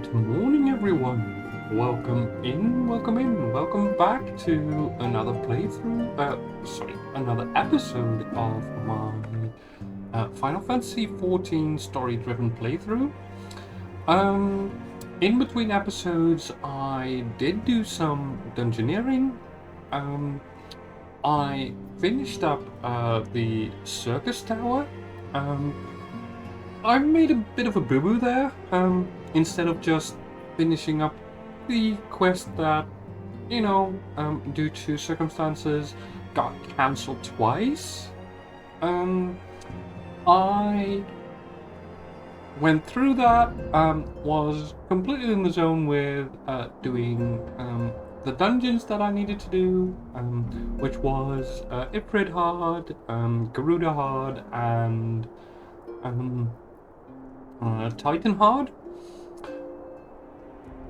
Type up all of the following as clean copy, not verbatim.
Good morning, everyone. Welcome in, welcome back to another another episode of my Final Fantasy XIV story-driven playthrough. In between episodes, I did do some dungeoneering. I finished up the circus tower. I made a bit of a boo-boo there. Instead of just finishing up the quest that, due to circumstances, got cancelled twice. I went through that, was completely in the zone with doing the dungeons that I needed to do, which was Ifrit Hard, Garuda Hard, and Titan Hard.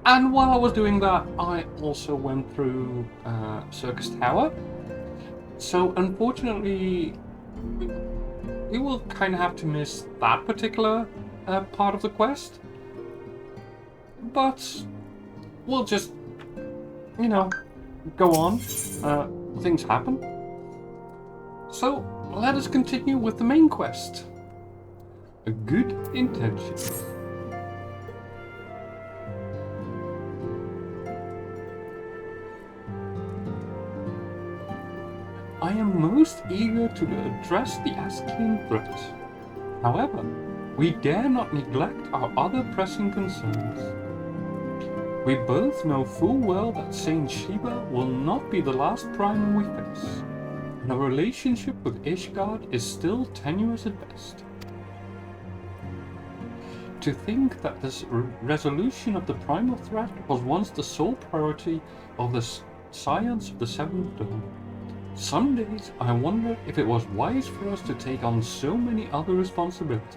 And while I was doing that, I also went through Circus Tower. So unfortunately, we will kind of have to miss that particular part of the quest. But we'll just, go on. Things happen. So let us continue with the main quest. A good intention. I am most eager to address the Ascian threat. However, we dare not neglect our other pressing concerns. We both know full well that Saint Sheba will not be the last primal we face, and our relationship with Ishgard is still tenuous at best. To think that this resolution of the primal threat was once the sole priority of the science of the Seventh Dawn. Some days I wonder if it was wise for us to take on so many other responsibilities.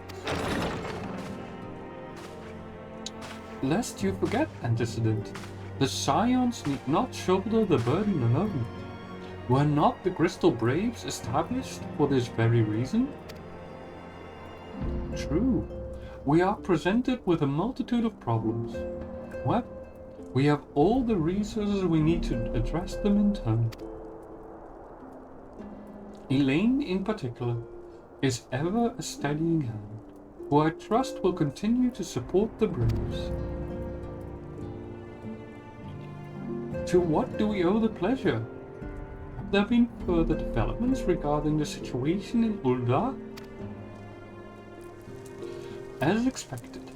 Lest you forget, Antecedent, the Scions need not shoulder the burden alone. Were not the Crystal Braves established for this very reason? True, we are presented with a multitude of problems. However, we have all the resources we need to address them in turn. Elaine, in particular, is ever a steadying hand, who I trust will continue to support the Braves. To what do we owe the pleasure? Have there been further developments regarding the situation in Ul'dah? As expected,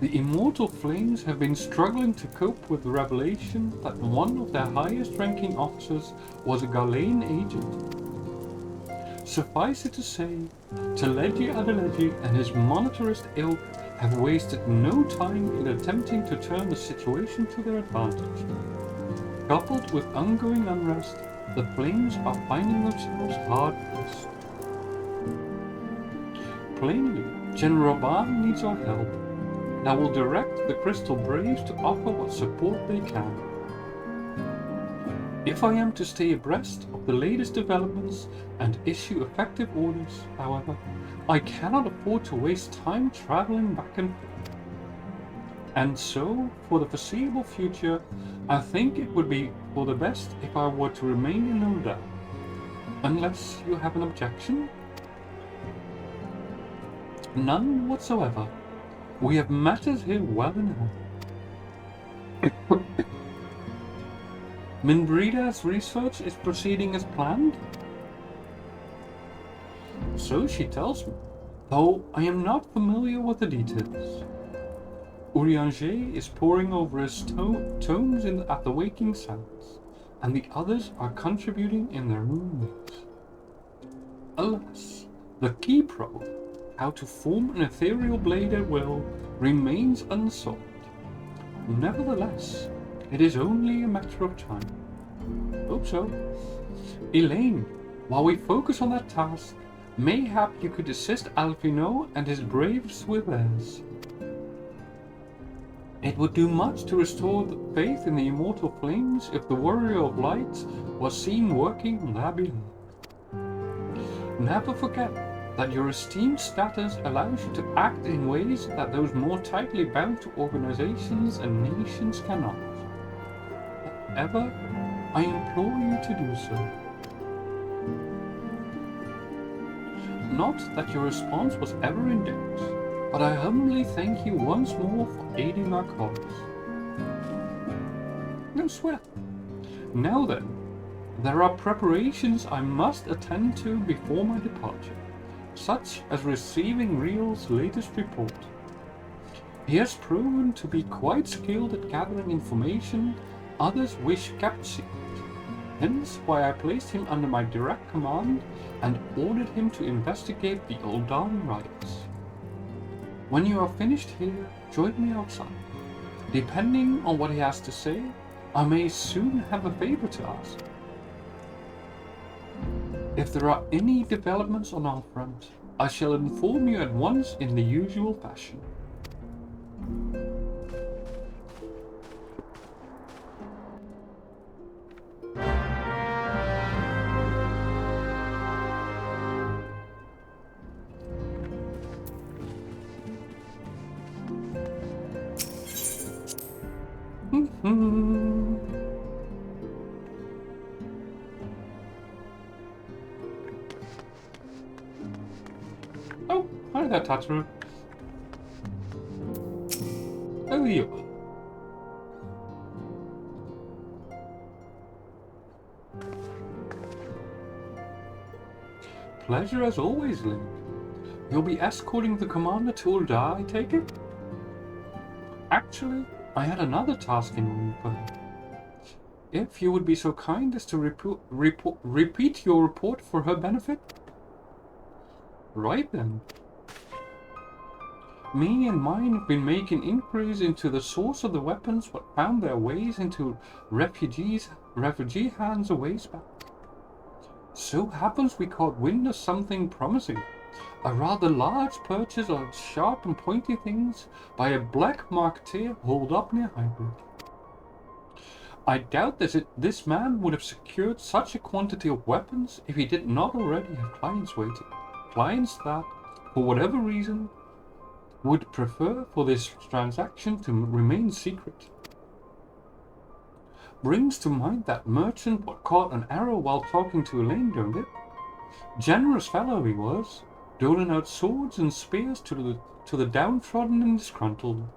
the Immortal Flames have been struggling to cope with the revelation that one of their highest-ranking officers was a Galen agent. Suffice it to say, Teleji Adeleji and his monetarist ilk have wasted no time in attempting to turn the situation to their advantage. Coupled with ongoing unrest, the Flames are finding themselves hard-pressed. Plainly, General Ban needs our help, and I will direct the Crystal Braves to offer what support they can. If I am to stay abreast of the latest developments and issue effective orders, however, I cannot afford to waste time traveling back and forth. And so, for the foreseeable future, I think it would be for the best if I were to remain in Ul'dah. Unless you have an objection? None whatsoever. We have matters here well in hand. Minbrida's research is proceeding as planned? So she tells me, though I am not familiar with the details. Urianger is poring over his tomes at the Waking Sands, and the others are contributing in their own ways. Alas, the key probe, how to form an ethereal blade at will, remains unsolved. Nevertheless, it is only a matter of time. Hope so. Elaine, while we focus on that task, mayhap you could assist Alphino and his braves with theirs. It would do much to restore the faith in the Immortal Flames if the Warrior of Light was seen working on their behalf. Never forget, that your esteemed status allows you to act in ways that those more tightly bound to organizations and nations cannot. However, I implore you to do so. Not that your response was ever in doubt, but I humbly thank you once more for aiding our cause. No sweat. Now then, there are preparations I must attend to before my departure, such as receiving Real's latest report. He has proven to be quite skilled at gathering information others wish kept secret, hence why I placed him under my direct command and ordered him to investigate the Uldan riots. When you are finished here, join me outside. Depending on what he has to say, I may soon have a favor to ask. If there are any developments on our front, I shall inform you at once in the usual fashion. Oh, hi there, Tataru. There you are. Pleasure as always, Link. You'll be escorting the commander to Ulda, I take it? Actually, I had another task in mind for her. If you would be so kind as to repeat your report for her benefit? Right then. Me and mine have been making inquiries into the source of the weapons that found their ways into refugee hands a ways back. So happens we caught wind of something promising. A rather large purchase of sharp and pointy things by a black marketeer holed up near Hybrid. I doubt that this man would have secured such a quantity of weapons if he did not already have clients waiting. Clients that, for whatever reason, would prefer for this transaction to remain secret. Brings to mind that merchant what caught an arrow while talking to Elaine, don't it? Generous fellow he was, doling out swords and spears to the downtrodden and disgruntled.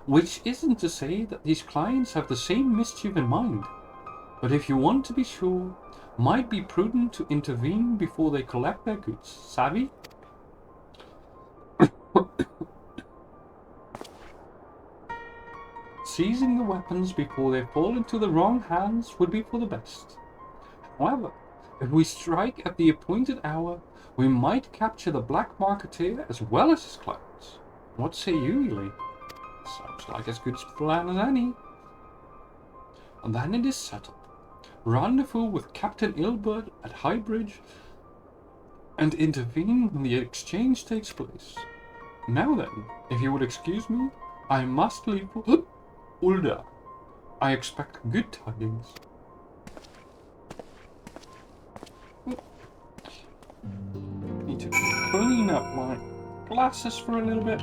Which isn't to say that these clients have the same mischief in mind, but if you want to be sure, might be prudent to intervene before they collect their goods. Savvy? Seizing the weapons before they fall into the wrong hands would be for the best. However, if we strike at the appointed hour, we might capture the black marketeer as well as his clients. What say you, Elaine? Sounds like as good a plan as any. And then it is settled. Rendezvous with Captain Ilbert at Highbridge and intervene when the exchange takes place. Now then, if you would excuse me, I must leave for Ulda. I expect good tidings. Need to clean up my glasses for a little bit.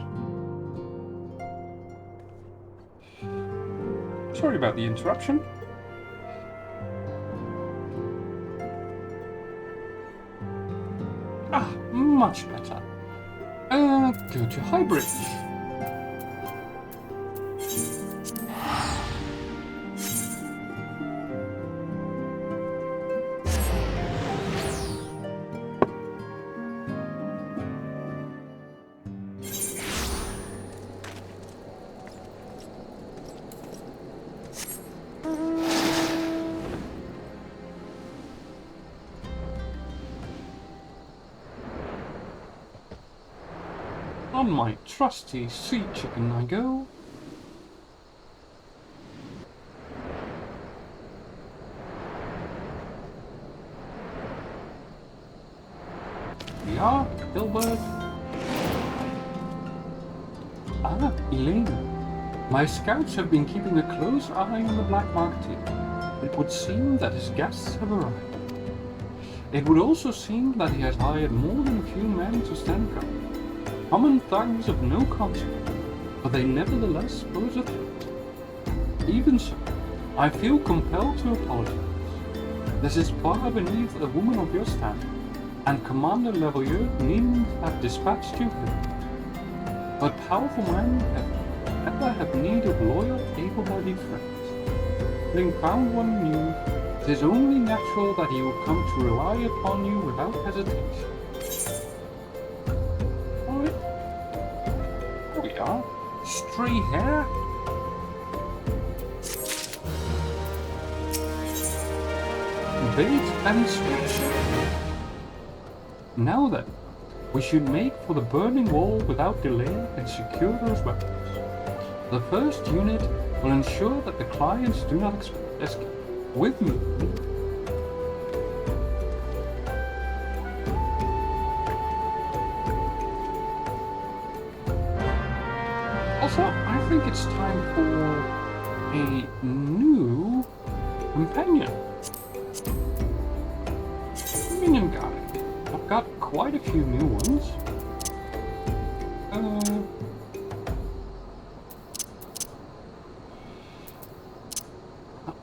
Sorry about the interruption. Ah, much better. Go to Highbridge. On my trusty sea chicken I go. We are, Hilbert. Ah, Elaine. My scouts have been keeping a close eye on the black marketeer. It would seem that his guests have arrived. It would also seem that he has hired more than a few men to stand guard. Common thugs of no consequence, but they nevertheless pose a threat. Even so, I feel compelled to apologize. This is far beneath a woman of your standing, and Commander Levalier needn't have dispatched you here. But powerful men ever have need of loyal, able-bodied friends. Having found one new, it is only natural that he will come to rely upon you without hesitation. Alright. There we are. Stray hair. Bait and switch. Now then, we should make for the burning wall without delay and secure those weapons. The first unit will ensure that the clients do not escape. With me. Also, I think it's time for a new companion. Minion guide. I've got quite a few new ones.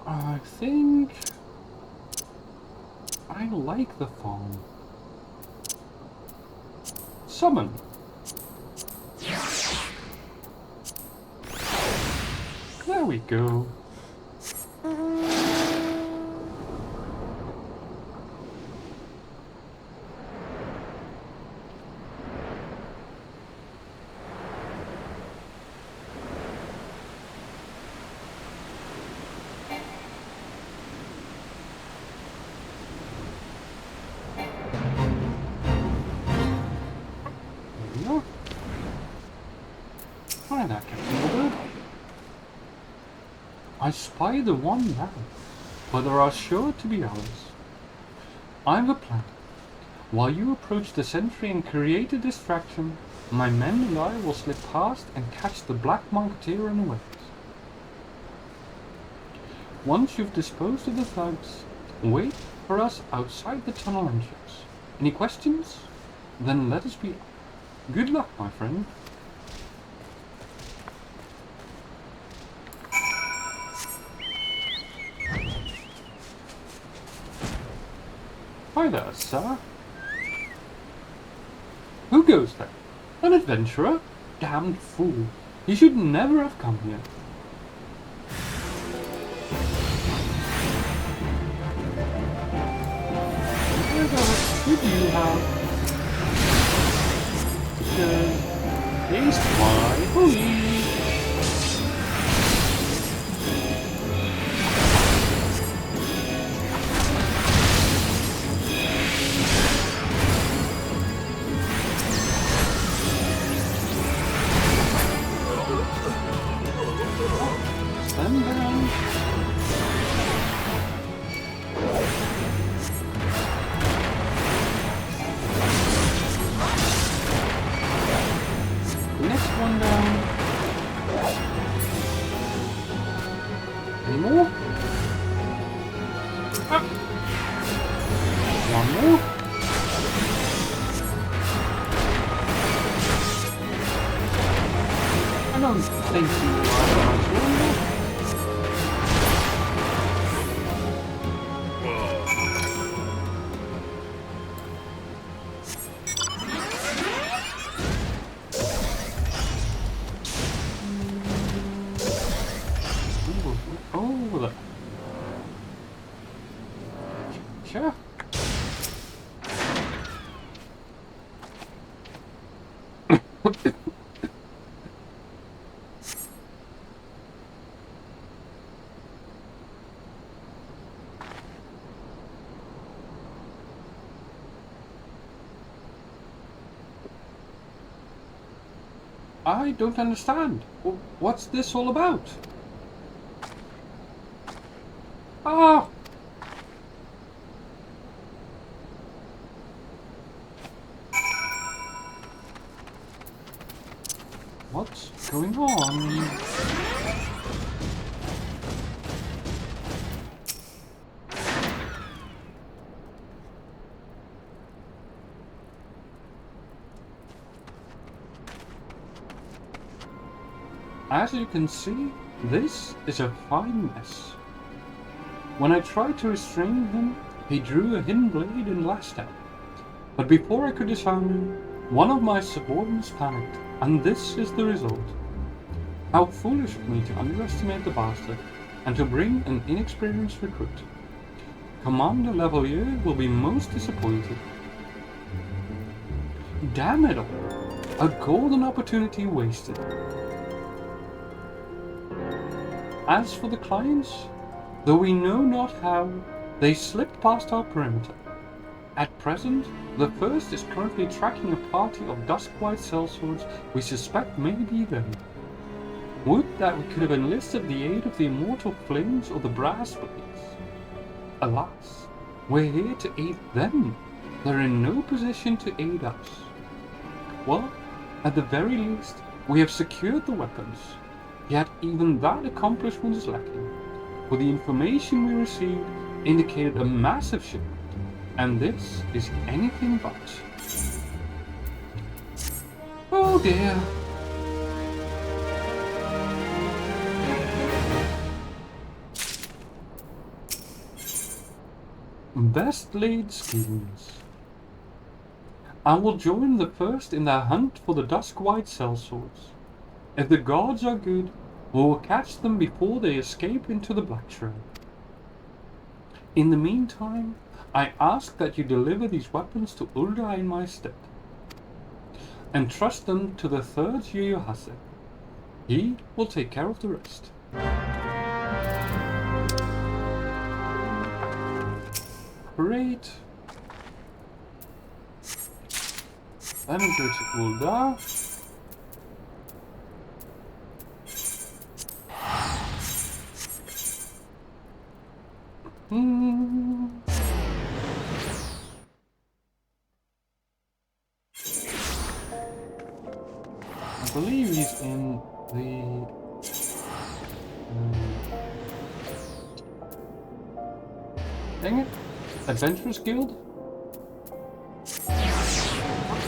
I think I like the farm. Summon. There we go. I spy the one now, but there are sure to be others. I've a plan. While you approach the sentry and create a distraction, my men and I will slip past and catch the Black Monketeer unawares. Once you've disposed of the thugs, wait for us outside the tunnel entrance. Any questions? Then let us be. Good luck, my friend. Hi there, sir. Who goes there? An adventurer? Damned fool. He should never have come here. What should you have? Taste my police. Stand down. Next one down. Any more? Ah. One more. I don't think you are much. Sure. I don't understand. What's this all about? Ah! What's going on? As you can see, this is a fine mess. When I tried to restrain him, he drew a hidden blade and lashed out. But before I could disarm him, one of my subordinates panicked, and this is the result. How foolish of me to underestimate the bastard, and to bring an inexperienced recruit. Commander Lavalier will be most disappointed. Damn it all! A golden opportunity wasted. As for the clients, though we know not how, they slipped past our perimeter. At present, the first is currently tracking a party of dusk-white sellswords we suspect may be them. Would that we could have enlisted the aid of the immortal flames or the brass blades. Alas, we're here to aid them. They're in no position to aid us. Well, at the very least, we have secured the weapons. Yet even that accomplishment is lacking, for the information we received indicated a massive shipment, and this is anything but. Oh dear. Best laid schemes. I will join the first in their hunt for the dusk-white sellswords. If the gods are good, we will catch them before they escape into the Black Shroud. In the meantime, I ask that you deliver these weapons to Ulda in my stead. Entrust them to the third Yuyohase. He will take care of the rest. Great. Let me go to Ulda. I believe he's in the dang it, Adventurers Guild?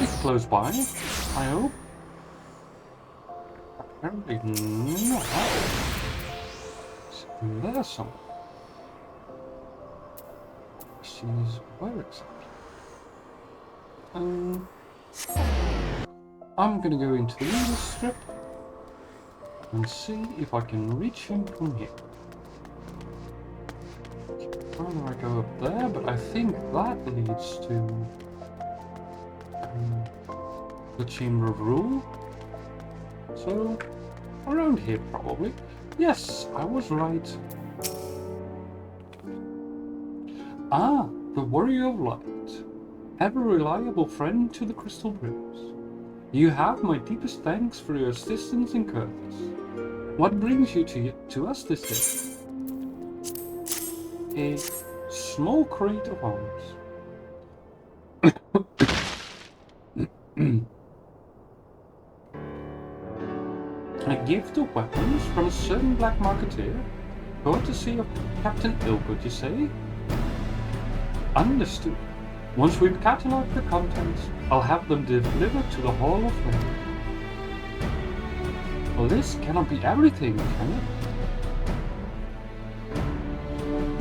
It's close by, I hope. Apparently not. It's there somewhere. She's where exactly? I'm gonna go into the leader strip and see if I can reach him from here. Either I go up there, but I think that leads to the Chamber of Rule. So, around here probably. Yes, I was right. Ah, the Warrior of Light. Ever reliable friend to the Crystal Bros. You have my deepest thanks for your assistance and courtesy. What brings you to us this day? A small crate of arms. A gift of weapons from a certain black marketeer, courtesy of Captain Ilbert, you say? Understood. Once we've catalogued the contents, I'll have them delivered to the Hall of Fame. Well, this cannot be everything, can it?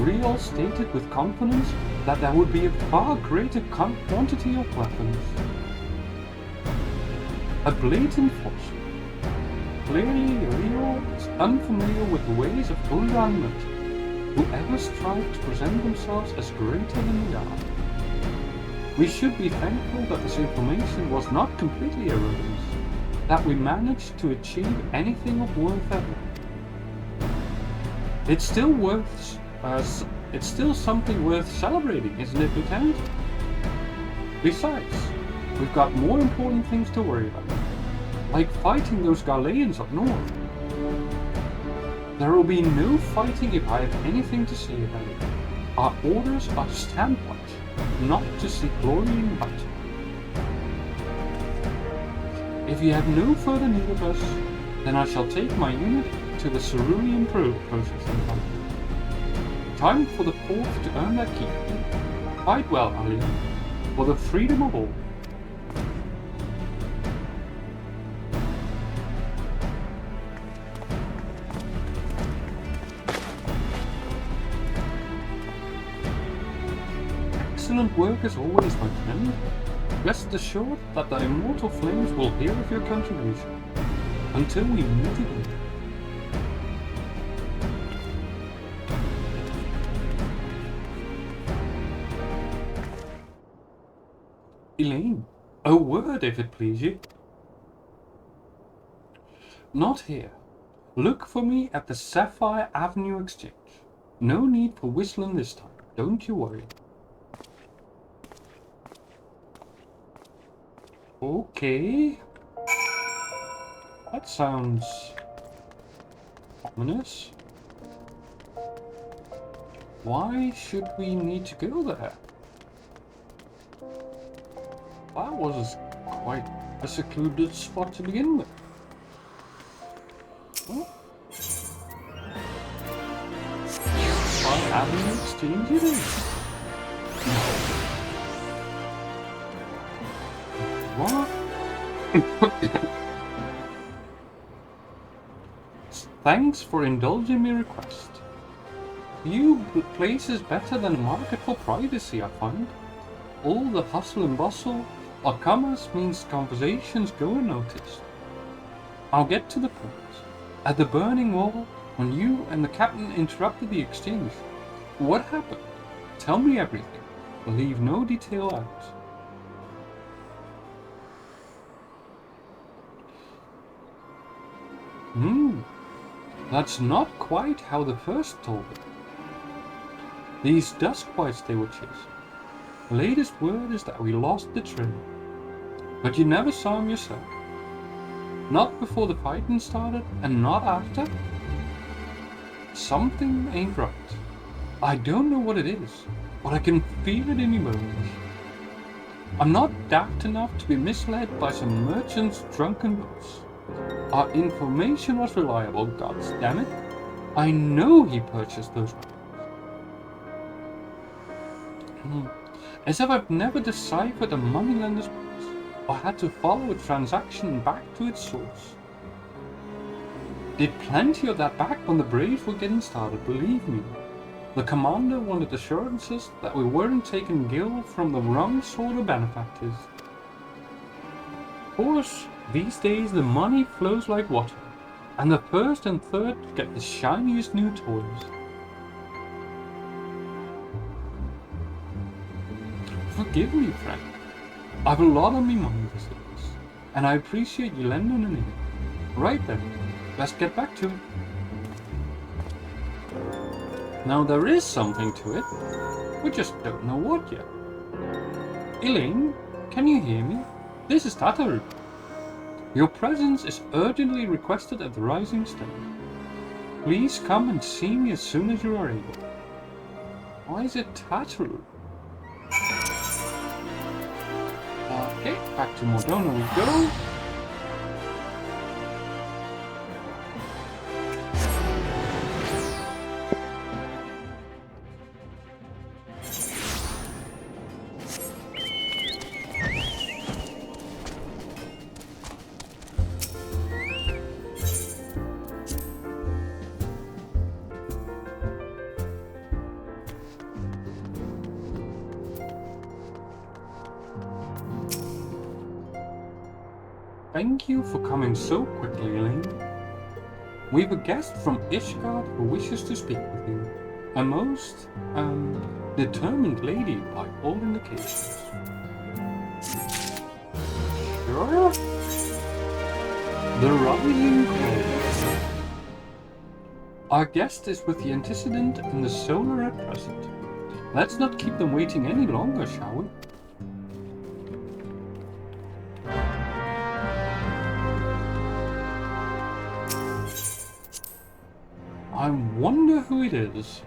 Riel stated with confidence that there would be a far greater quantity of weapons. A blatant falsehood. Clearly, Riel is unfamiliar with the ways of Uldan merchants, who ever strive to present themselves as greater than they are. We should be thankful that this information was not completely erroneous, that we managed to achieve anything of worth ever. It's still something worth celebrating, isn't it, Lieutenant? Besides, we've got more important things to worry about, like fighting those Galileans up north. There will be no fighting if I have anything to say about it. Our orders are standwatch, not to seek glory in battle. If you have no further need of us, then I shall take my unit to the Cerulean processing plant. Time for the fourth to earn their keep. Fight well, Ali, for the freedom of all. Excellent work as always, my friend. Rest assured that the immortal flames will hear of your contribution. Until we meet again. Elaine, a word if it please you. Not here. Look for me at the Sapphire Avenue Exchange. No need for whistling this time, don't you worry. Okay. That sounds ominous. Why should we need to go there? That was quite a secluded spot to begin with. Well, Avenue Exchange it is. What? Thanks for indulging my request. Few places better than a market for privacy, I find. All the hustle and bustle of commerce means conversations go unnoticed. I'll get to the point. At the burning wall, when you and the captain interrupted the exchange, what happened? Tell me everything. Leave no detail out. That's not quite how the first told it. These duskwights they were chasing. The latest word is that we lost the trail. But you never saw him yourself. Not before the fighting started, and not after. Something ain't right. I don't know what it is, but I can feel it in my bones. I'm not daft enough to be misled by some merchant's drunken boss. Our information was reliable, goddammit. I know he purchased those weapons. As if I've never deciphered a moneylender's price, or had to follow a transaction back to its source. Did plenty of that back when the Braves were getting started, believe me. The commander wanted assurances that we weren't taking gil from the wrong sort of benefactors. Of course, these days the money flows like water, and the first and third get the shiniest new toys. Forgive me, friend. I've a lot on me mind these days, and I appreciate you lending an ear. Right then, let's get back to it. Now there is something to it, we just don't know what yet. Elaine, can you hear me? This is Tataru. Your presence is urgently requested at the Rising Stone. Please come and see me as soon as you are able. Why is it Tataru? Okay, back to Modona we go. Thank you for coming so quickly, Elaine. We've a guest from Ishgard who wishes to speak with you. A most, determined lady by all indications. Sure? The Rising Call. Our guest is with the antecedent in the solar at present. Let's not keep them waiting any longer, shall we? I wonder who it is.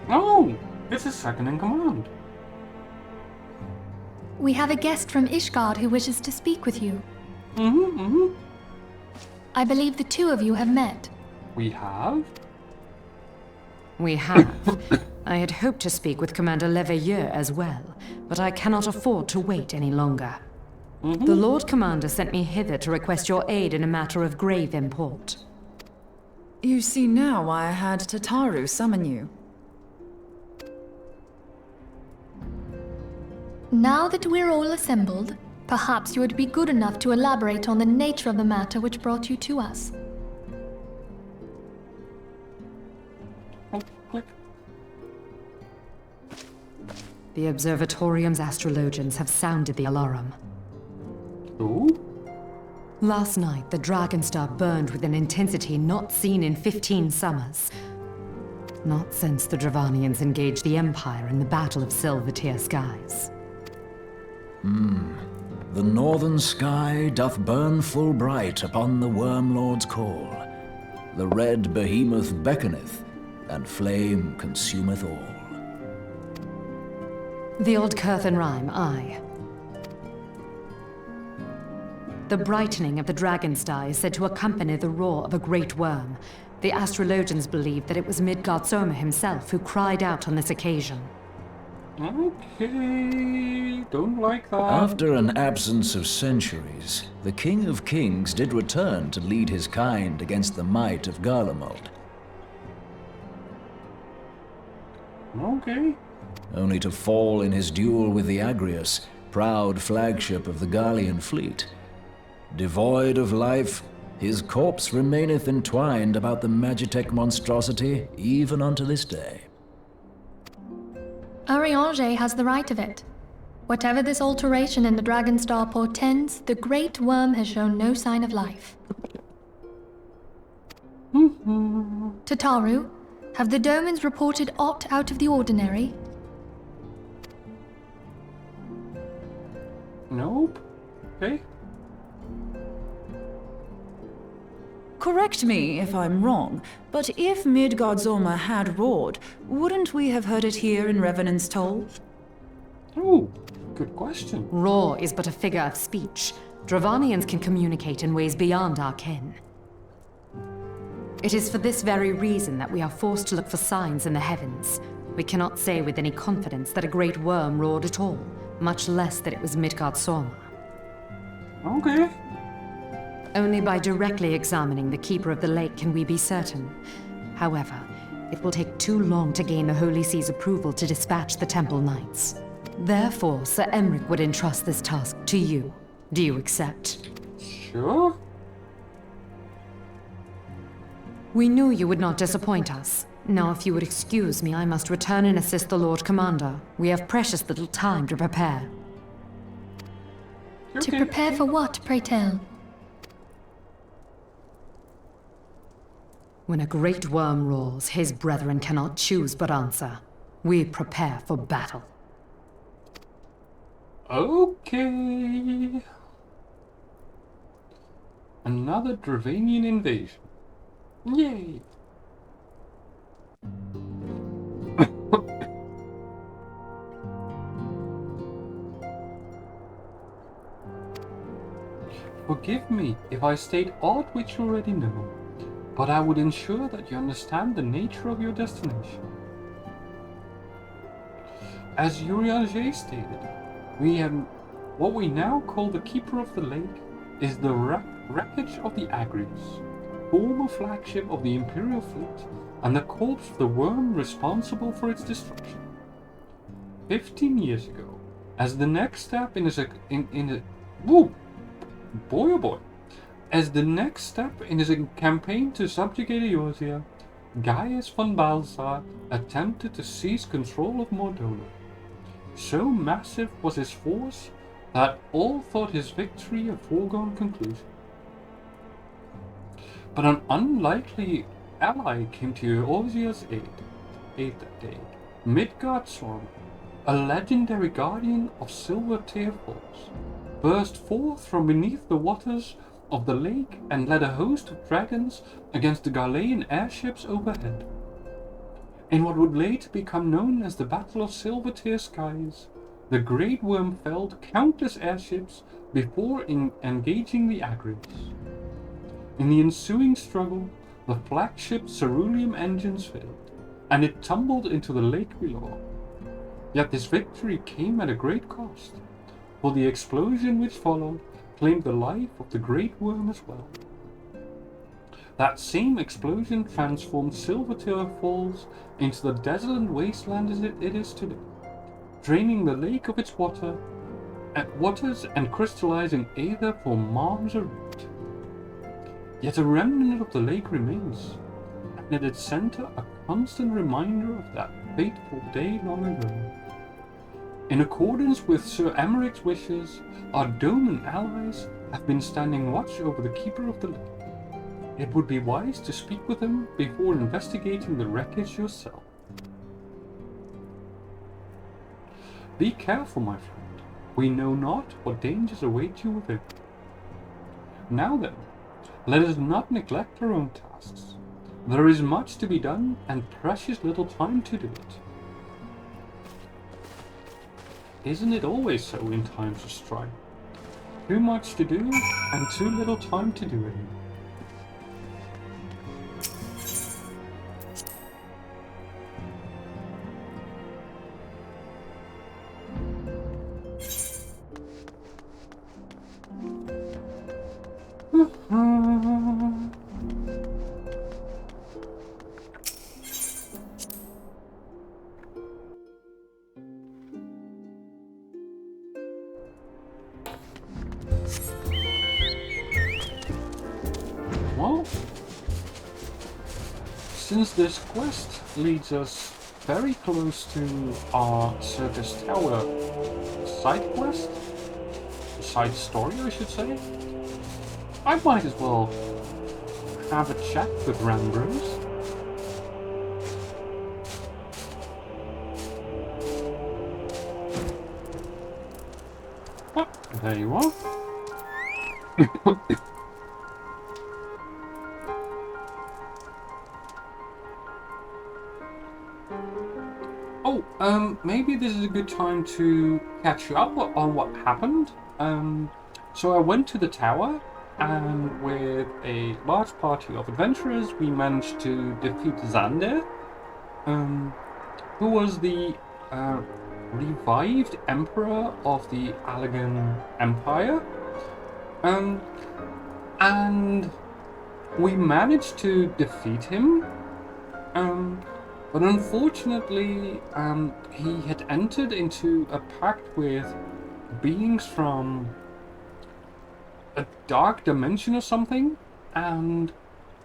Oh, it's a second in command. We have a guest from Ishgard who wishes to speak with you. Mm-hmm. I believe the two of you have met. We have? We have. I had hoped to speak with Commander Leveilleur as well, but I cannot afford to wait any longer. The Lord Commander sent me hither to request your aid in a matter of grave import. You see now why I had Tataru summon you. Now that we're all assembled, perhaps you would be good enough to elaborate on the nature of the matter which brought you to us. Click. The Observatorium's astrologians have sounded the alarm. Oh? Last night, the Dragonstar burned with an intensity not seen in 15 summers. Not since the Dravanians engaged the Empire in the Battle of Silvertear Skies. The northern sky doth burn full bright upon the Wormlord's call. The red behemoth beckoneth, and flame consumeth all. The old Curthan rhyme, aye. The brightening of the Dragonstar is said to accompany the roar of a great worm. The astrologians believe that it was Midgardsormr himself who cried out on this occasion. Okay, don't like that. After an absence of centuries, the King of Kings did return to lead his kind against the might of Garlemald. Okay. Only to fall in his duel with the Agrius, proud flagship of the Garlean fleet. Devoid of life, his corpse remaineth entwined about the Magitech monstrosity even unto this day. Ariange has the right of it. Whatever this alteration in the Dragonstar portends, the Great Worm has shown no sign of life. Tataru, have the Domans reported aught out of the ordinary? Nope. Okay. Correct me if I'm wrong, but if Midgardsormr had roared, wouldn't we have heard it here in Revenant's Toll? Oh, good question. Roar is but a figure of speech. Dravanians can communicate in ways beyond our ken. It is for this very reason that we are forced to look for signs in the heavens. We cannot say with any confidence that a great worm roared at all, much less that it was Midgardsormr. Okay. Only by directly examining the Keeper of the Lake can we be certain. However, it will take too long to gain the Holy See's approval to dispatch the Temple Knights. Therefore, Sir Emric would entrust this task to you. Do you accept? Sure. We knew you would not disappoint us. Now, if you would excuse me, I must return and assist the Lord Commander. We have precious little time to prepare. To prepare for what, pray tell? When a great worm roars, his brethren cannot choose but answer. We prepare for battle. Okay. Another Dravanian invasion. Yay. Forgive me if I state aught which you already know, but I would ensure that you understand the nature of your destination. As Urianger stated, we have what we now call the Keeper of the Lake is the wreckage of the Agrius, former flagship of the Imperial fleet, and the corpse of the worm responsible for its destruction. 15 years ago, as the next step in As the next step in his campaign to subjugate Eorzea, Gaius von Balthasar attempted to seize control of Mordona. So massive was his force that all thought his victory a foregone conclusion. But an unlikely ally came to Eorzea's aid that day. Midgardsormr, a legendary guardian of Silvertear Falls, burst forth from beneath the waters of the lake and led a host of dragons against the Garlean airships overhead. In what would later become known as the Battle of Silvertear Skies, the Great Worm felled countless airships before engaging the Agrius. In the ensuing struggle, the flagship's cerulean engines failed, and it tumbled into the lake below. Yet this victory came at a great cost. for the explosion which followed claimed the life of the Great Worm as well. That same explosion transformed Silvertail Falls into the desolate wasteland as it is today, draining the lake of its waters and crystallizing aether for miles around. Yet a remnant of the lake remains, and at its center a constant reminder of that fateful day long ago. In accordance with Sir Emeric's wishes, our dome and allies have been standing watch over the Keeper of the Lake. It would be wise to speak with him before investigating the wreckage yourself. Be careful, my friend. We know not what dangers await you within. Now then, let us not neglect our own tasks. There is much to be done and precious little time to do it. Isn't it always so in times of strife? Too much to do and too little time to do it. Well, since this quest leads us very close to our Circus Tower side quest, side story I should say, I might as well have a chat with Rambrose. Oh, there you are. Maybe this is a good time to catch you up on what happened. So I went to the tower, and with a large party of adventurers, we managed to defeat Xander, who was the revived emperor of the Allegan Empire. And we managed to defeat him. But unfortunately, he had entered into a pact with beings from a dark dimension or something, and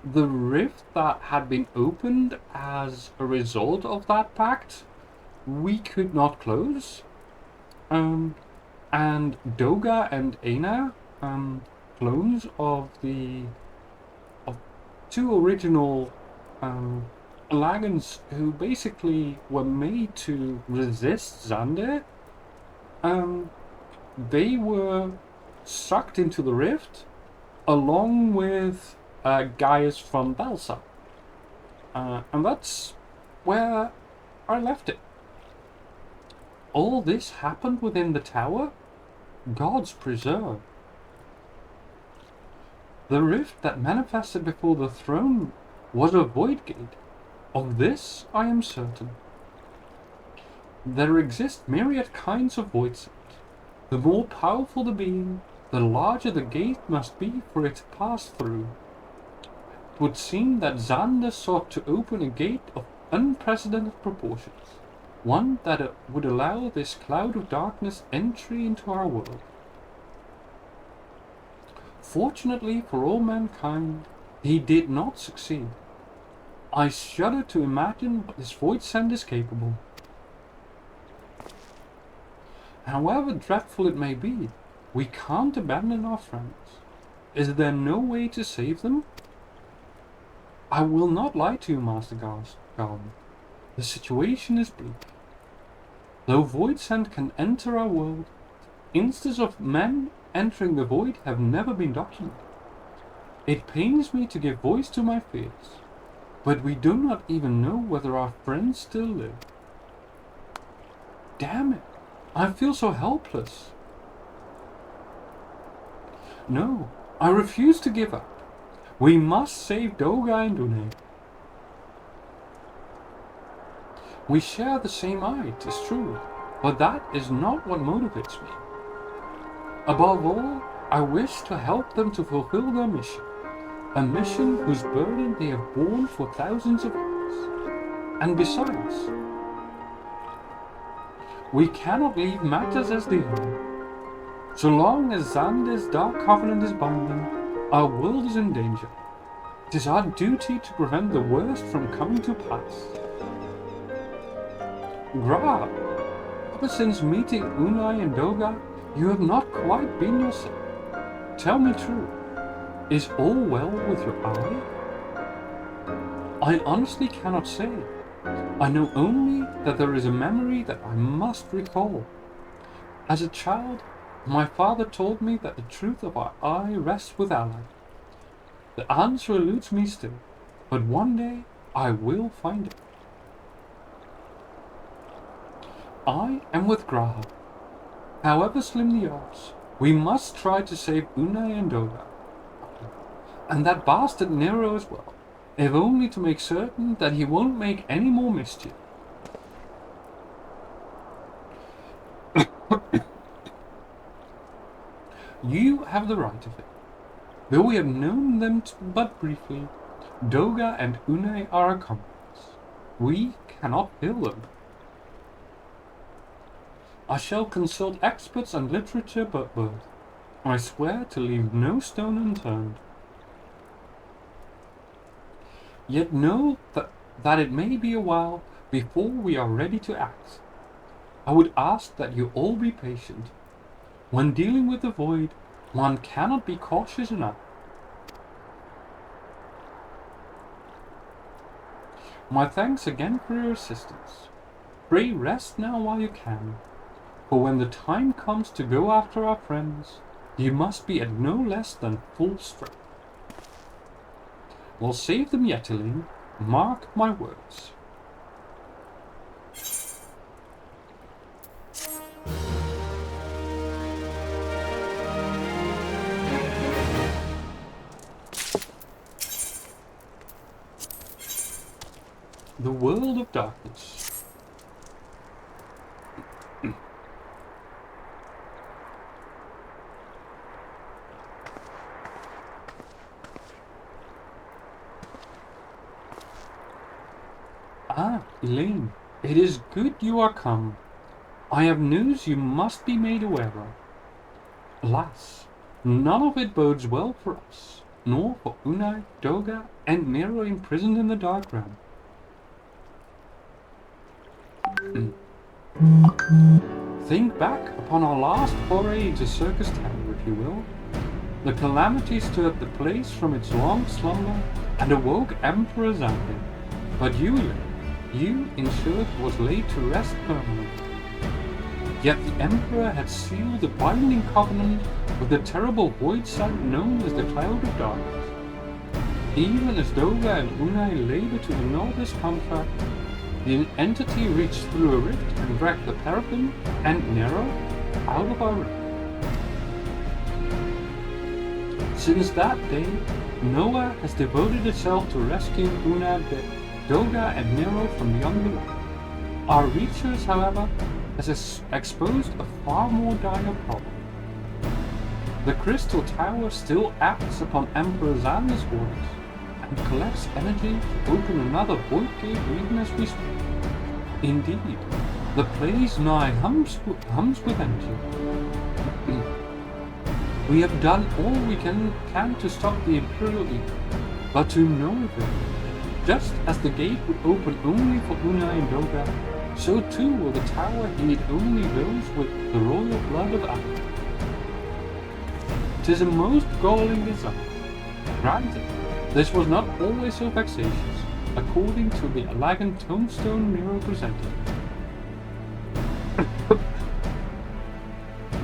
the rift that had been opened as a result of that pact, we could not close. And Doga and Aina, clones of two original Lagans who basically were made to resist Xander, they were sucked into the rift along with guys from Balsa. And that's where I left it. All this happened within the tower? God's preserve. The rift that manifested before the throne was a void gate. Of this I am certain. There exist myriad kinds of void sent. The more powerful the being, the larger the gate must be for it to pass through. It would seem that Xander sought to open a gate of unprecedented proportions, one that would allow this cloud of darkness entry into our world. Fortunately for all mankind, he did not succeed. I shudder to imagine what this void send is capable. However dreadful it may be, we can't abandon our friends. Is there no way to save them? I will not lie to you, Master Garland. The situation is bleak. Though void send can enter our world, instances of men entering the void have never been documented. It pains me to give voice to my fears, but we do not even know whether our friends still live. Damn it, I feel so helpless. No, I refuse to give up. We must save Doga and Dune. We share the same eye, 'tis true, but that is not what motivates me. Above all, I wish to help them to fulfill their mission. A mission whose burden they have borne for thousands of years. And besides, we cannot leave matters as they are. So long as Xander's Dark Covenant is binding, our world is in danger. It is our duty to prevent the worst from coming to pass. Gra, ever since meeting Unai and Doga, you have not quite been yourself. Tell me true, is all well with your eye? I honestly cannot say. I know only that there is a memory that I must recall. As a child, my father told me that the truth of our eye rests with Allah. The answer eludes me still, but one day I will find it. I am with Graha. However slim the odds, we must try to save Unai and Doga. And that bastard Nero as well, if only to make certain that he won't make any more mischief. You have the right of it. Though we have known them but briefly, Doga and Unai are our comrades. We cannot kill them. I shall consult experts and literature but both. I swear to leave no stone unturned. Yet know that it may be a while before we are ready to act. I would ask that you all be patient. When dealing with the void, one cannot be cautious enough. My thanks again for your assistance. Pray rest now while you can, for when the time comes to go after our friends, you must be at no less than full strength. We'll save them yet, Elaine. Mark my words. The world of darkness. Ah, Elaine, it is good you are come. I have news you must be made aware of. Alas, none of it bodes well for us, nor for Unai, Doga, and Nero imprisoned in the Dark Realm. Think back upon our last foray into Circus Tower, if you will. The calamity stirred the place from its long slumber and awoke Emperor Xander. But you ensured was laid to rest permanently. Yet the Emperor had sealed the binding covenant with the terrible void sight known as the Cloud of Darkness. Even as Doga and Unai labor to annul this contract, the entity reached through a rift and dragged the Paragon and Nero out of our realm. Since that day, Noah has devoted itself to rescuing Unai, Doga, and Nero from beyond below. Our research, however, has exposed a far more dire problem. The Crystal Tower still acts upon Emperor Xander's orders and collects energy to open another void gate even as we speak. Indeed, the place nigh hums with energy. We have done all we can to stop the Imperial Edict, but to no avail. Just as the gate would open only for Unai and Doga, so too will the tower heed only those with the royal blood of Allah. 'Tis a most galling desire. Granted, this was not always so vexatious, according to the elegant tombstone Nero presented.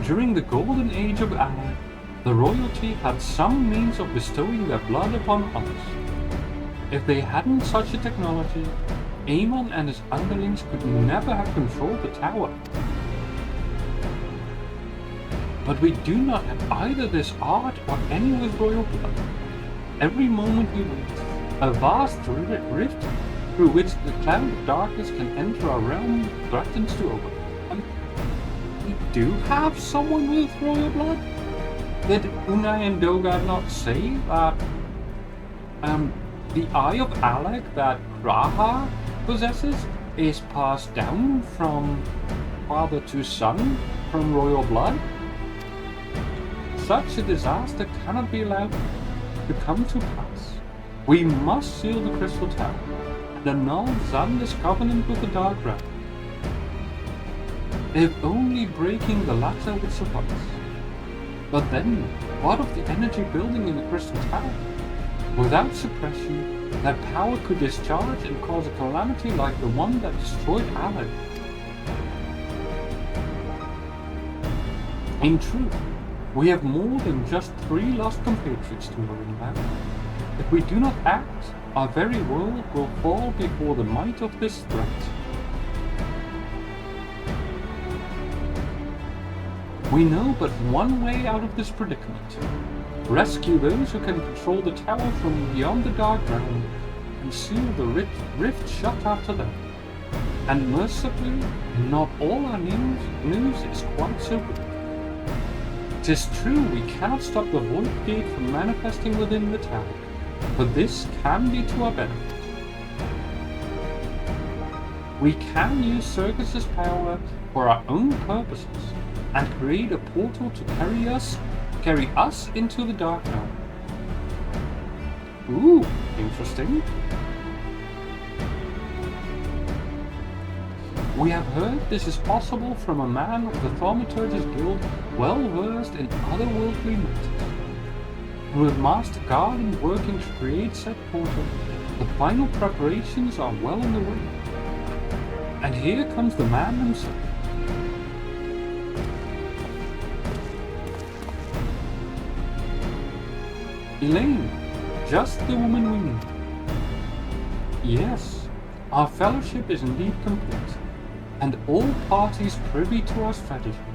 During the golden age of Allah, the royalty had some means of bestowing their blood upon others. If they hadn't such a technology, Amon and his underlings could never have controlled the tower. But we do not have either this art or any with royal blood. Every moment we wait, a vast rift through which the cloud of darkness can enter our realm threatens to open. do have someone with royal blood? Did Unai and Dogad not say that the Eye of Alec that Graha possesses is passed down from father to son from royal blood? Such a disaster cannot be allowed to come to pass. We must seal the Crystal Tower and annul Xander's covenant with the Dark Dragon. If only breaking the latter would suffice. But then, what of the energy building in the Crystal Tower? Without suppression, that power could discharge and cause a calamity like the one that destroyed Alec. In truth, we have more than just 3 lost compatriots to worry about. If we do not act, our very world will fall before the might of this threat. We know but one way out of this predicament. Rescue those who can control the tower from beyond the Dark Realm and seal the rift shut after them. And mercifully, not all our news is quite so good. 'Tis true we cannot stop the Void Gate from manifesting within the tower, but this can be to our benefit. We can use Circus's power for our own purposes and create a portal to carry us into the Dark Realm. Ooh, interesting. We have heard this is possible from a man of the Thaumaturge's Guild well versed in otherworldly matters. With Master Garden working to create said portal, the final preparations are well on the way. And here comes the man himself. Elaine, just the woman we need. Yes, our fellowship is indeed complete, and all parties privy to our strategy.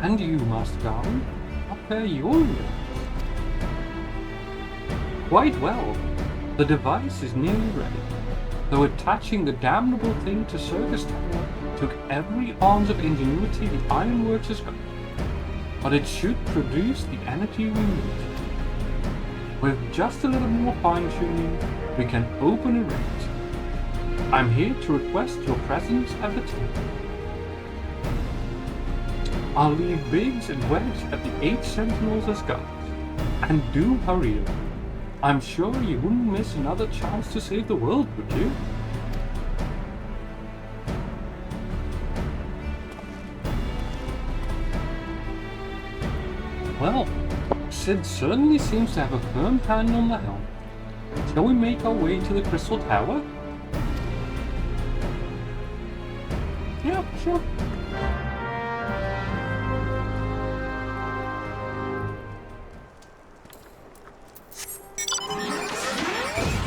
And you, Master Garland, prepare your ears. Quite well. The device is nearly ready, though attaching the damnable thing to Circus Tower took every ounce of ingenuity the Ironworks has got. But it should produce the energy we need. With just a little more fine-tuning, we can open a rift. I'm here to request your presence at the table. I'll leave Biggs and Wedge at the 8 Sentinels as guards. And do hurry up. I'm sure you wouldn't miss another chance to save the world, would you? Well, Sid certainly seems to have a firm hand on the helm. Shall we make our way to the Crystal Tower? Yeah, sure.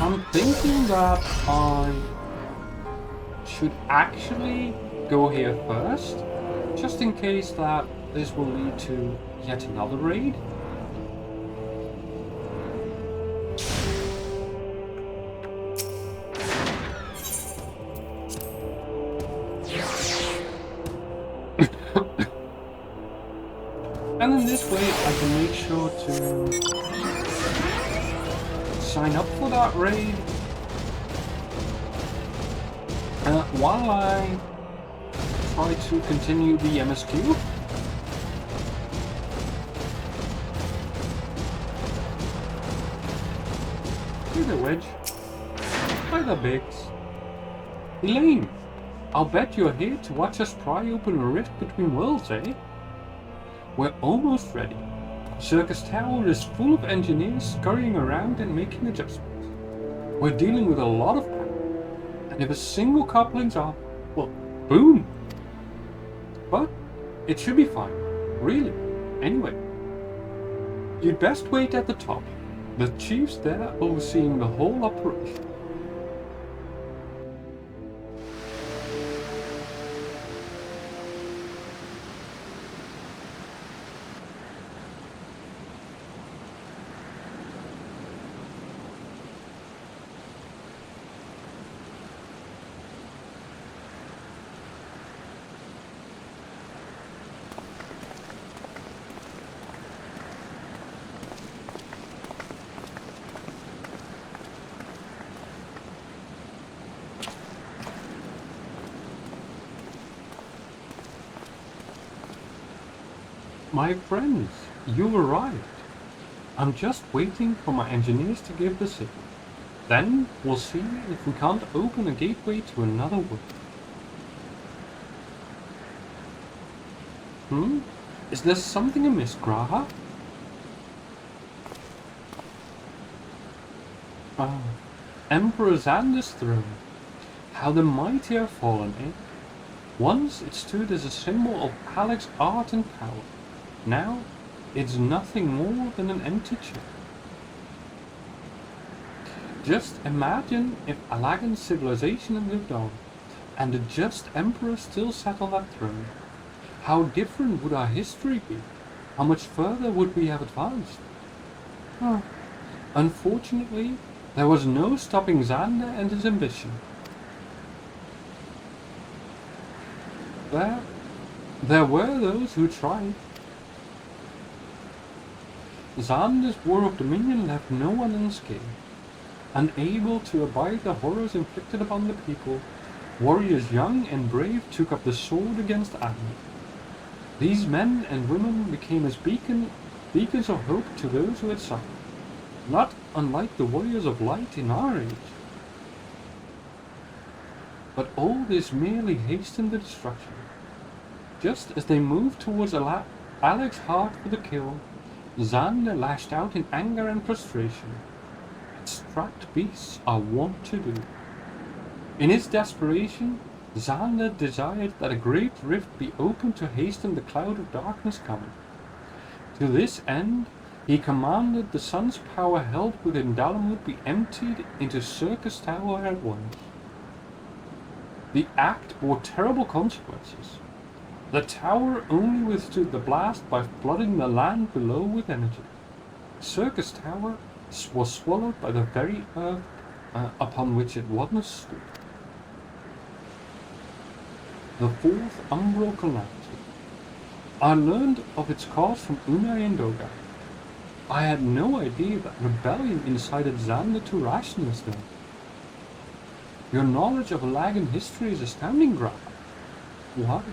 I'm thinking that I should actually go here first, just in case that this will lead to yet another raid. And in this way I can make sure to sign up for that raid while I try to continue the MSQ. Hey there, Wedge. Hi there, Biggs. Elaine, I'll bet you're here to watch us pry open a rift between worlds, eh? We're almost ready. Circus Tower is full of engineers scurrying around and making adjustments. We're dealing with a lot of power, and if a single coupling's off, well, boom! But it should be fine, really. Anyway, you'd best wait at the top. The chief's there overseeing the whole operation. My friends, you arrived. I'm just waiting for my engineers to give the signal. Then we'll see if we can't open a gateway to another world. Is there something amiss, Graha? Ah, Emperor Xander's throne. How the mighty are fallen, eh? Once it stood as a symbol of Alex's art and power. Now, it's nothing more than an empty chair. Just imagine if Alagan's civilization had lived on, and the just emperor still sat on that throne. How different would our history be? How much further would we have advanced? Unfortunately, there was no stopping Xander and his ambition. There were those who tried. Xander's War of Dominion left no one unscathed. Unable to abide the horrors inflicted upon the people, warriors young and brave took up the sword against Admir. These men and women became as beacons of hope to those who had suffered, not unlike the warriors of light in our age. But all this merely hastened the destruction. Just as they moved towards Alex's heart for the kill, Xander lashed out in anger and frustration. Trapped beasts are wont to do. In his desperation, Xander desired that a great rift be opened to hasten the cloud of darkness coming. To this end, he commanded the sun's power held within Dalamud be emptied into Circus Tower at once. The act bore terrible consequences. The tower only withstood the blast by flooding the land below with energy. Circus Tower was swallowed by the very earth upon which it once stood. The fourth umbral calamity. I learned of its cause from Unai and Doga. I had no idea that rebellion incited Xander to rashness then. Your knowledge of Alagan history is astounding, Graf. Why?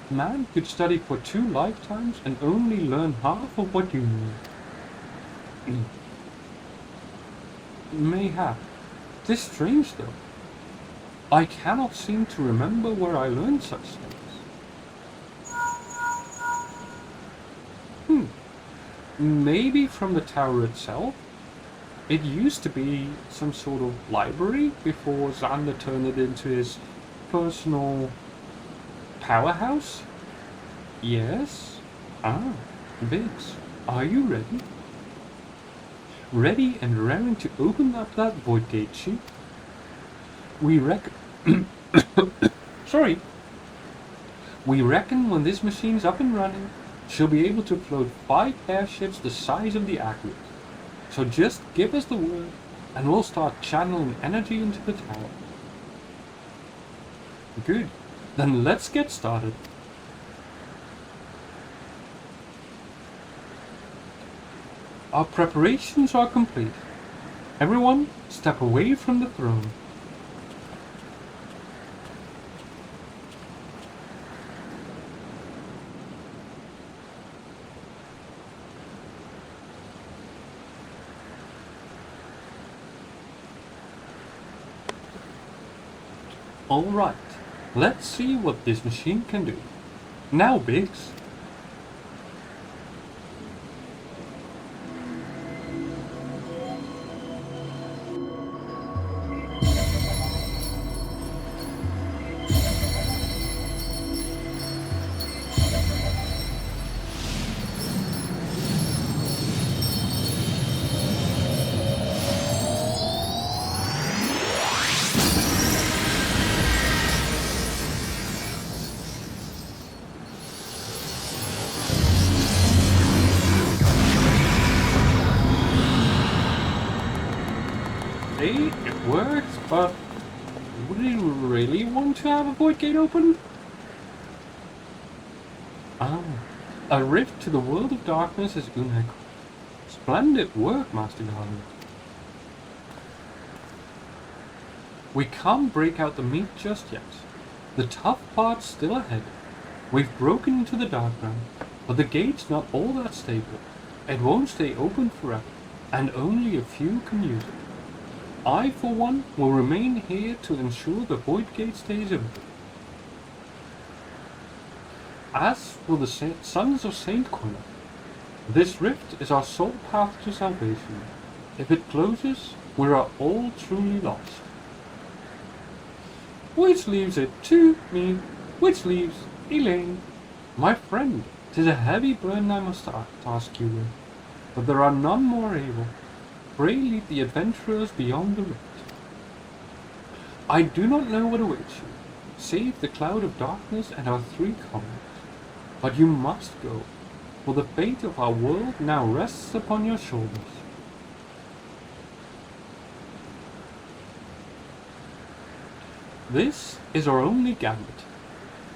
Man could study for 2 lifetimes and only learn half of what you knew. Mayhap. 'Tis strange though. I cannot seem to remember where I learned such things. Maybe from the tower itself? It used to be some sort of library before Xander turned it into his personal powerhouse? Yes? Biggs, are you ready? Ready and raring to open up that void gate, Chief? We reckon... Sorry. We reckon when this machine's up and running, she'll be able to float 5 airships the size of the Aglet. So just give us the word, and we'll start channeling energy into the tower. Good. Then let's get started. Our preparations are complete. Everyone, step away from the throne. Alright, let's see what this machine can do. Now, Biggs. It works, but would you really want to have a void gate open? A rift to the world of darkness is Unai. Splendid work, Master Guardian. We can't break out the meat just yet. The tough part's still ahead. We've broken into the dark ground. But the gate's not all that stable. It won't stay open forever, and only a few can use it. I, for one, will remain here to ensure the Void Gate stays open. As for the Sons of Saint Quinn, this rift is our sole path to salvation. If it closes, we are all truly lost. Which leaves it to me, which leaves Elaine. My friend, 'tis a heavy burden I must task you with, but there are none more able. Pray lead the adventurers beyond the rift. I do not know what awaits you, save the cloud of darkness and our 3 comrades. But you must go, for the fate of our world now rests upon your shoulders. This is our only gambit,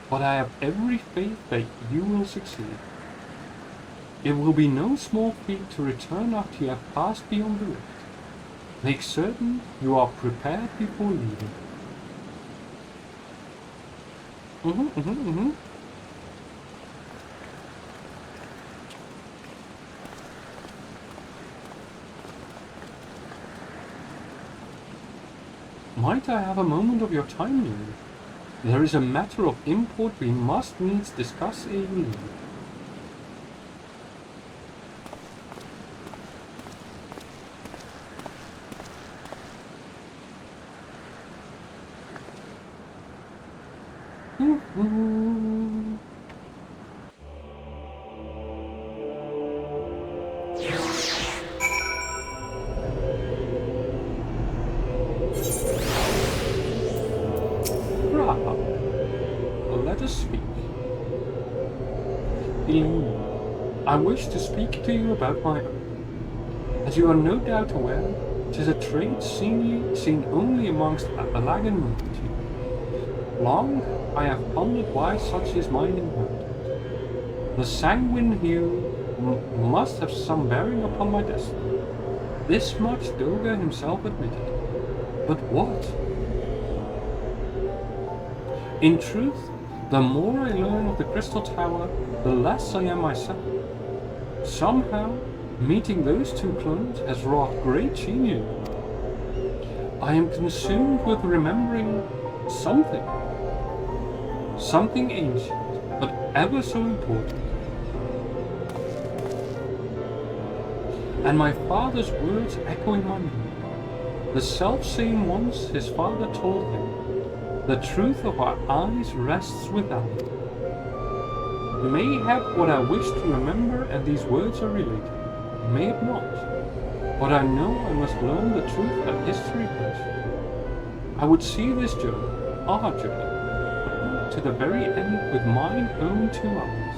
but I have every faith that you will succeed. It will be no small feat to return after you have passed beyond the rift. Make certain you are prepared before leaving. Might I have a moment of your time, Lily? There is a matter of import we must needs discuss ere you leave. Let us speak. Elaine, I wish to speak to you about my own. As you are no doubt aware, 'tis a trait seen only amongst a Balagan multitude. Long I have pondered why such is mine inheritance. The sanguine hue must have some bearing upon my destiny. This much Doga himself admitted. But what? In truth, the more I learn of the Crystal Tower, the less I am myself. Somehow, meeting those 2 clones has wrought great change in me. I am consumed with remembering something. Something ancient, but ever so important. And my father's words echo in my memory. The self-same ones his father told him. The truth of our eyes rests without it. Mayhap what I wish to remember and these words are related. May it not. But I know I must learn the truth that history brings. I would see this journey, our journey, to the very end with mine own 2 eyes.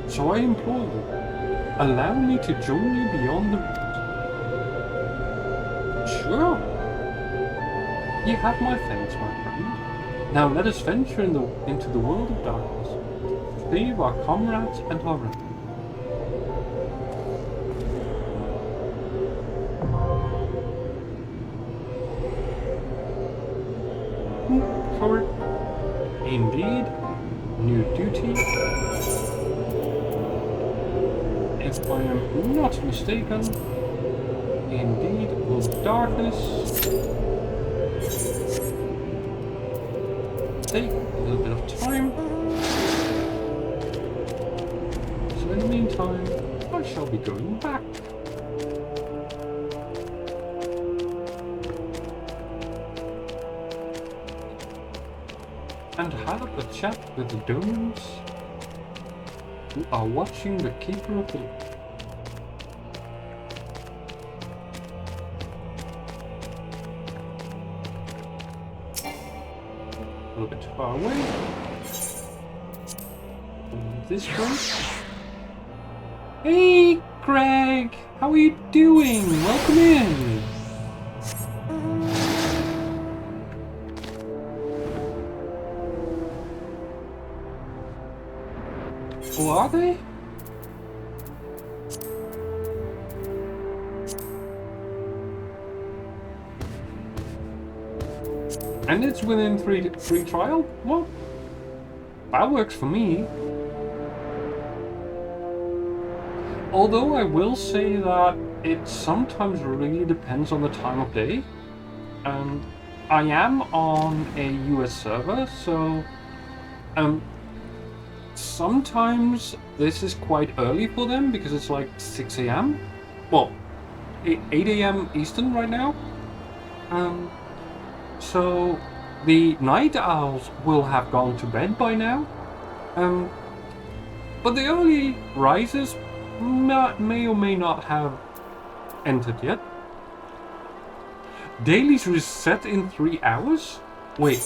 So I implore you, allow me to join you beyond the rift. Sure. You have my thanks, my friend. Now let us venture into the world of darkness, save our comrades and our realm. Sorry. Indeed, new duty. If I am not mistaken, indeed, world of darkness. Take a little bit of time. So in the meantime, I shall be going back. And have a chat with the domes who are watching the Keeper of the Light. A little bit far away. This way. Hey, Craig! How are you doing? Welcome in! Who are they? And it's within free trial? Well, that works for me. Although I will say that it sometimes really depends on the time of day. And I am on a US server, so sometimes this is quite early for them because it's like 6 a.m. Well, 8 a.m. Eastern right now. So the night owls will have gone to bed by now. But the early risers may or may not have entered yet. Dailies reset in 3 hours? Wait,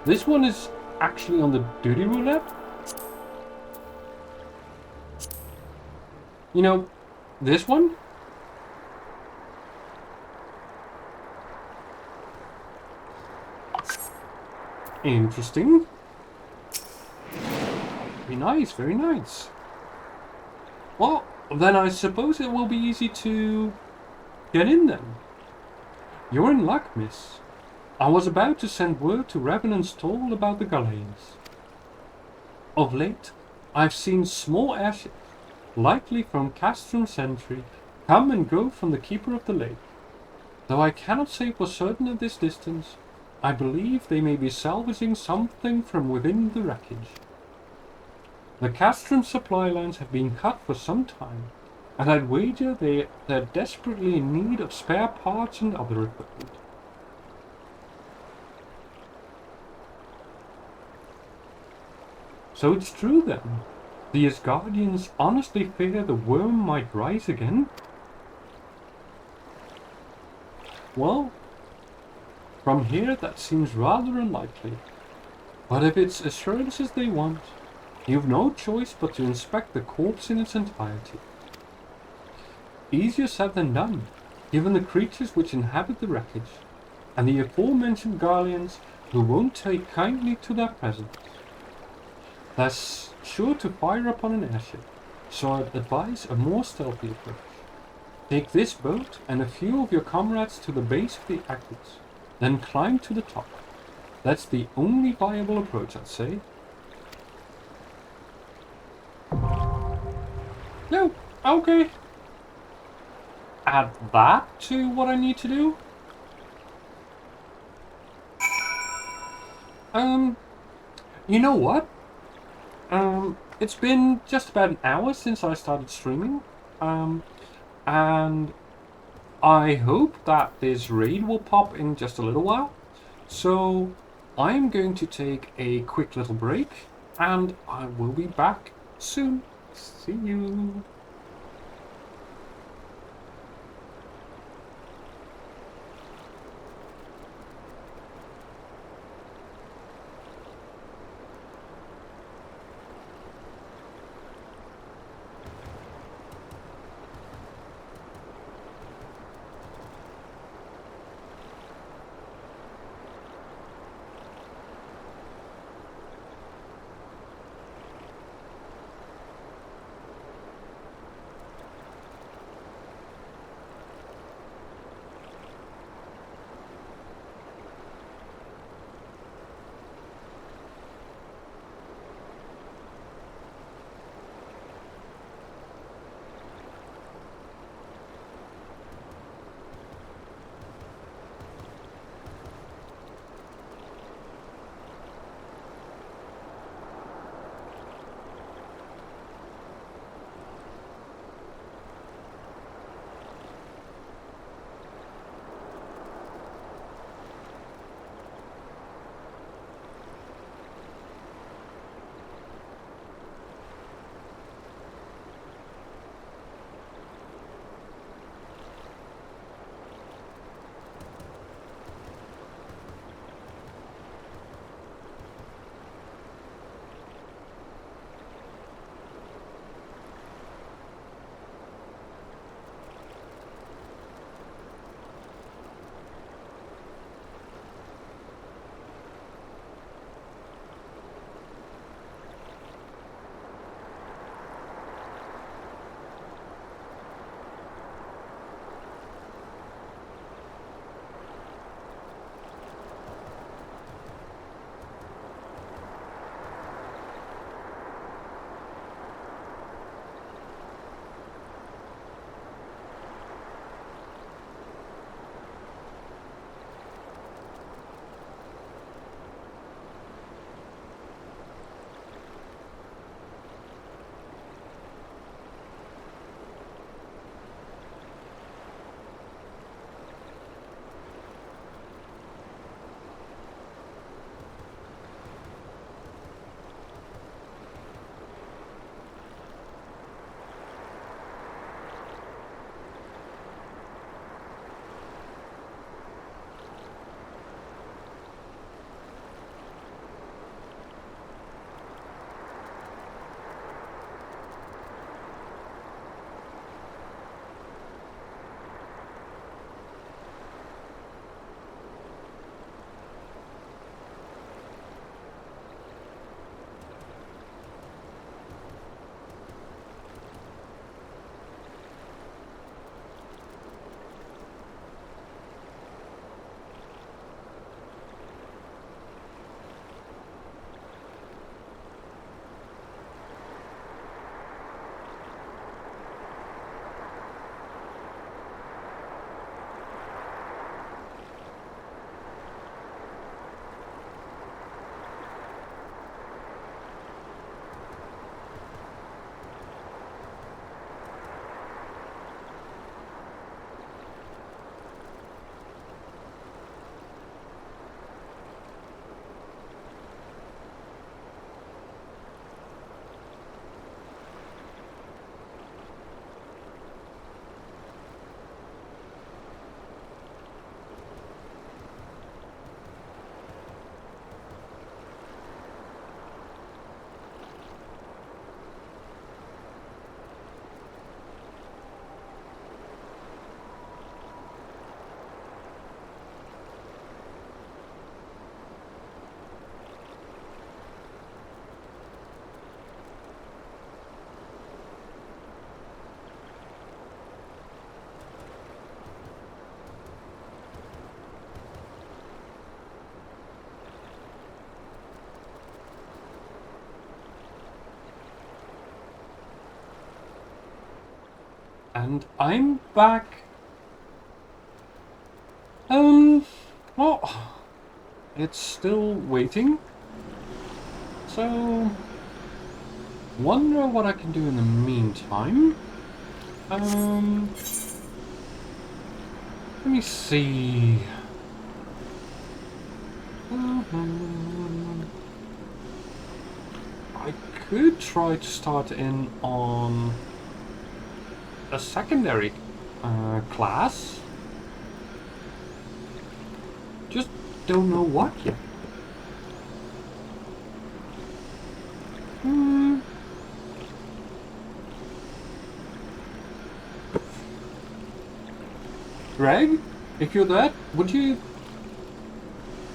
this one is actually on the duty roulette? You know, this one? Interesting. Very nice, very nice. Well, then I suppose it will be easy to get in then. You're in luck, miss. I was about to send word to Revenant's Toll about the Galanes. Of late, I've seen small airships, likely from Castrum Sentry, come and go from the Keeper of the Lake. Though I cannot say for certain at this distance, I believe they may be salvaging something from within the wreckage. The Castrum supply lines have been cut for some time, and I'd wager they're desperately in need of spare parts and other equipment. So it's true then. The Asgardians honestly fear the worm might rise again? Well, from here that seems rather unlikely. But if it's assurances they want, you've no choice but to inspect the corpse in its entirety. Easier said than done, given the creatures which inhabit the wreckage, and the aforementioned Garleans who won't take kindly to their presence. They're sure to fire upon an airship, so I'd advise a more stealthy approach. Take this boat and a few of your comrades to the base of the aqueduct, then climb to the top. That's the only viable approach, I'd say. No, okay. Add that to what I need to do. You know what? It's been just about an hour since I started streaming. And I hope that this raid will pop in just a little while. So I'm going to take a quick little break, and I will be back soon. See you. And I'm back. Well, it's still waiting. So, wonder what I can do in the meantime. Let me see. I could try to start in on a secondary class. Just don't know what yet. Greg, if you're there, would you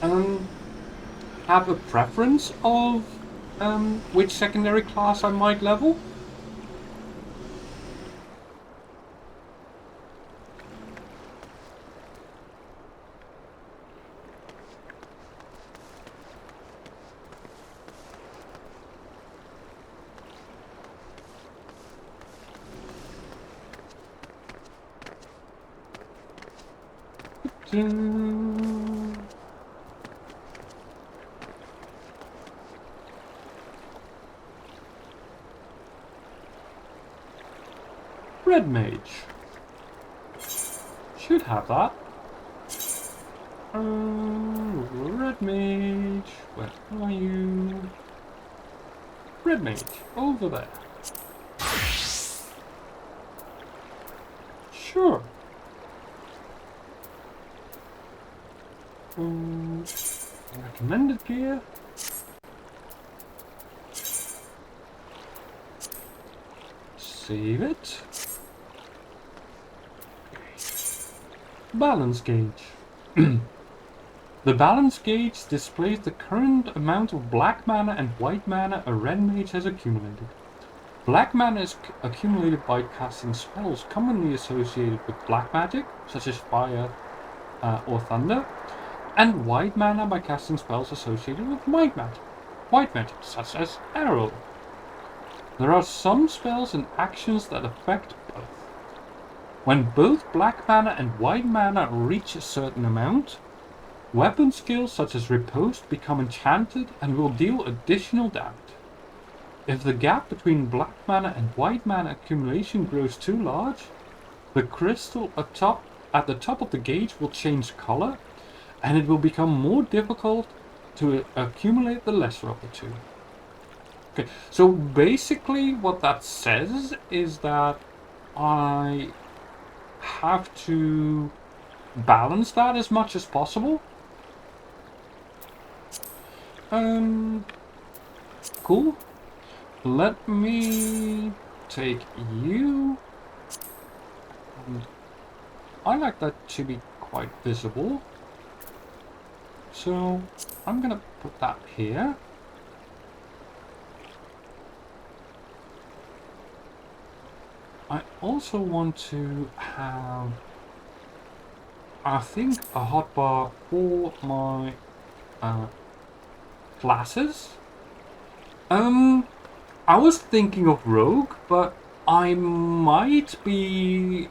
have a preference of which secondary class I might level? Red Mage. Should have that. Red Mage, where are you? Red Mage, over there. Sure. Recommended gear. Save it. Balance gauge. The balance gauge displays the current amount of black mana and white mana a red mage has accumulated. Black mana is accumulated by casting spells commonly associated with black magic, such as fire or thunder, and white mana by casting spells associated with white magic, such as arrow. There are some spells and actions that affect both. When both black mana and white mana reach a certain amount, weapon skills such as Riposte become enchanted and will deal additional damage. If the gap between black mana and white mana accumulation grows too large, the crystal at the top of the gauge will change color, and it will become more difficult to accumulate the lesser of the two. Okay, so basically what that says is that I have to balance that as much as possible. Cool. Let me take you. I like that to be quite visible. So I'm gonna put that here. I also want to have, I think, a hotbar for my classes. I was thinking of Rogue, but I might be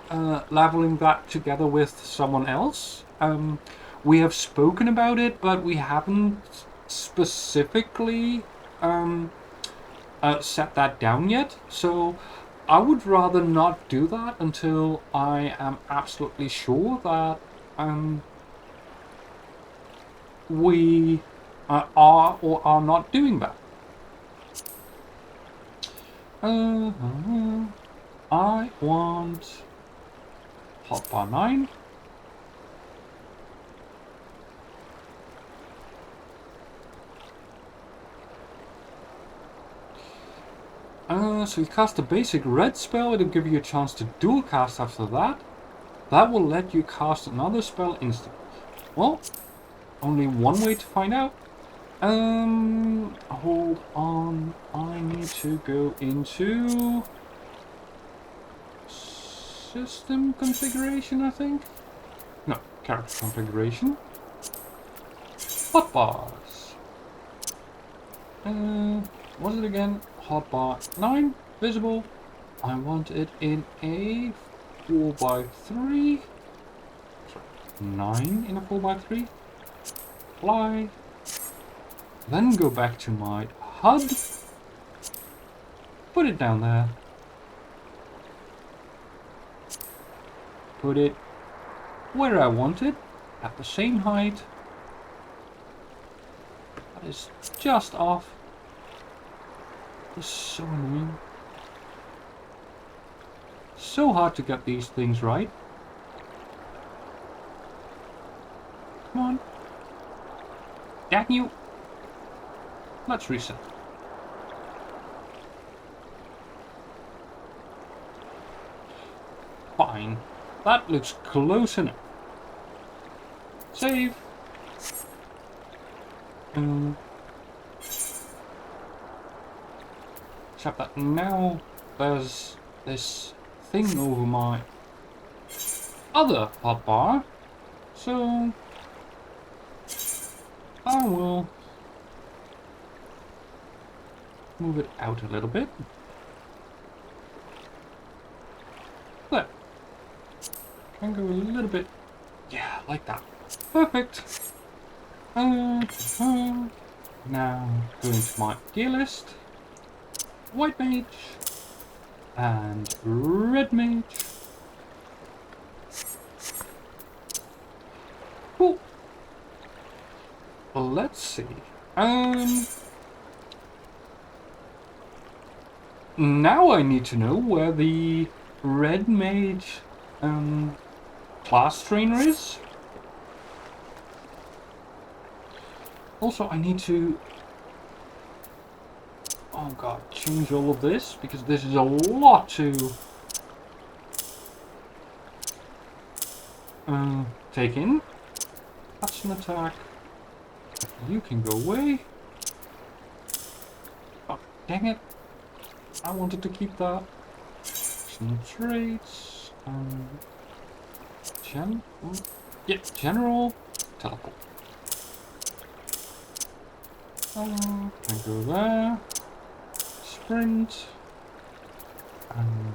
leveling that together with someone else. We have spoken about it, but we haven't specifically set that down yet. So I would rather not do that until I am absolutely sure that we are or are not doing that. I want hotbar 9. So you cast a basic red spell, it'll give you a chance to dual cast after that. That will let you cast another spell instantly. Well, only one way to find out. Hold on, I need to go into system configuration, I think. No, character configuration. Hotbars. Was it again? Hotbar 9, visible. I want it in a 4x3. Sorry, 9 in a 4x3. Fly. Then go back to my HUD. Put it down there. Put it where I want it. At the same height. That is just off. It's so annoying. So hard to get these things right. Come on. Damn you. Let's reset. Fine. That looks close enough. Save. Except that now there's this thing over my other hotbar. So I will move it out a little bit. There. Can go a little bit. Yeah, like that. Perfect. Now go into my gear list. White mage and red mage. Cool. Well, let's see. Now I need to know where the red mage class trainer is. Also, I need to, oh god, change all of this because this is a lot to take in. That's an attack. You can go away. Oh, dang it. I wanted to keep that. Some traits. General. Teleport. Can go there. Sprint. And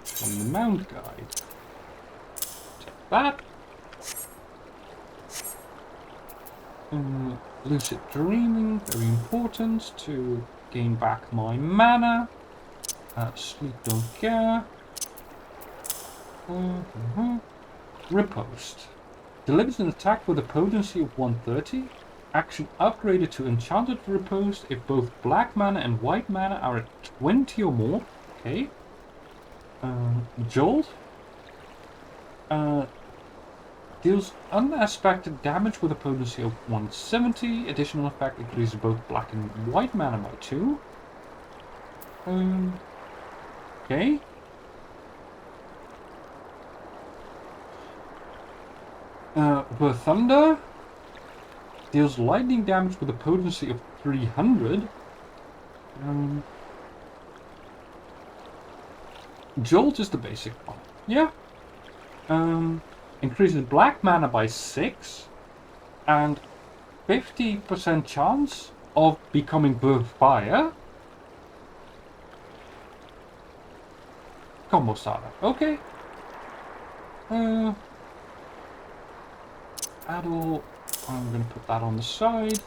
from the mount guide. Take that. Lucid dreaming, very important to gain back my mana. Sleep, don't care. Riposte. Delivers an attack with a potency of 130. Action upgraded to Enchanted Riposte if both black mana and white mana are at 20 or more. Okay. Jolt. Deals unaspected damage with a potency of 170. Additional effect increases both black and white mana by 2. Okay. The Thunder deals lightning damage with a potency of 300. Jolt is the basic one. Yeah. Increases black mana by 6 and 50% chance of becoming Birth Fire. Combo starter. Okay. Adult. I'm going to put that on the side.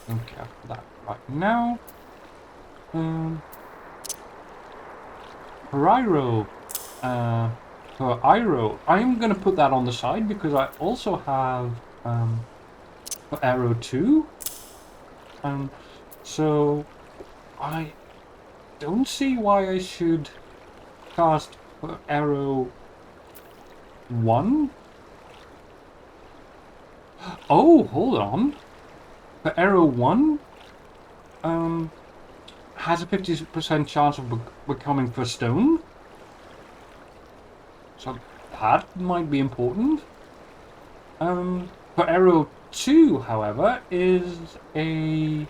Don't care for that right now. Pyro. For Iro, I'm going to put that on the side because I also have Arrow 2. So I don't see why I should cast Arrow 1. Oh, hold on. The Arrow 1 has a 50% chance of becoming for stone. So that might be important. For Arrow 2, however, is a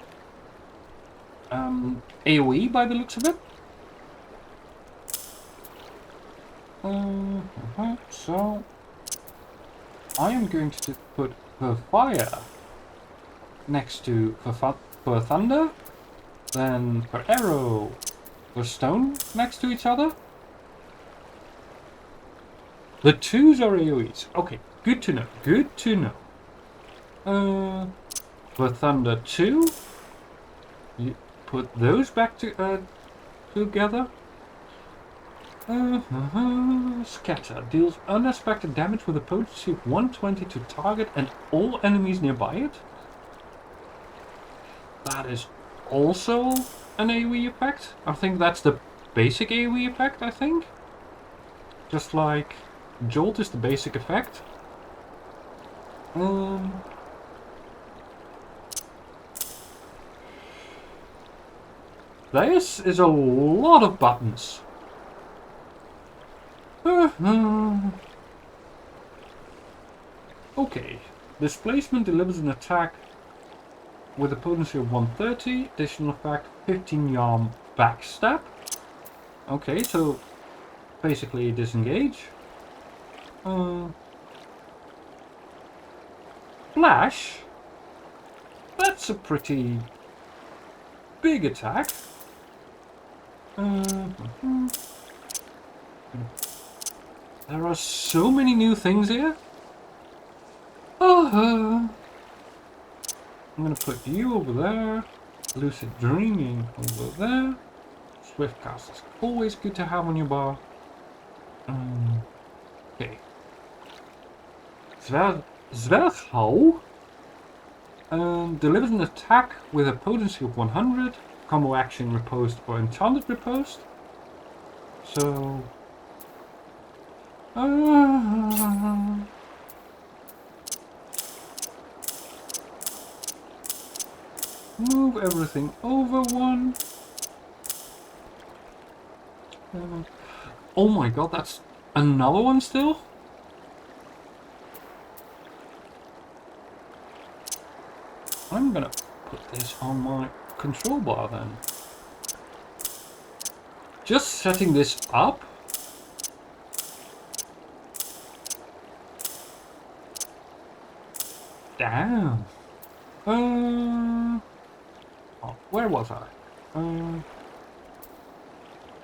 AoE by the looks of it. So I am going to put her fire next to her thunder, then her arrow, her stone next to each other. The 2s are AoEs. Okay, good to know. Good to know. For Thunder 2, you put those back together. Scatter deals unexpected damage with a potency of 120 to target and all enemies nearby it. That is also an AoE effect. I think that's the basic AoE effect, I think. Just like Jolt is the basic effect. This is a lot of buttons. Okay. Displacement delivers an attack with a potency of 130. Additional effect 15 yard backstab. Okay, so basically disengage. Flash. That's a pretty big attack. There are so many new things here. I'm gonna put you over there. Lucid Dreaming over there. Swift Cast is always good to have on your bar. Okay. Zwerghau delivers an attack with a potency of 100. Combo action riposte or enchanted riposte. So move everything over one. Oh my god, that's another one still? I'm gonna put this on my control bar then. Just setting this up. Damn. Oh, where was I?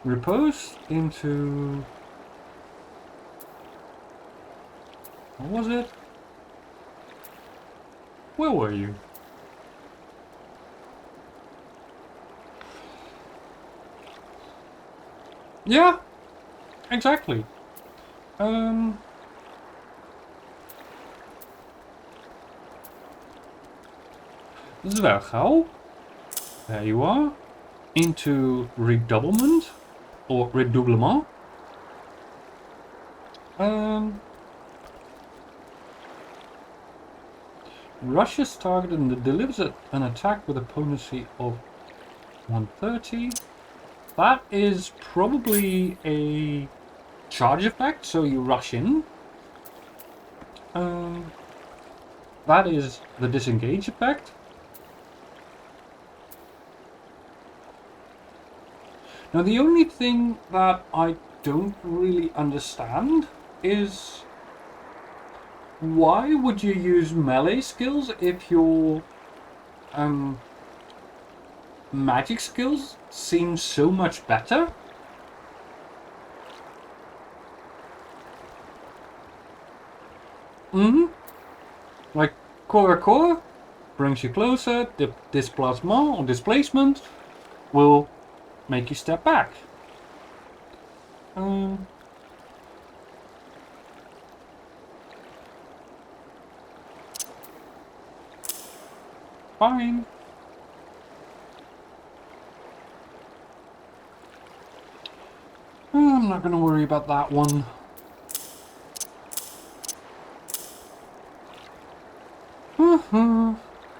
Repose into... What was it? Where were you? Yeah, exactly. Zwerghau. There you are. Into redoublement or redoublement. Rushes target and delivers an attack with a potency of 130. That is probably a charge effect, so you rush in. That is the disengage effect. Now the only thing that I don't really understand is why would you use melee skills if your magic skills seem so much better? Like Core brings you closer, displacement or displacement will make you step back. Fine. I'm not going to worry about that one.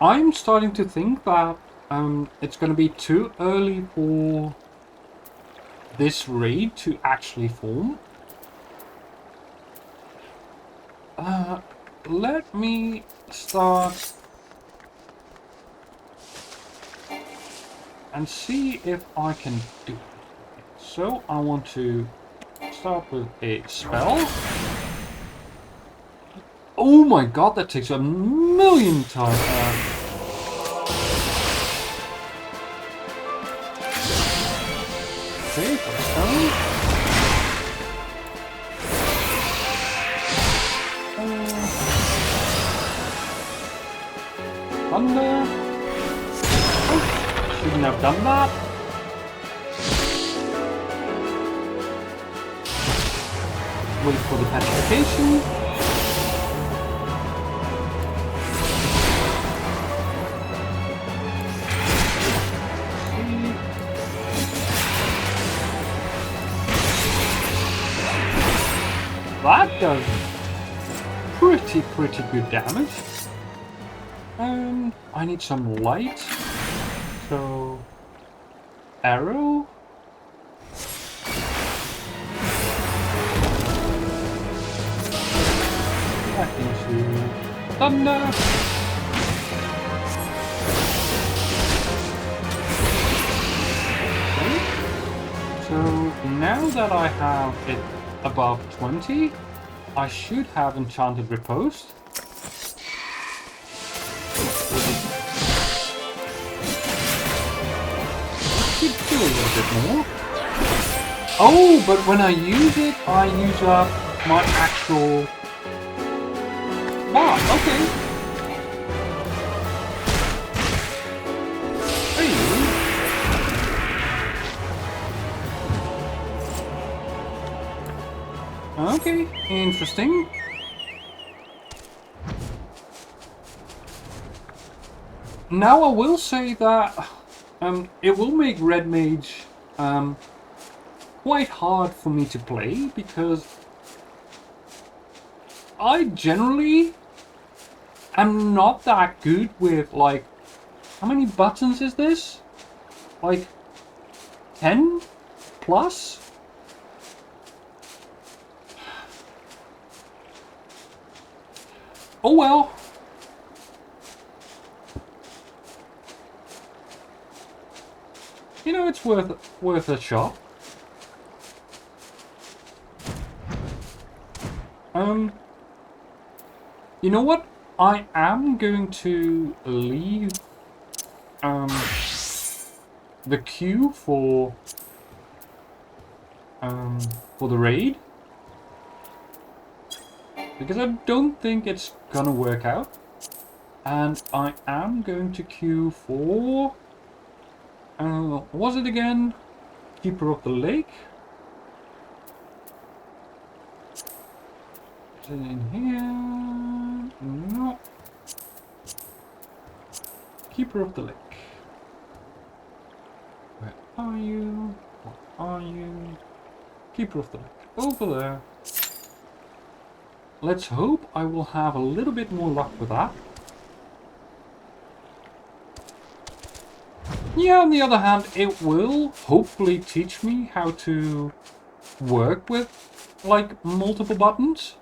I'm starting to think that it's going to be too early for this raid to actually form. Let me start and see if I can do it. So I want to start with a spell. Oh my god, that takes a million times. Okay, first time. thunder. Oh, shouldn't have done that. Wait for the petrification. That does pretty good damage. And I need some light. So, arrow. Back into thunder. Okay. So now that I have it above 20, I should have enchanted riposte. Should do a little bit more. Oh, but when I use it, I use up my actual bar. Okay. Hey. Okay, interesting. Now I will say that it will make Red Mage quite hard for me to play because I generally am not that good with, like, how many buttons is this? Like 10 plus? Oh well. You know, it's worth a shot. You know what? I am going to leave the queue for the raid because I don't think it's gonna work out, and I am going to queue for what was it again? Keeper of the Lake. Is it in here? No. Keeper of the Lake. Where are you? What are you? Keeper of the Lake. Over there. Let's hope I will have a little bit more luck with that. Yeah, on the other hand, it will hopefully teach me how to work with, like, multiple buttons.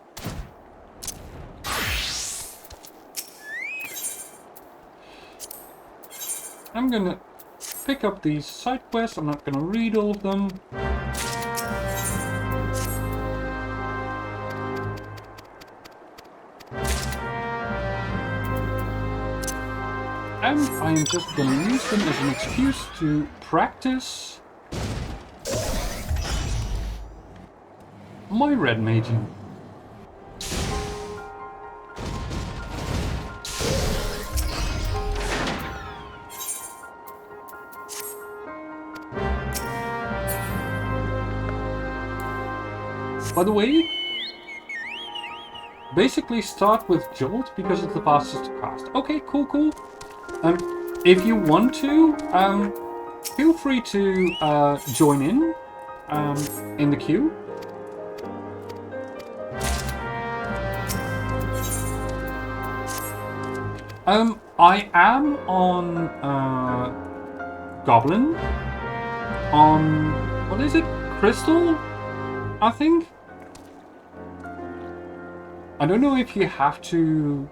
I'm gonna pick up these side quests. I'm not gonna read all of them. And I'm just gonna use them as an excuse to practice my red maging. By the way, basically start with Jolt because it's the fastest to cast. Okay, cool. If you want to, feel free to join in the queue. I am on Goblin, on what is it? Crystal, I think. I don't know if you have to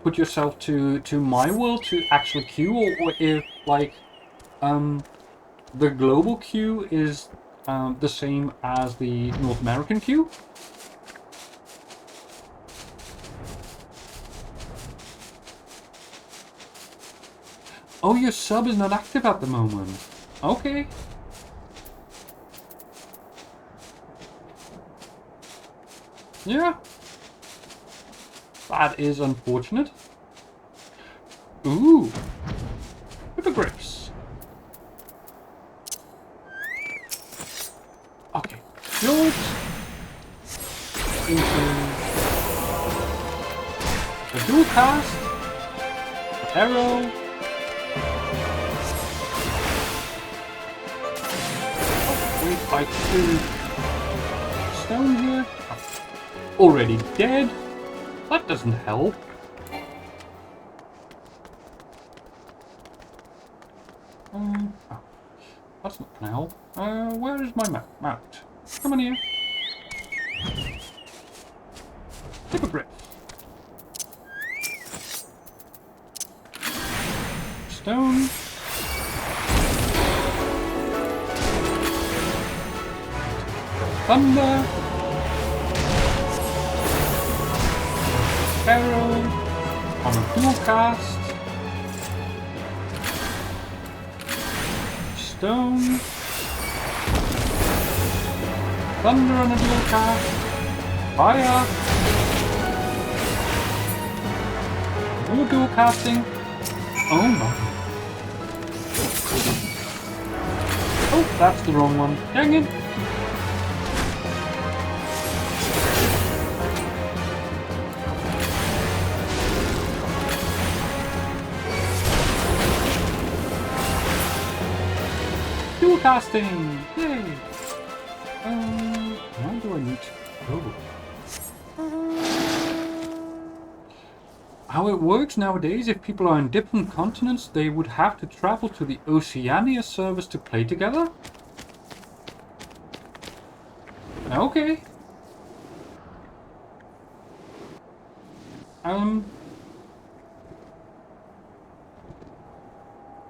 put yourself to my world to actually queue, or if, like, the global queue is the same as the North American queue. Oh, your sub is not active at the moment. Okay. Yeah. That is unfortunate. Ooh. Hippogriffs. Okay. Build into the dual cast. Arrow. Oh, wait, I could stone here. Oh. Already dead. That doesn't help. Oh, that's not gonna help. Where is my mount? Come on here. Hippogriff. Stone. Thunder. Arrow. On a dual cast. Stone. Thunder on a dual cast. Fire. More dual casting. Oh my. Oh, that's the wrong one. Dang it. Dual casting! Yay! Where do I need to go? How it works nowadays, if people are in different continents, they would have to travel to the Oceania servers to play together? Okay.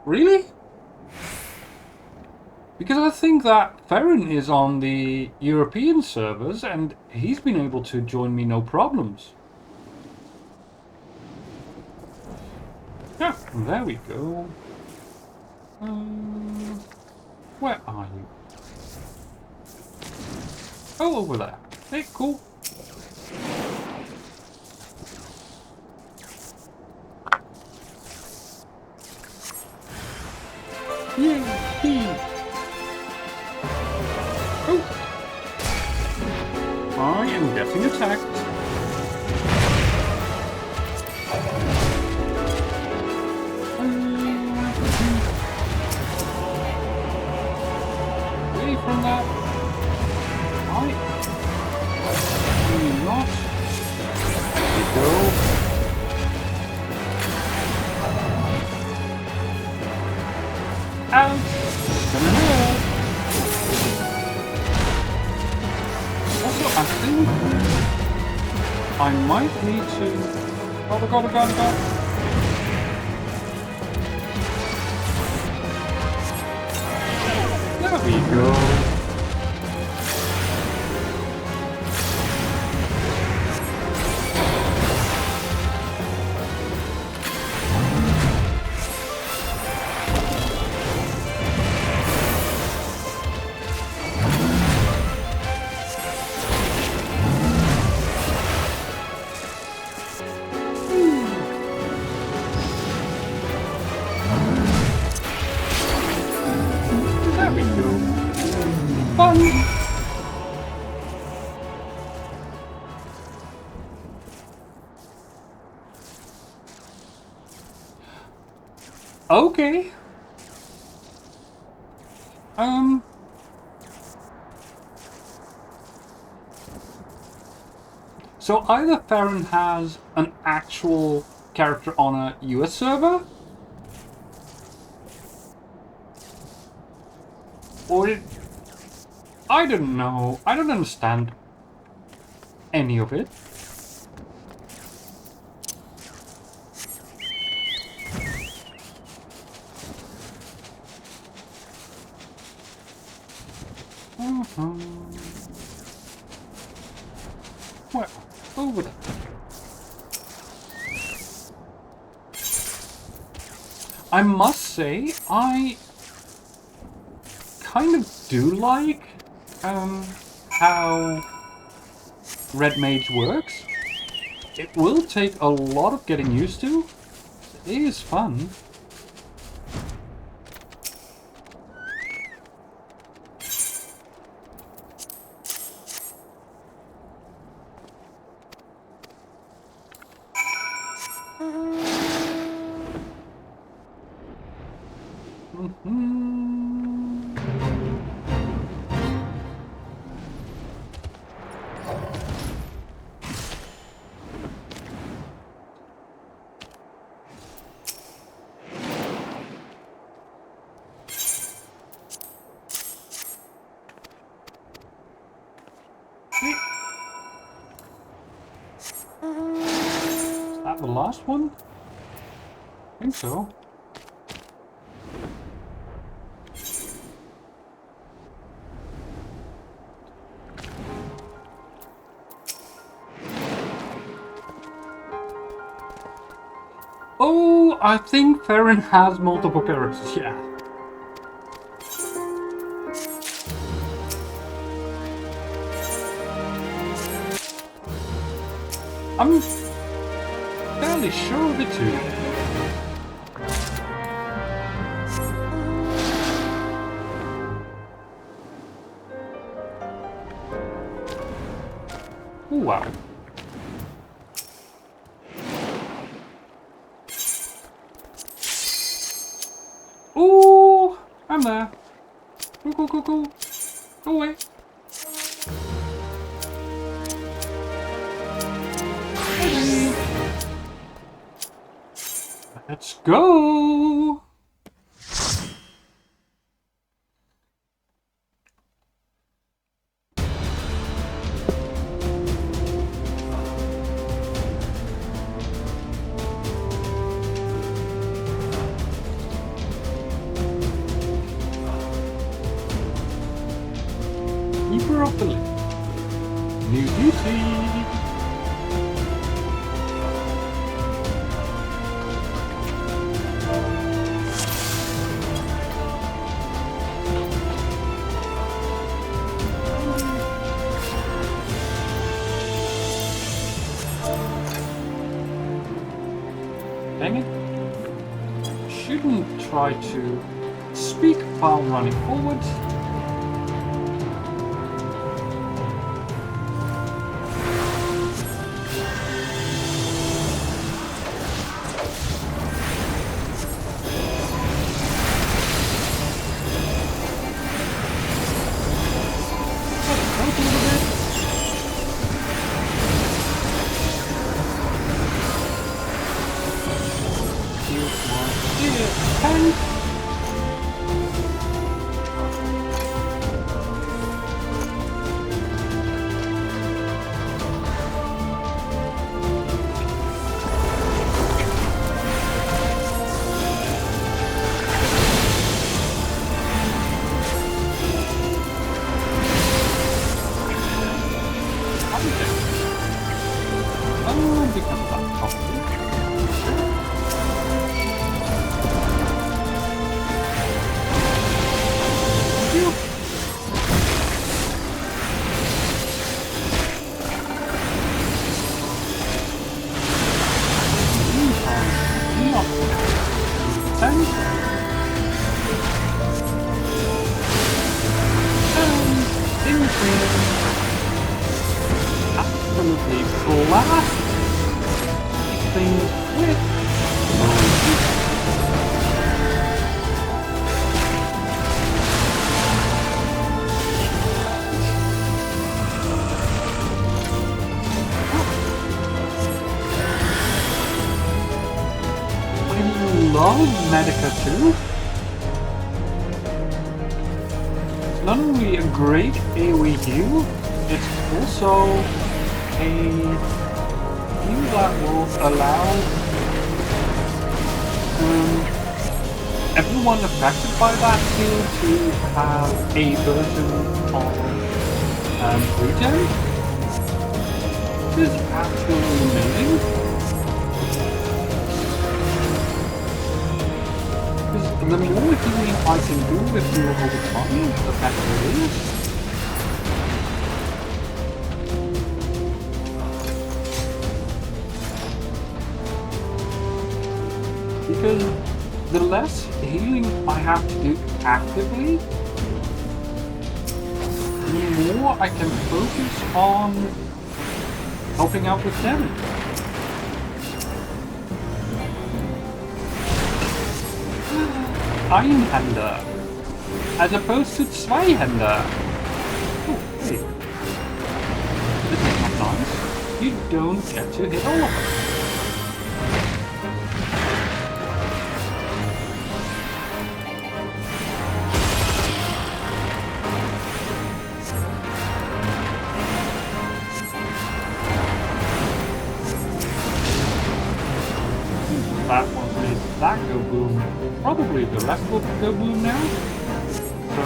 Really? Because I think that Farron is on the European servers and he's been able to join me no problems. Yeah, there we go. Where are you? Oh, over there. Hey, cool. Yay! Oh! I am getting attacked. Away from that. I do not. There we go. Ouch! Gonna hurt. Also, I think I might need to. Oh my god, oh god, oh god. There we go. There we go. Fun! Okay. So either Farron has an actual character on a US server, or I don't know. I don't understand any of it. Well, over there. I must say, I kind of do like how Red Mage works. It will take a lot of getting used to. It is fun. Is that the last one? I think so. Oh, I think Farron has multiple characters, yeah. I'm fairly sure of it too. Oh, wow. Oh, I'm there. Go, go, go, go. Go away. Hey. Let's go. Keeper of the Lake. New duty. Dang it. Shouldn't try to speak while running forward. Absolutely blast things with I love Medica too. It's not only a great AoE heal, it's also a heal that will allow everyone affected by that heal to have a version of regen. This is absolutely amazing. Because the more healing I can do with you over time, the better it is. because the less healing I have to do actively, the more I can focus on helping out with damage. Einhänder as opposed to Zweihänder. Oh, hey. This is not nice. You don't get to hit all of them. That one made that go boom. Probably the rest will go boom now. So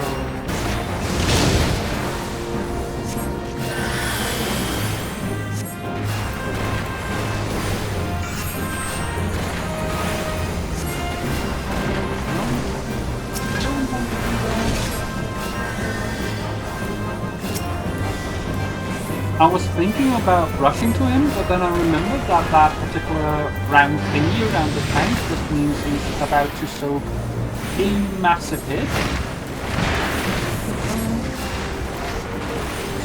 I was thinking about rushing to him, but then I remembered that that particular round thingy around the tank just means he's about to soak a massive hit.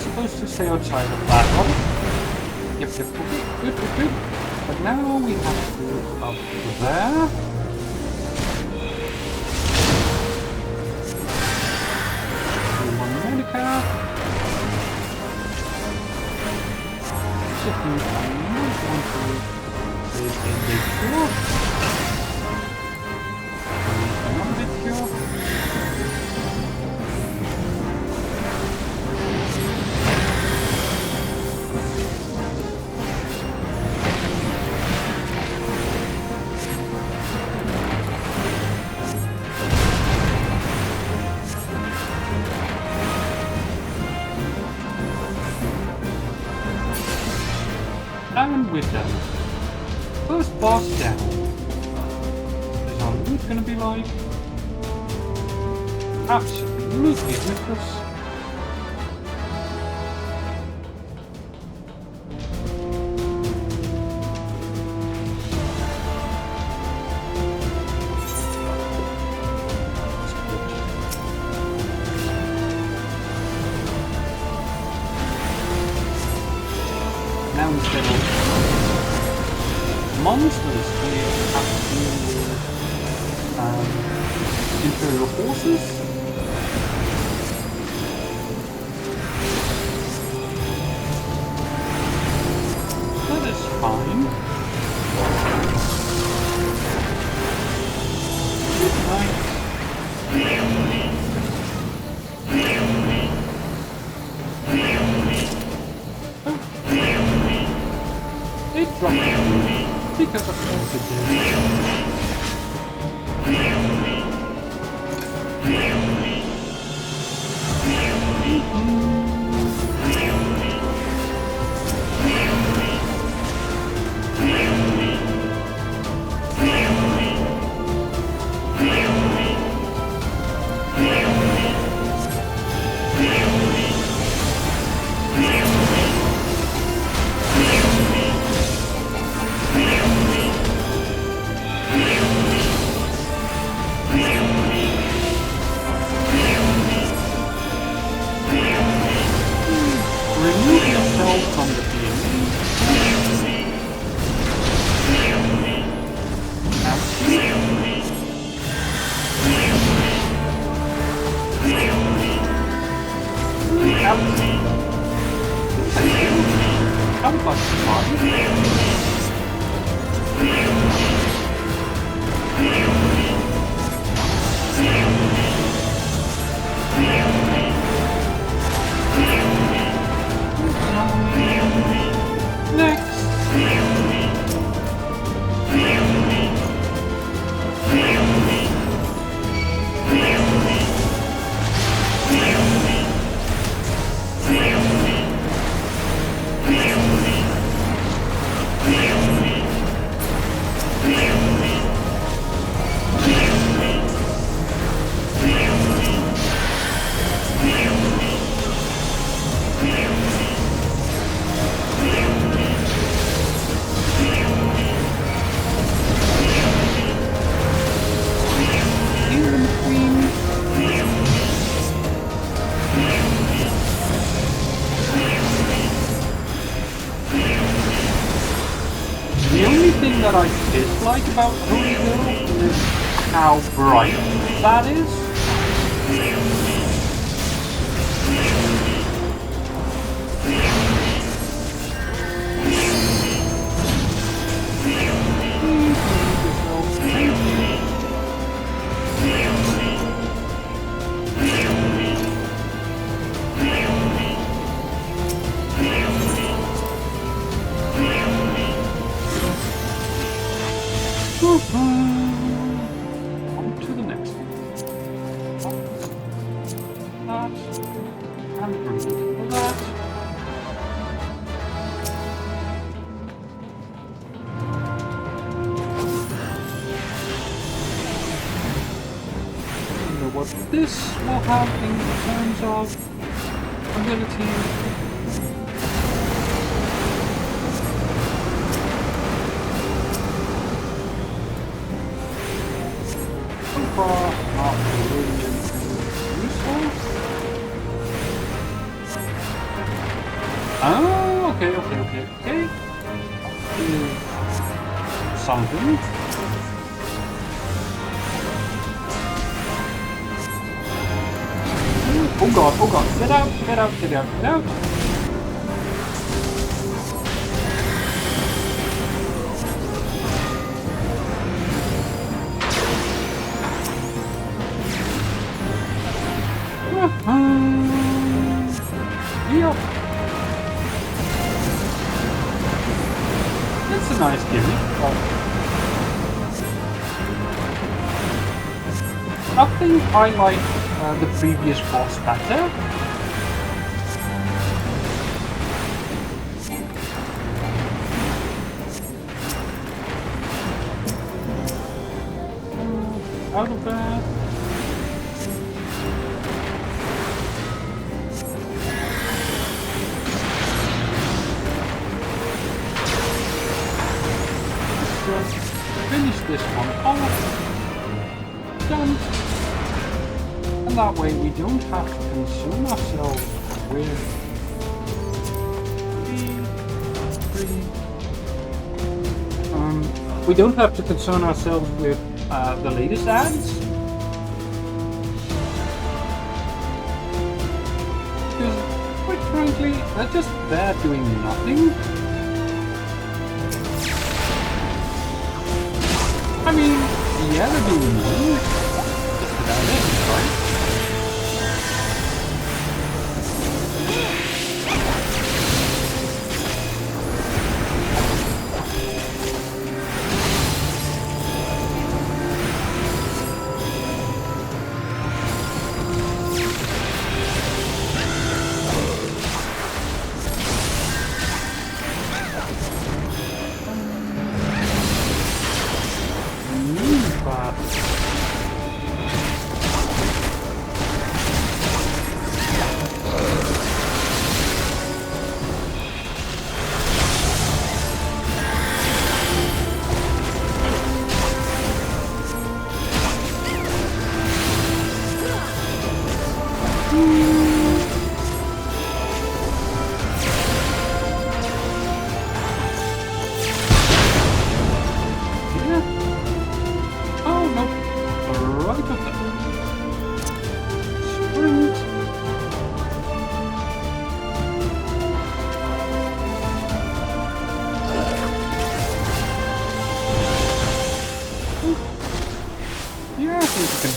Supposed to stay outside of that one. Yep, good. But now we have to go up to there. Do one Medica. I'm not going to save a big cure. Another big cure. And we're done. First boss down. Is our loot gonna be like? Absolutely useless. Now instead of monsters, we have to deal with Imperial forces. That is fine. Good night. It dropped because of what it did. Remove yourself from the PNC. Out. Thank you. How about the body? Next. thing that I dislike about Holy Hill is how bright that is. On to the next one. That and read that. I don't know what this will have in terms of ability. Not really anything useful. Oh, okay. Something. Oh god, get out. Yeah. That's a nice gimmick. I think I like the previous boss better. Out of that. Finish this one off. Done. And that way we don't have to concern ourselves with we don't have to concern ourselves with the latest ads. Because quite frankly, they're just there doing nothing. I mean, yeah, they're doing money. That's about it, right?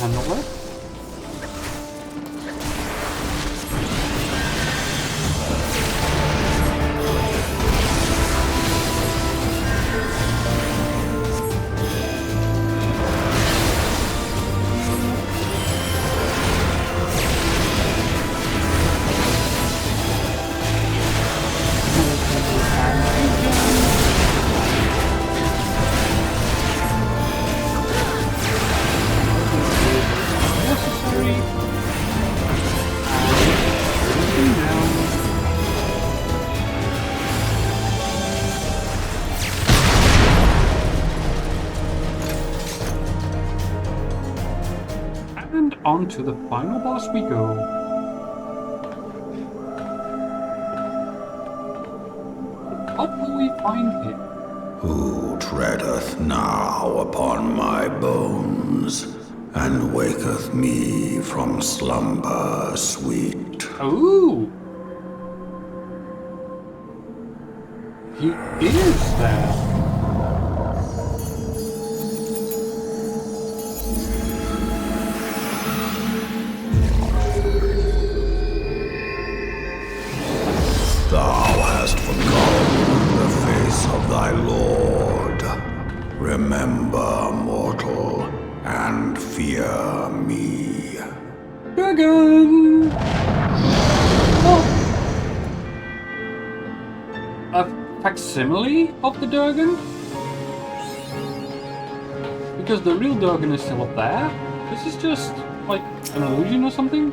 Handle it. On to the final boss we go. What will we find here? Who treadeth now upon my bones, and waketh me from slumber sweet? Ooh! He is there. Thou hast forgotten the face of thy lord. Remember, mortal, and fear me. Dragon! Oh. A facsimile of the dragon? Because the real dragon is still up there. This is just like an illusion or something.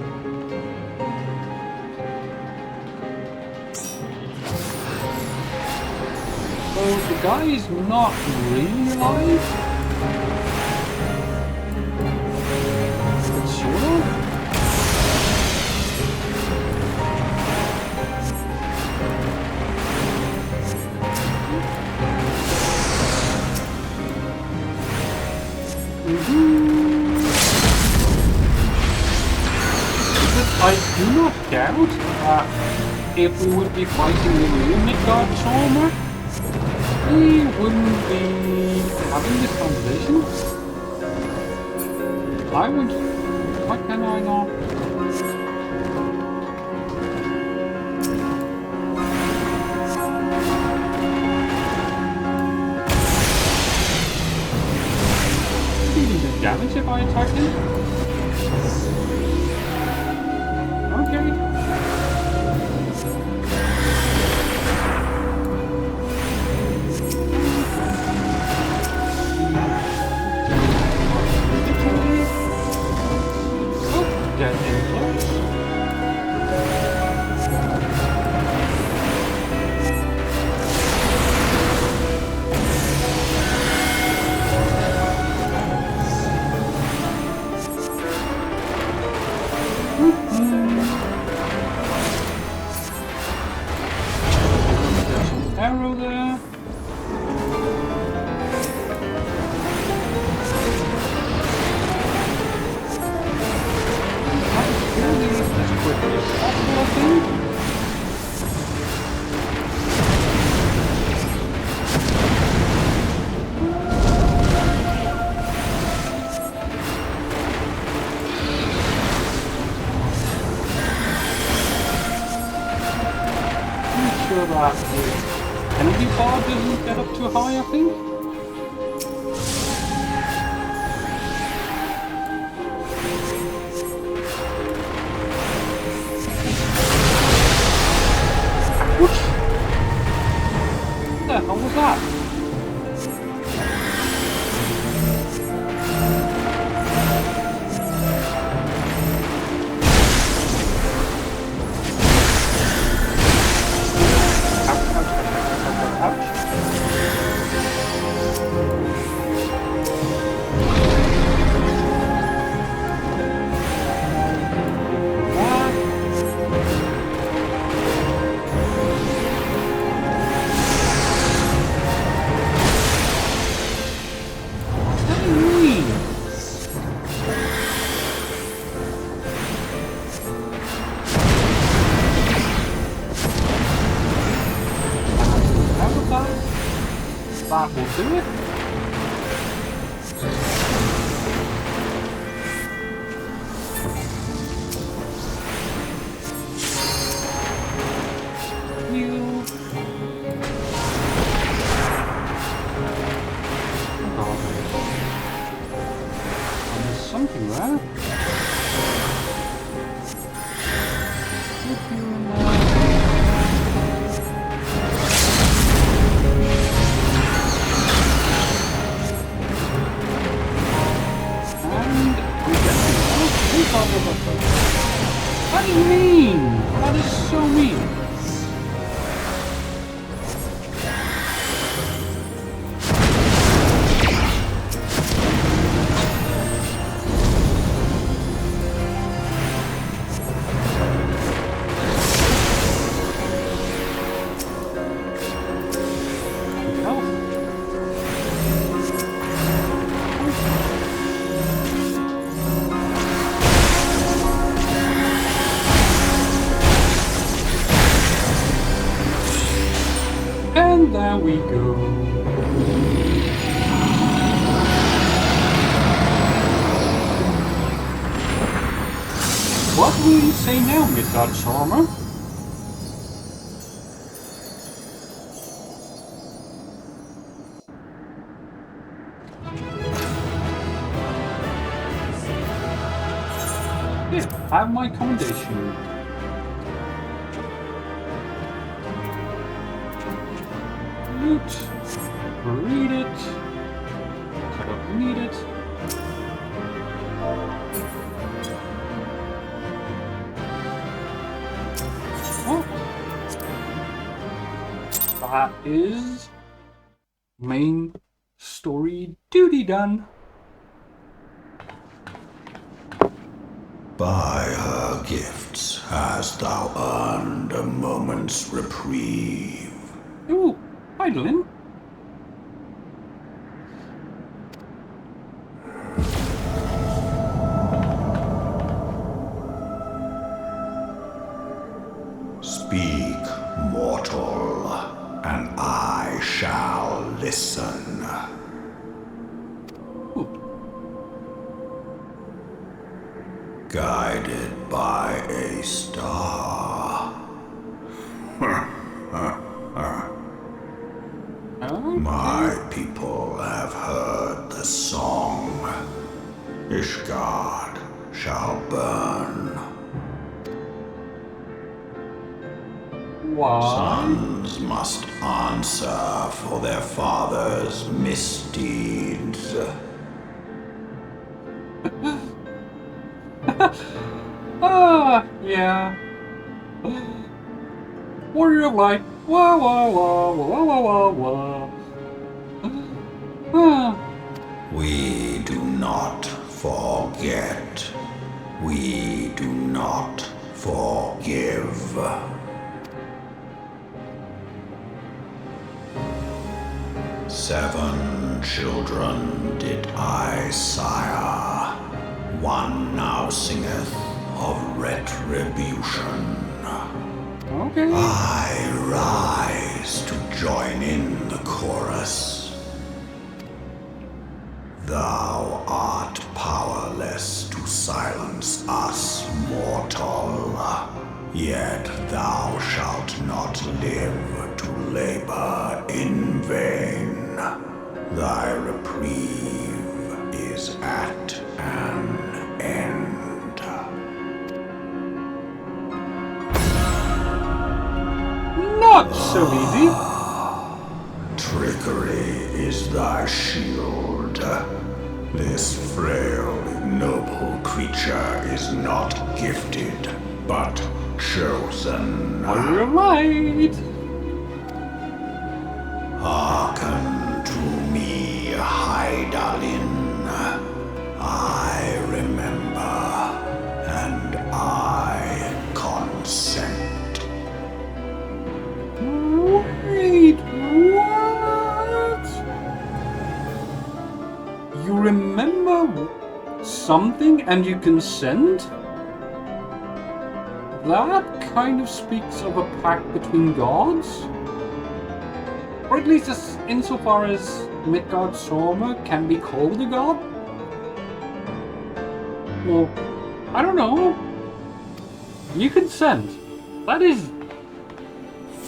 So the guy is not really alive? But sort of? Because I do not doubt that if we would be fighting the real Midgardsormr, we wouldn't be having this conversation. I would... Why can I not? Maybe he does damage if I attack him? Okay. Arrow there. Kill these as quickly as possible, I think. I'm sure that the energy bar doesn't get up too high, I think. What the hell was that? Ouch. What do you mean? How about that? That will do it. Heal. Oh, there's something there. What do you mean? That is so mean. Health. What will you say now, Midgardsormr? Here, have my commendation. Loot. Read it. I don't need it. Oh. That is main story duty done. By her gifts hast thou earned a moment's reprieve. Ooh, idling. Speak, mortal, and I shall listen. Ooh. Guided by a star. My people have heard the song. Ishgard shall burn. Why? Sons must answer for their father's misdeeds. Yeah. Warrior of Light. Wah, wah, wah, wah, wah, wah, wah. We do not forget. We do not forgive. Seven children did I sire. One now singeth of retribution. Okay. I rise to join in the chorus. Thou art powerless to silence us, mortal. Yet thou shalt not live to labor in vain. Thy reprieve is at an end. Not so easy. Trickery is thy shield. This frail, ignoble creature is not gifted, but chosen. Warrior of Light. Hearken to me, Hydaelyn. I remember, and I consent. Wait, what? You remember something and you consent? That kind of speaks of a pact between gods? Or at least insofar as Midgardsormr can be called a god? Well, I don't know. You consent. That is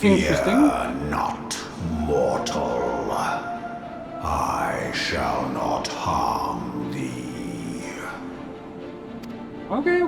interesting. Fear not, mortal. I shall not harm thee. Okay.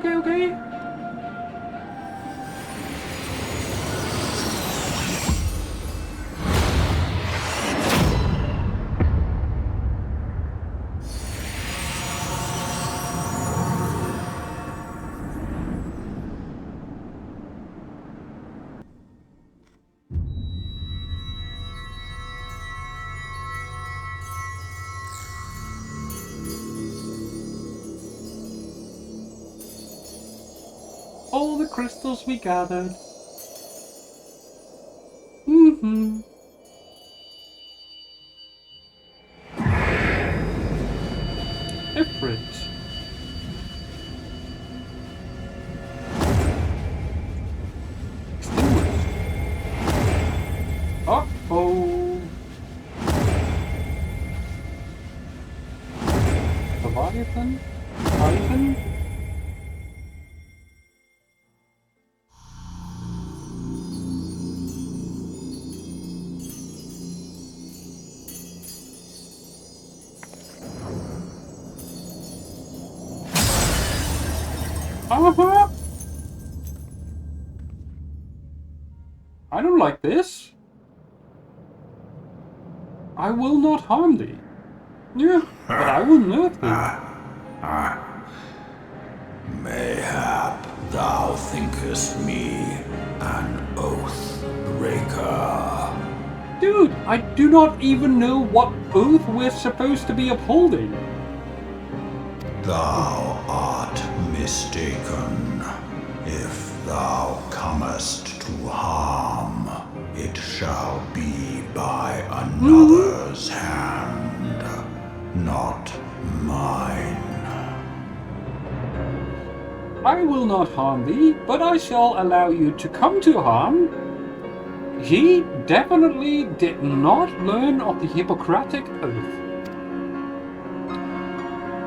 All the crystals we gathered. Ifrit. Extinguished. Uh-oh. Leviathan. Leviathan. Uh-huh. I don't like this. I will not harm thee. Yeah, but I will nerf thee. Mayhap thou thinkest me an oath breaker. Dude, I do not even know what oath we're supposed to be upholding. Thou art mistaken. If thou comest to harm, it shall be by another's hand, not mine. I will not harm thee, but I shall allow you to come to harm. He definitely did not learn of the Hippocratic Oath.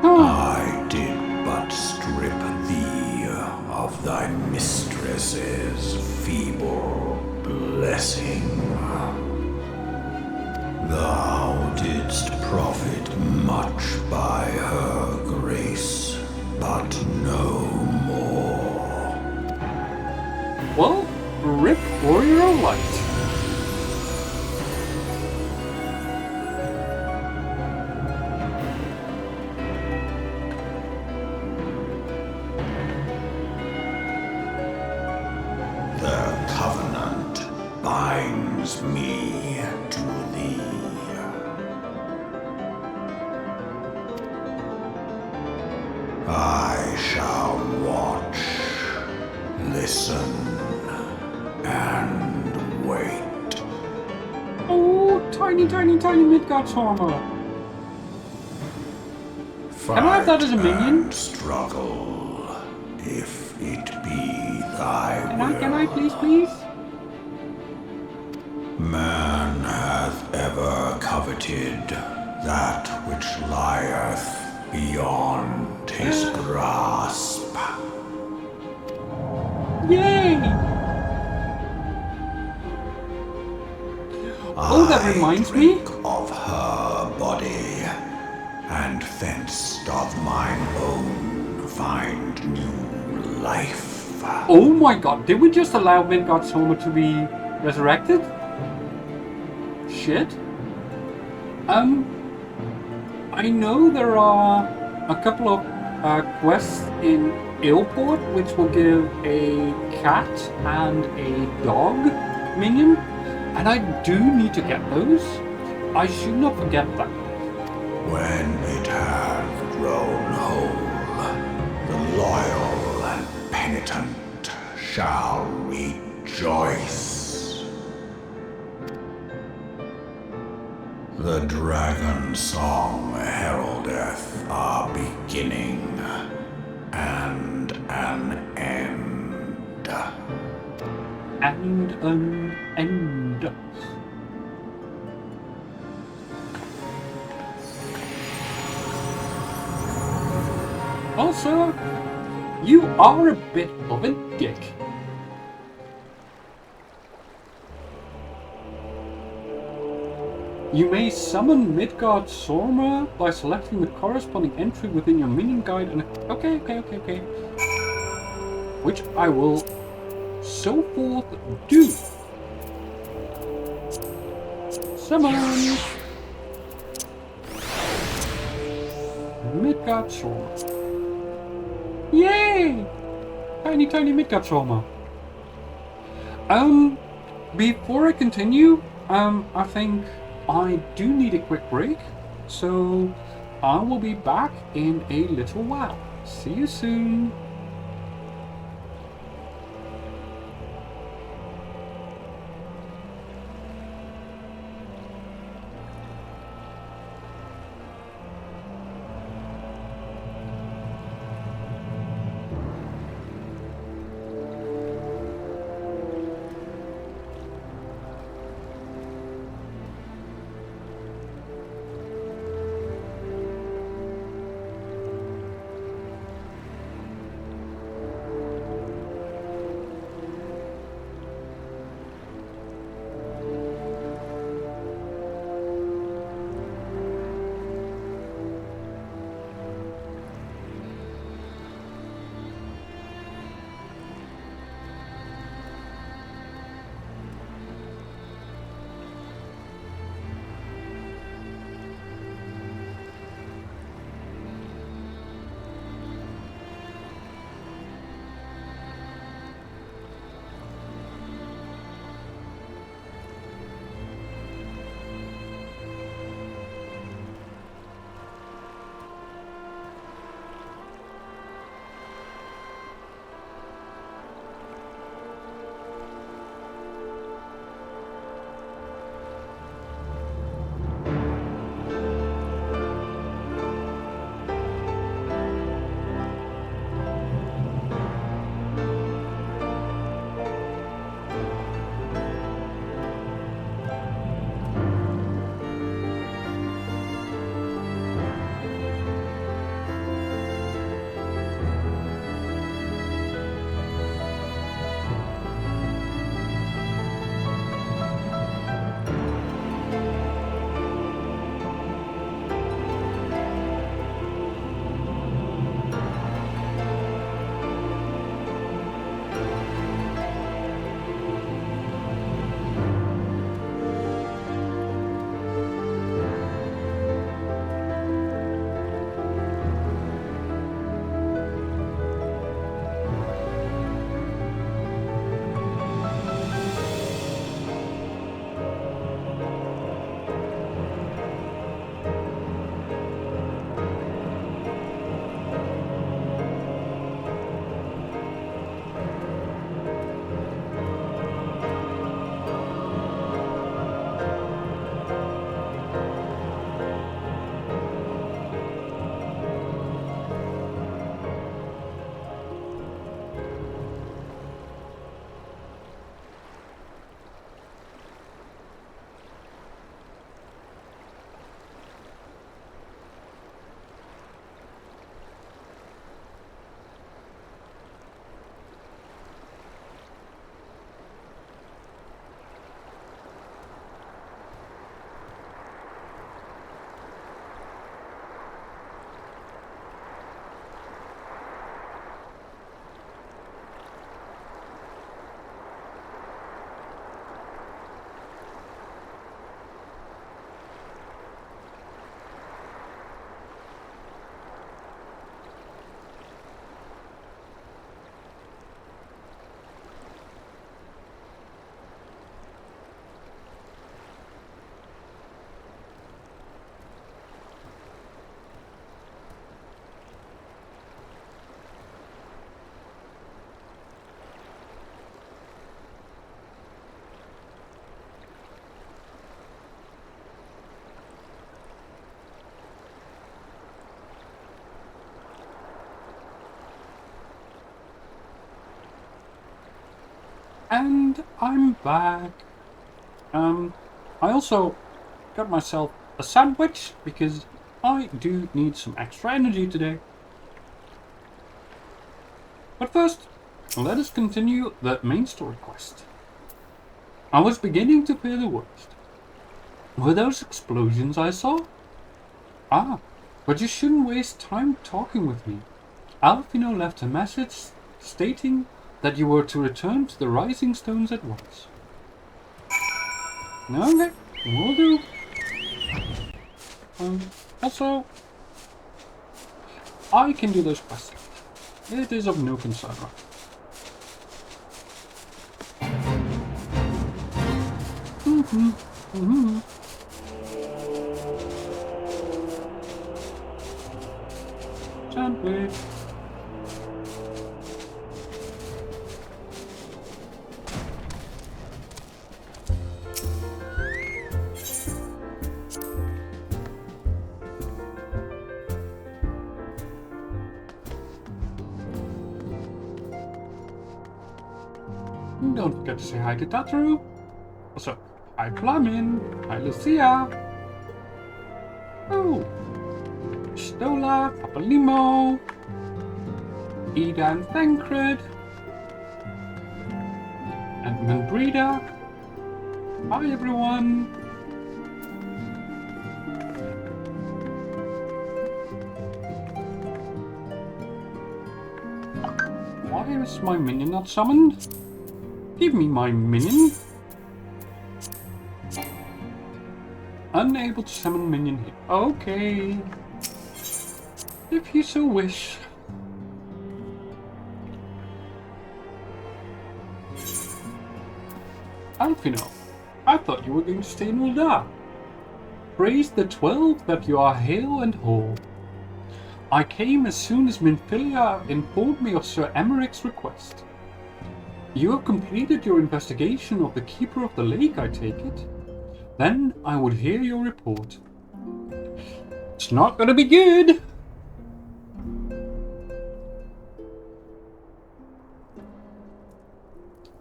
I did but strip thee of thy mistress's feeble blessing. Thou didst profit much by her grace, but no more. Well, rip Warrior of Light. The covenant binds me to thee. I shall watch, listen, and wait. Oh, tiny Midgardsormr. Fight Can I have that as a minion? and struggle, if it be thy will. Can I please? Man hath ever coveted that which lieth beyond his grasp. Yay! Oh, that reminds me. Of her body, and thence doth mine own find new life. Oh my god, did we just allow Midgardsormr to be resurrected? Shit. I know there are a couple of quests in Airport which will give a cat and a dog minion, and I do need to get those. I should not forget that. When it hath grown whole, the loyal and penitent shall rejoice. The dragon song heraldeth a beginning and an end. And an end. Also, you are a bit of a dick. You may summon Midgardsormr by selecting the corresponding entry within your minion guide and... Okay. Which I will so forth do. Summon Midgardsormr. Yay! Tiny Midgardsormr. Before I continue, I think I do need a quick break, so I will be back in a little while. See you soon. And I'm back. I also got myself a sandwich because I do need some extra energy today. But first, let us continue the main story quest. I was beginning to fear the worst. Were those explosions I saw? Ah, but you shouldn't waste time talking with me. Alfino left a message stating that you were to return to the Rising Stones at once. Okay, will do. Also, I can do those quests. It is of no concern, right? Sandwich. Don't forget to say hi to Tataru. Also, hi Flamin, hi Lucia. Oh, Stola, Papalimo, Ida and Thancred, and Mandrida. Hi everyone. Why is my minion not summoned? Give me my minion. Unable to summon minion here. Okay. If you so wish. Alfino, I thought you were going to stay in Ul'dah. Praise the 12 that you are hale and whole. I came as soon as Minfilia informed me of Sir Emmerich's request. You have completed your investigation of the Keeper of the Lake, I take it? Then I would hear your report. It's not gonna be good!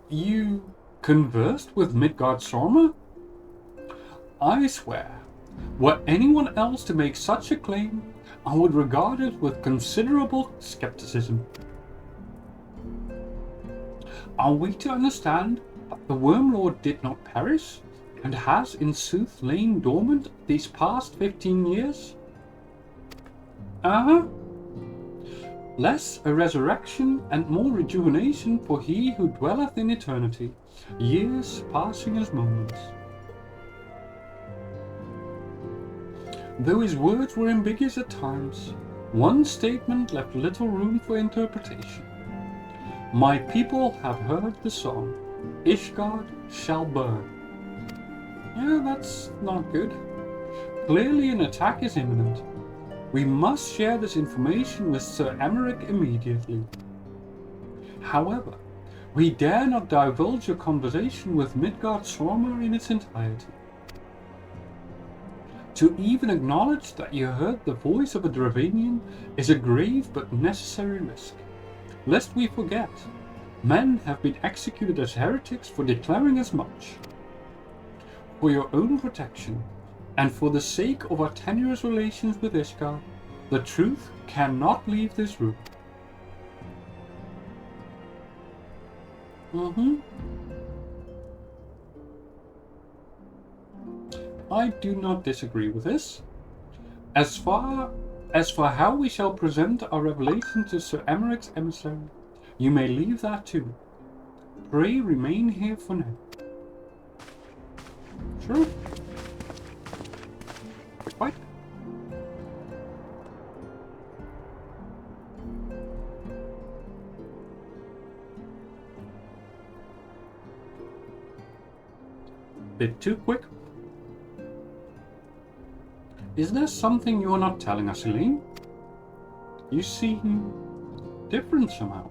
You conversed with Midgardsormr? I swear, were anyone else to make such a claim, I would regard it with considerable skepticism. Are we to understand that the Wormlord did not perish, and has in sooth lain dormant these past 15 years? Less a resurrection and more rejuvenation for he who dwelleth in eternity, years passing as moments. Though his words were ambiguous at times, one statement left little room for interpretation. My people have heard the song, Ishgard shall burn. Yeah, that's not good. Clearly an attack is imminent. We must share this information with Sir Emmerich immediately. However, we dare not divulge your conversation with Midgardsormr in its entirety. To even acknowledge that you heard the voice of a Dravanian is a grave but necessary risk. Lest we forget, men have been executed as heretics for declaring as much. For your own protection, and for the sake of our tenuous relations with Ishgard, the truth cannot leave this room. I do not disagree with this. As for how we shall present our revelation to Sir Emmerich's emissary, you may leave that too. Pray remain here for now. Sure. Right. Bit too quick. Is there something you are not telling us, Elaine? You seem different somehow.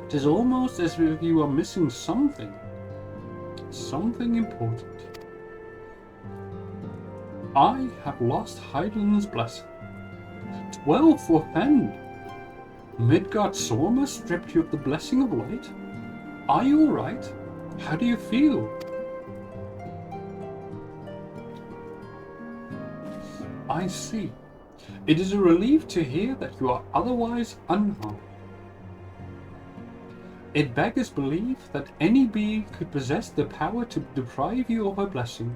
It is almost as if you are missing something. Something important. I have lost Heidel's blessing. 12 for offend. Midgardsormr stripped you of the blessing of light. Are you alright? How do you feel? I see. It is a relief to hear that you are otherwise unharmed. It beggars belief that any being could possess the power to deprive you of a blessing.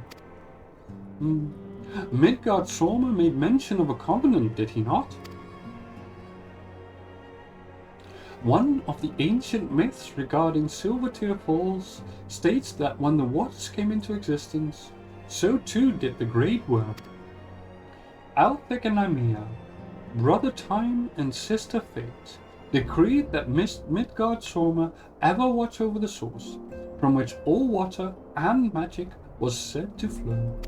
Midgardsormr made mention of a covenant, did he not? One of the ancient myths regarding Silvertear Falls states that when the waters came into existence, so too did the Great Worm. Althek and Nymeia, brother Time and sister Fate, decreed that Midgardsormr ever watch over the source, from which all water and magic was said to flow.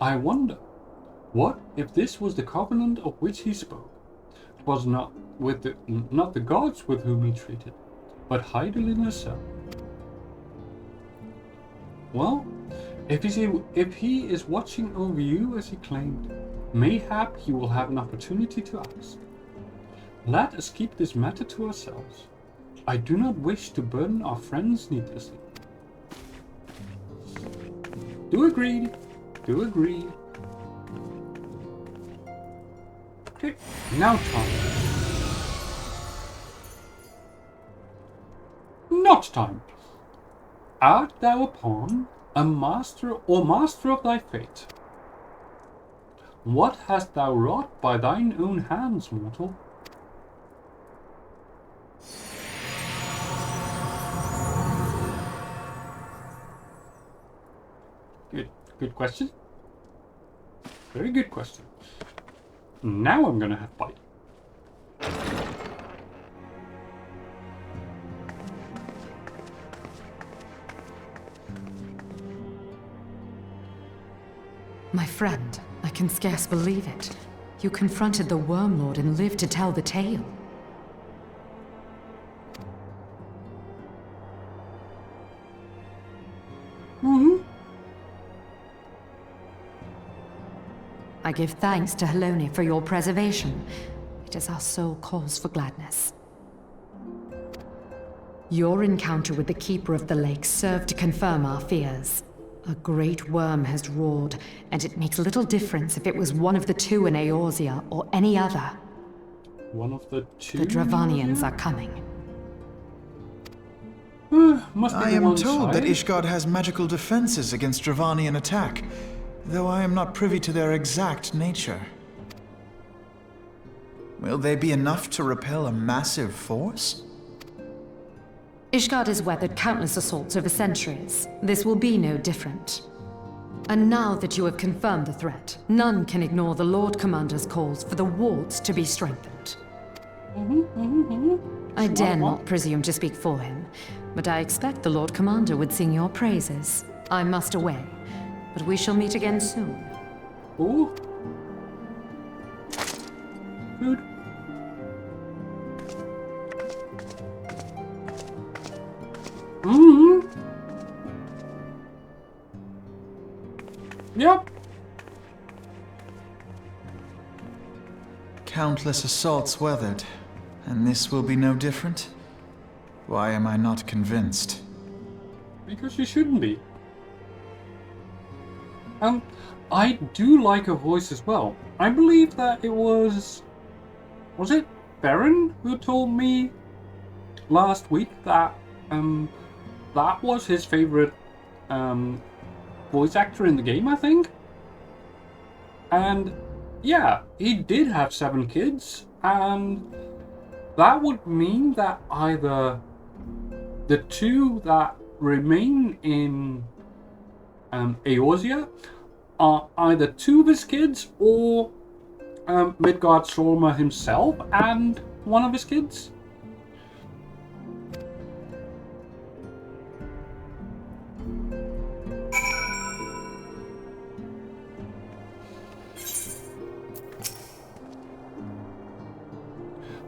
I wonder, what if this was the covenant of which he spoke? It was not the gods with whom he treated, but Heidelin herself. Well, if he is watching over you as he claimed, mayhap he will have an opportunity to ask. Let us keep this matter to ourselves. I do not wish to burden our friends needlessly. Do agree. Do agree. Okay, now time. Not time. Art thou a pawn, a master of thy fate? What hast thou wrought by thine own hands, mortal? Good question. Very good question. Now I'm gonna have fight. My friend, I can scarce believe it. You confronted the Worm Lord and lived to tell the tale. I give thanks to Helone for your preservation. It is our sole cause for gladness. Your encounter with the Keeper of the Lake served to confirm our fears. A great worm has roared, and it makes little difference if it was one of the two in Eorzea or any other. One of the two? The Dravanians are coming. Must be I the am one told that side. Ishgard has magical defenses against Dravanian attack, though I am not privy to their exact nature. Will they be enough to repel a massive force? Ishgard has weathered countless assaults over centuries. This will be no different. And now that you have confirmed the threat, none can ignore the Lord Commander's calls for the wards to be strengthened. I dare not presume to speak for him, but I expect the Lord Commander would sing your praises. I must away, but we shall meet again soon. Ooh. Food. Yep. Countless assaults weathered, and this will be no different? Why am I not convinced? Because you shouldn't be. I do like her voice as well. I believe that it was it Baron who told me last week that that was his favorite voice actor in the game, I think. And yeah, he did have 7 kids, and that would mean that either the 2 that remain in Eorzea are either 2 of his kids or Midgardsormr himself and one of his kids.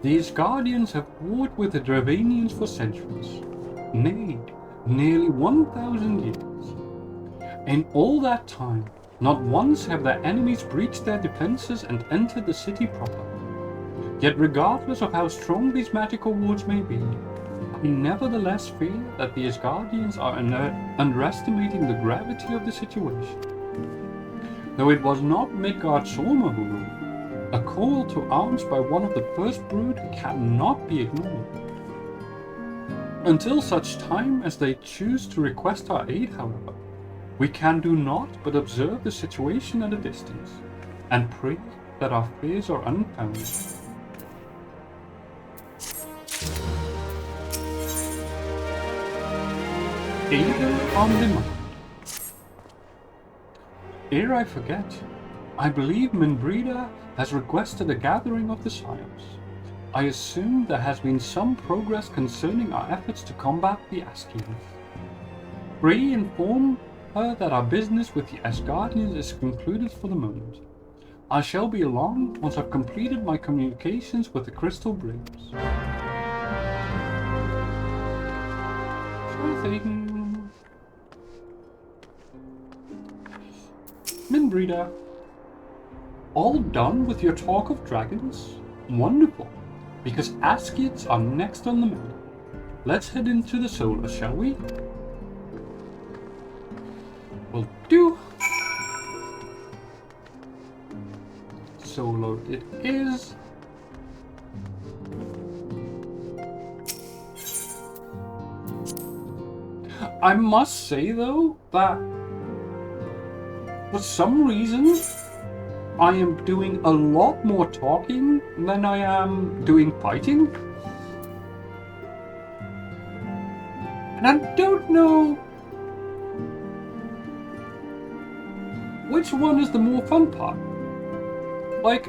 These guardians have warred with the Dravanians for centuries, nay, nearly 1,000 years. In all that time, not once have their enemies breached their defenses and entered the city proper. Yet regardless of how strong these magical wards may be, we nevertheless fear that the Asgardians are underestimating the gravity of the situation. Though it was not Midgardsormr who ruled, a call to arms by one of the First Brood cannot be ignored. Until such time as they choose to request our aid, however, we can do naught but observe the situation at a distance, and pray that our fears are unfounded. Aid on demand. Ere I forget, I believe Minbrida has requested a gathering of the Sires. I assume there has been some progress concerning our efforts to combat the Askians. Pray inform her that our business with the Asgardians is concluded for the moment. I shall be along once I've completed my communications with the Crystal Braves. Sure thing. Minbrida, all done with your talk of dragons? Wonderful, because Askians are next on the menu. Let's head into the Solar, shall we? Will do. Solar it is. I must say though that for some reason I am doing a lot more talking than I am doing fighting. And I don't know which one is the more fun part. Like,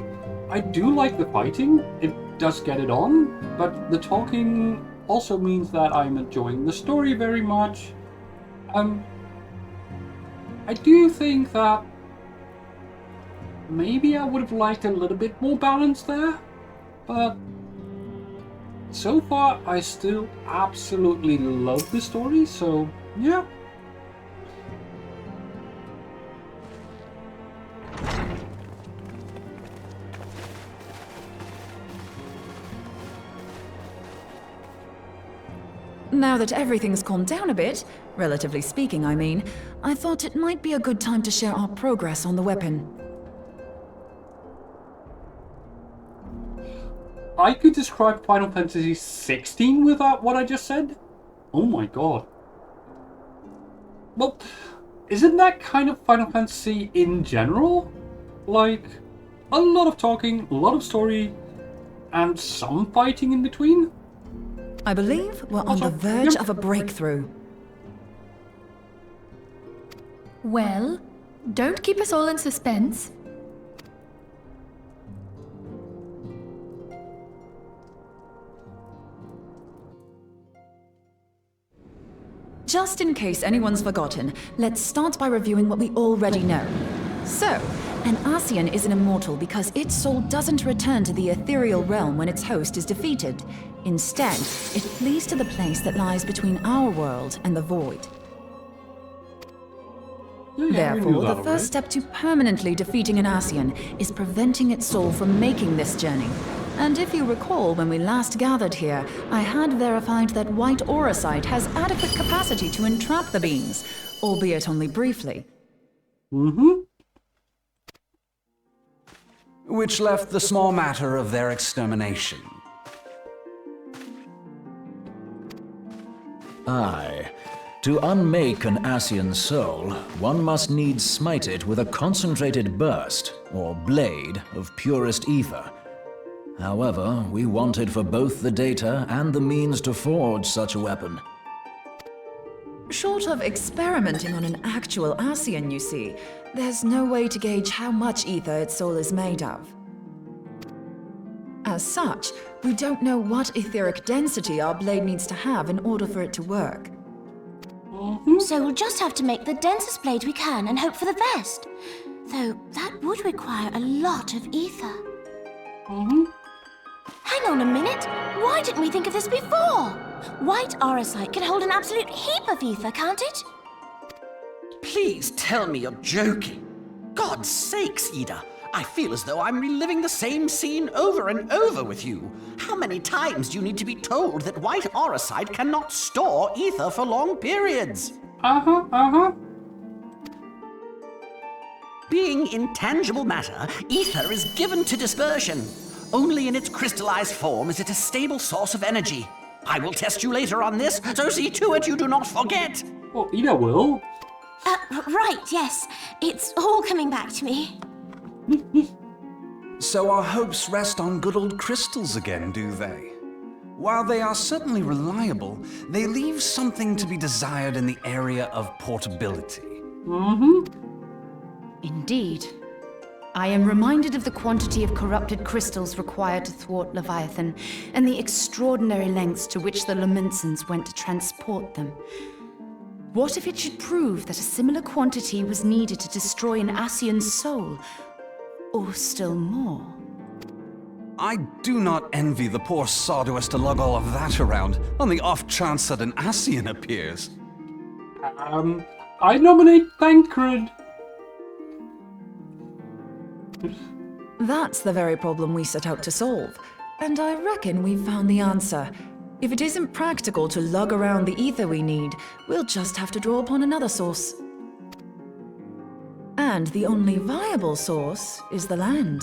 I do like the fighting, it does get it on, but the talking also means that I'm enjoying the story very much. I do think that maybe I would have liked a little bit more balance there, but so far I still absolutely love the story, so yeah. Now that everything's calmed down a bit, relatively speaking I mean, I thought it might be a good time to share our progress on the weapon. I could describe Final Fantasy XVI without what I just said? Oh my god. Well, isn't that kind of Final Fantasy in general? Like, a lot of talking, a lot of story, and some fighting in between? I believe we're on the verge of a breakthrough. Well, don't keep us all in suspense. Just in case anyone's forgotten, let's start by reviewing what we already know. So, an Ascian is an immortal because its soul doesn't return to the ethereal realm when its host is defeated. Instead, it flees to the place that lies between our world and the void. Therefore, the first step to permanently defeating an Ascian is preventing its soul from making this journey. And if you recall, when we last gathered here, I had verified that white auracite has adequate capacity to entrap the beings, albeit only briefly. Which left the small matter of their extermination. Aye. To unmake an Ascian soul, one must needs smite it with a concentrated burst, or blade, of purest ether. However, we wanted for both the data and the means to forge such a weapon. Short of experimenting on an actual Ascian, you see, there's no way to gauge how much ether its soul is made of. As such, we don't know what etheric density our blade needs to have in order for it to work. So we'll just have to make the densest blade we can and hope for the best. Though that would require a lot of ether. Hang on a minute! Why didn't we think of this before? White auracite can hold an absolute heap of ether, can't it? Please tell me you're joking. God's sakes, Ida. I feel as though I'm reliving the same scene over and over with you. How many times do you need to be told that white aurosite cannot store ether for long periods? Being intangible matter, ether is given to dispersion. Only in its crystallized form is it a stable source of energy. I will test you later on this, so see to it you do not forget. Well, Ida will. Right, yes. It's all coming back to me. So our hopes rest on good old crystals again, do they? While they are certainly reliable, they leave something to be desired in the area of portability. Indeed. I am reminded of the quantity of corrupted crystals required to thwart Leviathan, and the extraordinary lengths to which the Lamentsons went to transport them. What if it should prove that a similar quantity was needed to destroy an Ascian's soul? Or still more? I do not envy the poor Sawdust to lug all of that around, on the off chance that an Ascian appears. I nominate Thancred. That's the very problem we set out to solve. And I reckon we've found the answer. If it isn't practical to lug around the ether we need, we'll just have to draw upon another source. And the only viable source is the land.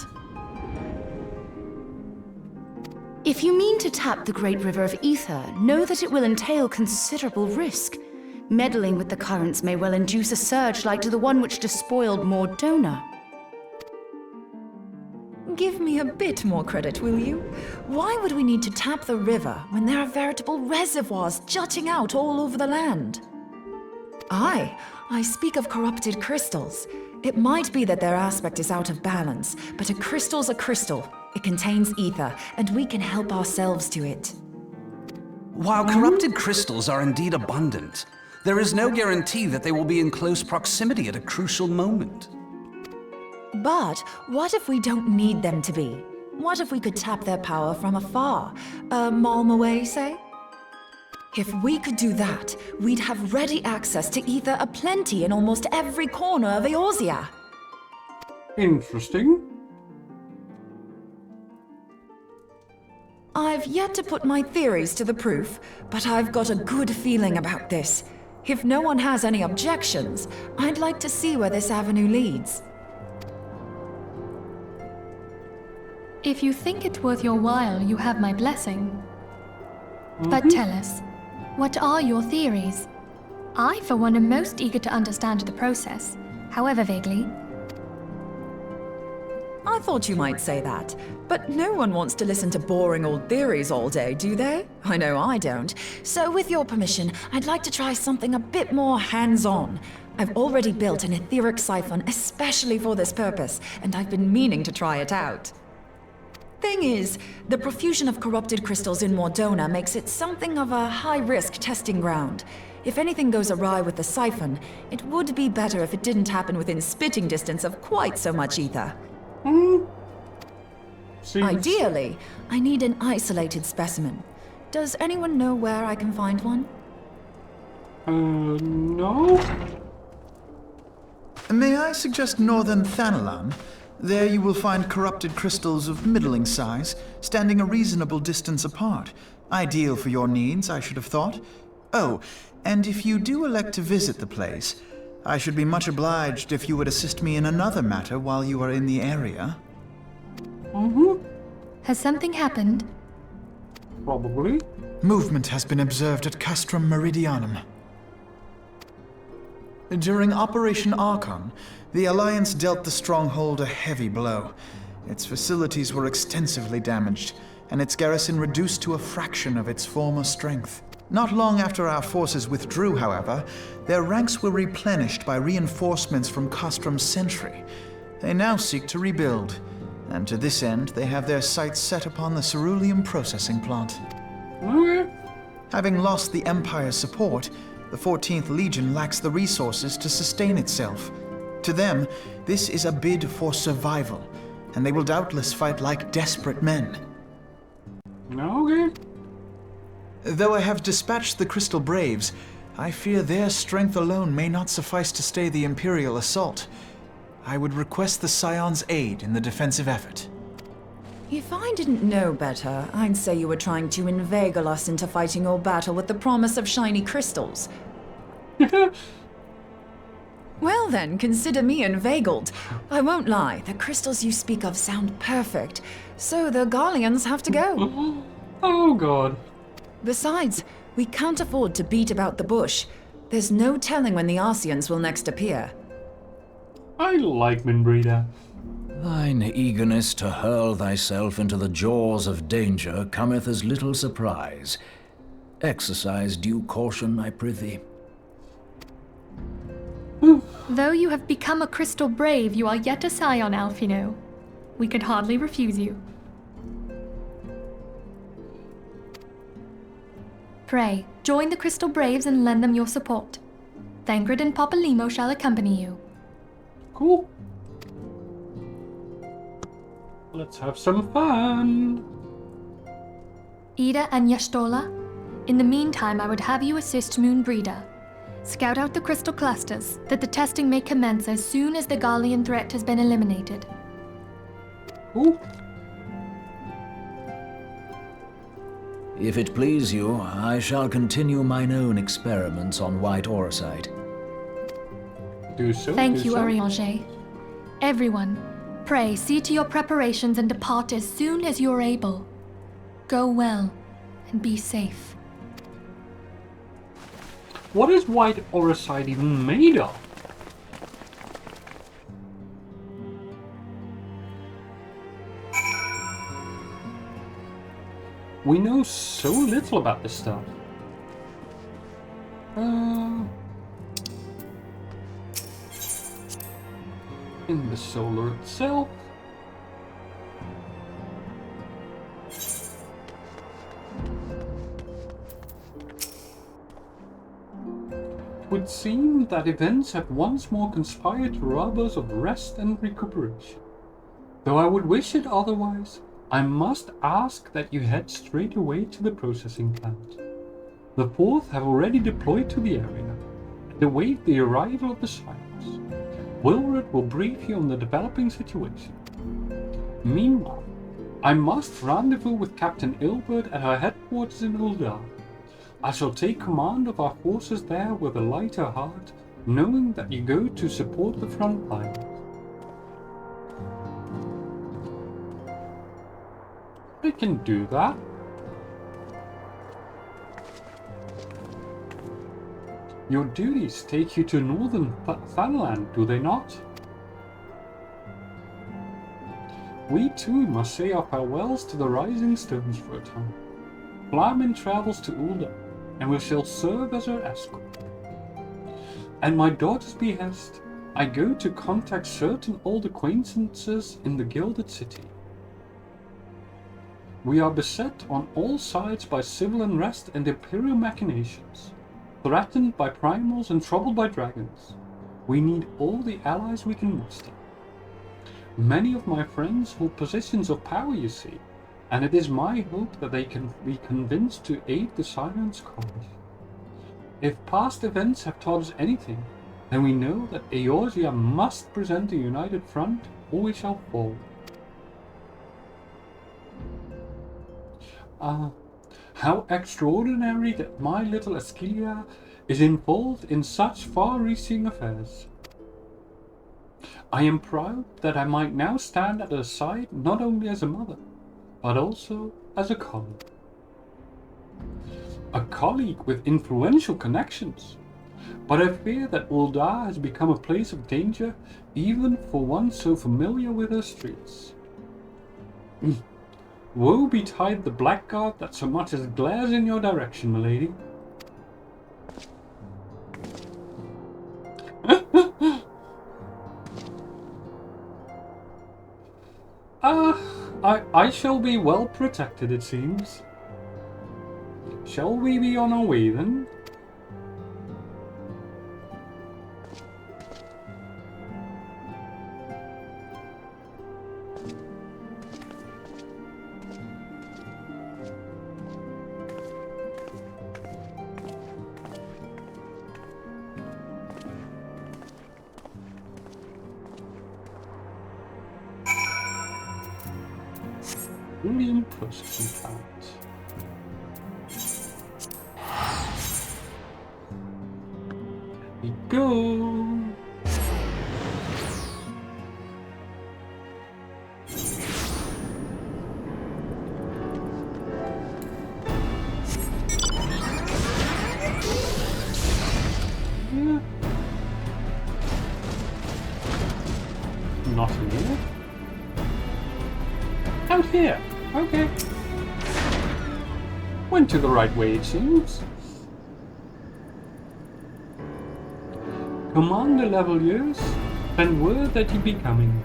If you mean to tap the Great River of Ether, know that it will entail considerable risk. Meddling with the currents may well induce a surge like to the one which despoiled Mordona. Give me a bit more credit, will you? Why would we need to tap the river when there are veritable reservoirs jutting out all over the land? I speak of corrupted crystals. It might be that their aspect is out of balance, but a crystal's a crystal. It contains ether, and we can help ourselves to it. While corrupted crystals are indeed abundant, there is no guarantee that they will be in close proximity at a crucial moment. But what if we don't need them to be? What if we could tap their power from afar? A malm away, say? If we could do that, we'd have ready access to ether aplenty in almost every corner of Eorzea. Interesting. I've yet to put my theories to the proof, but I've got a good feeling about this. If no one has any objections, I'd like to see where this avenue leads. If you think it worth your while, you have my blessing. But tell us, what are your theories? I, for one, am most eager to understand the process, however vaguely. I thought you might say that, but no one wants to listen to boring old theories all day, do they? I know I don't. So with your permission, I'd like to try something a bit more hands-on. I've already built an etheric siphon especially for this purpose, and I've been meaning to try it out. Thing is, the profusion of corrupted crystals in Mordona makes it something of a high-risk testing ground. If anything goes awry with the siphon, it would be better if it didn't happen within spitting distance of quite so much ether. Ideally, I need an isolated specimen. Does anyone know where I can find one? No? May I suggest northern Thanalan? There you will find corrupted crystals of middling size, standing a reasonable distance apart. Ideal for your needs, I should have thought. Oh, and if you do elect to visit the place, I should be much obliged if you would assist me in another matter while you are in the area. Has something happened? Probably. Movement has been observed at Castrum Meridianum. During Operation Archon, the Alliance dealt the stronghold a heavy blow. Its facilities were extensively damaged, and its garrison reduced to a fraction of its former strength. Not long after our forces withdrew, however, their ranks were replenished by reinforcements from Castrum's sentry. They now seek to rebuild, and to this end they have their sights set upon the ceruleum processing plant. Having lost the Empire's support, the 14th Legion lacks the resources to sustain itself. To them, this is a bid for survival, and they will doubtless fight like desperate men. Okay. Though I have dispatched the Crystal Braves, I fear their strength alone may not suffice to stay the Imperial assault. I would request the Scion's aid in the defensive effort. If I didn't know better, I'd say you were trying to inveigle us into fighting your battle with the promise of shiny crystals. Well then, consider me inveigled. I won't lie, the crystals you speak of sound perfect, so the Garleans have to go. Oh god. Besides, we can't afford to beat about the bush. There's no telling when the Arsians will next appear. I like Minbrida. Thine eagerness to hurl thyself into the jaws of danger cometh as little surprise. Exercise due caution, I prithee. Though you have become a crystal brave, you are yet a scion, Alphino. We could hardly refuse you. Pray, join the Crystal Braves and lend them your support. Thangred and Papalymo shall accompany you. Cool. Let's have some fun. Ida and Yashtola, in the meantime I would have you assist Moonbreeder. Scout out the crystal clusters, that the testing may commence as soon as the Garlean threat has been eliminated. Cool. If it please you, I shall continue mine own experiments on white orosite. Do so. Thank do you, so. Arianger. Everyone, pray see to your preparations and depart as soon as you're able. Go well, and be safe. What is white orosite even made of? We know so little about this stuff. In the solar itself. It would seem that events have once more conspired to rob us of rest and recuperation. Though I would wish it otherwise, I must ask that you head straight away to the processing plant. The Fourth have already deployed to the area and await the arrival of the Scions. Wilred will brief you on the developing situation. Meanwhile, I must rendezvous with Captain Ilbert at her headquarters in Uldar. I shall take command of our forces there with a lighter heart, knowing that you go to support the front lines. I can do that. Your duties take you to northern Thanaland, do they not? We too must say our farewells to the Rising Stones for a time. Flamin travels to Ulda, and we shall serve as her escort. At my daughter's behest, I go to contact certain old acquaintances in the Gilded City. We are beset on all sides by civil unrest and imperial machinations, threatened by primals and troubled by dragons. We need all the allies we can muster. Many of my friends hold positions of power, you see, and it is my hope that they can be convinced to aid the Scion's cause. If past events have taught us anything, then we know that Eorzea must present a united front, or we shall fall. How extraordinary that my little Ascilia is involved in such far-reaching affairs. I am proud that I might now stand at her side not only as a mother, but also as a colleague. A colleague with influential connections. But I fear that Uldar has become a place of danger even for one so familiar with her streets. Woe betide the blackguard that so much as glares in your direction, milady. I shall be well protected, it seems. Shall we be on our way then? Brilliant processing plant. Here we go. Yeah. Not in here. Out here. Okay. Went to the right way, it seems. Commander Leveliers, send word that you be coming.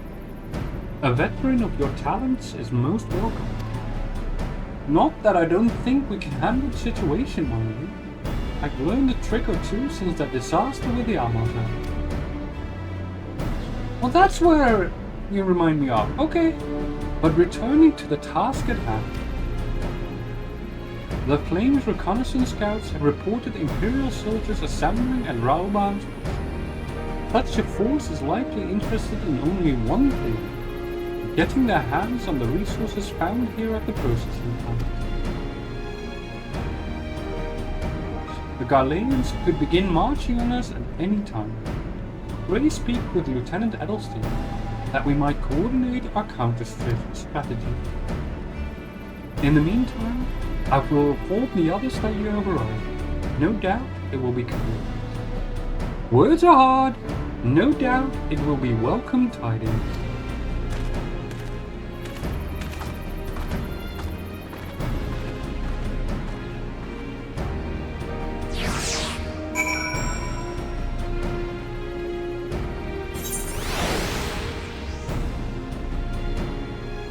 A veteran of your talents is most welcome. Not that I don't think we can handle the situation, mind you. I've learned a trick or two since that disaster with the Armada. Well, that's where you remind me of. Okay. But returning to the task at hand. The Flames reconnaissance scouts have reported Imperial soldiers assembling at Rauban's. Such a force is likely interested in only one thing: getting their hands on the resources found here at the processing plant. The Garleans could begin marching on us at any time. Ray speak with Lieutenant Edelstein that we might coordinate our counter-strategy. In the meantime, I will inform the others that you have arrived. No doubt it will be cool. Words are hard. No doubt it will be welcome tidings.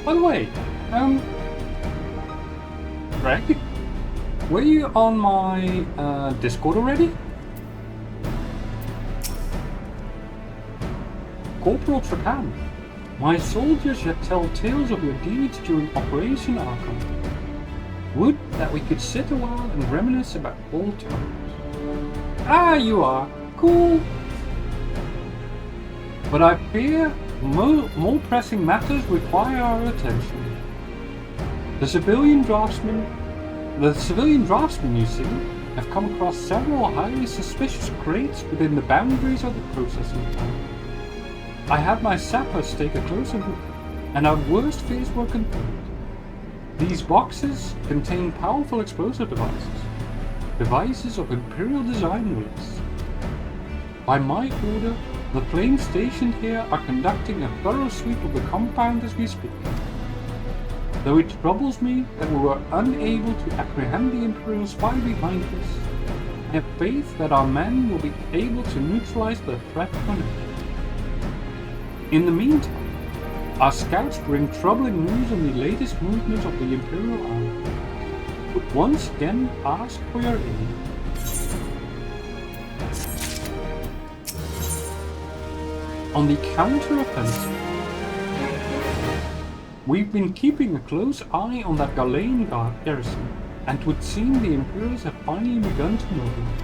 By the way, Greg, were you on my Discord already? Corporal Trapan, my soldiers yet tell tales of your deeds during Operation Arkham. Would that we could sit a while and reminisce about old times. Ah, you are. Cool. But I fear more pressing matters require our attention. The civilian draftsmen, you see, have come across several highly suspicious crates within the boundaries of the processing plant. I had my sappers take a closer look, and our worst fears were confirmed. These boxes contain powerful explosive devices of Imperial design release. By my order, the planes stationed here are conducting a thorough sweep of the compound as we speak. Though it troubles me that we were unable to apprehend the Imperial spy behind us, I have faith that our men will be able to neutralize the threat for now. In the meantime, our scouts bring troubling news on the latest movements of the Imperial army. Would once again ask for your aid. On the counter-offensive, we've been keeping a close eye on that Galean garrison, and it would seem the Imperials have finally begun to mobilize.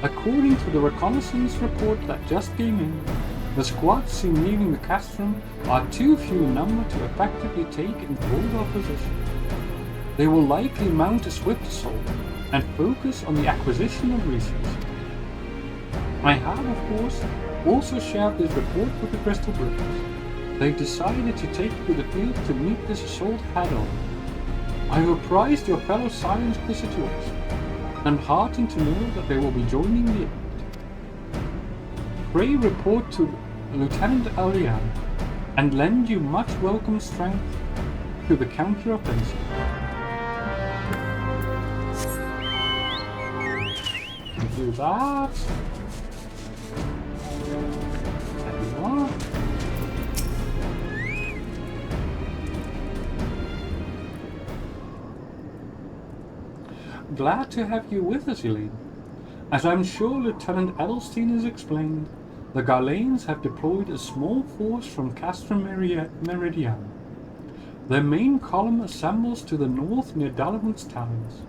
According to the reconnaissance report that just came in, the squads seen leaving the castrum are too few in number to effectively take and hold our position. They will likely mount a swift assault and focus on the acquisition of resources. I have, of course, also shared this report with the Crystal Brothers. They've decided to take to the field to meet this assault head-on. I have apprised your fellow Scions of the situation, and am heartened to know that they will be joining the effort. Pray report to Lieutenant Alian, and lend you much welcome strength to the counter-offensive. Can do that. There you are. Glad to have you with us, Elaine. As I'm sure Lieutenant Edelstein has explained, the Garleans have deployed a small force from Castrum Meridian. Their main column assembles to the north near Dalamut's talons,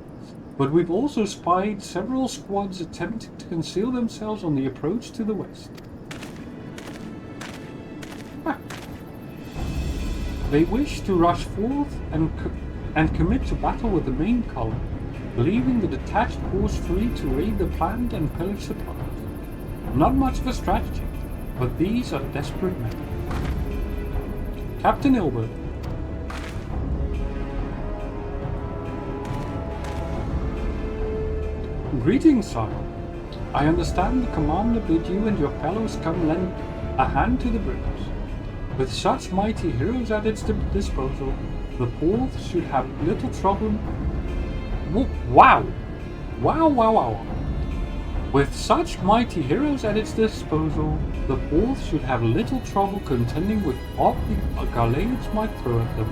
but we've also spied several squads attempting to conceal themselves on the approach to the west. They wish to rush forth and commit to battle with the main column, leaving the detached force free to raid the plant and pillage supplies. Not much of a strategy, but these are desperate men. Captain Ilbert. Greetings, sire. I understand the commander bid you and your fellows come lend a hand to the British. With such mighty heroes at its disposal, the Fourth should have little trouble. Wow! With such mighty heroes at its disposal, the Fourth should have little trouble contending with what the Gallaians might throw at them.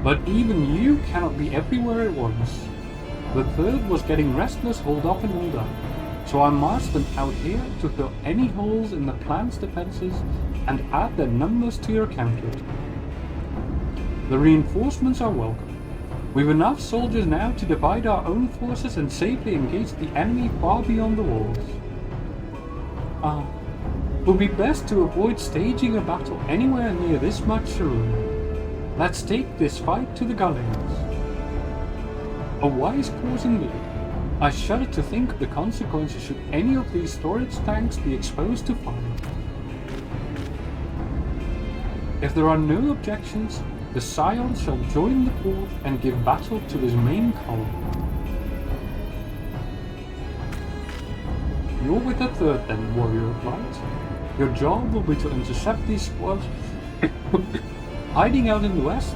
But even you cannot be everywhere at once. The Third was getting restless, holed up and all that, so I marched them out here to fill any holes in the plant's defenses and add their numbers to your camp kit. The reinforcements are welcome. We've enough soldiers now to divide our own forces and safely engage the enemy far beyond the walls. It would be best to avoid staging a battle anywhere near this much ruin. Let's take this fight to the Gallaians. A wise course indeed. I shudder to think of the consequences should any of these storage tanks be exposed to fire. If there are no objections, the Scions shall join the Fourth and give battle to this main column. You're with the Third then, warrior of light. Your job will be to intercept these squads hiding out in the west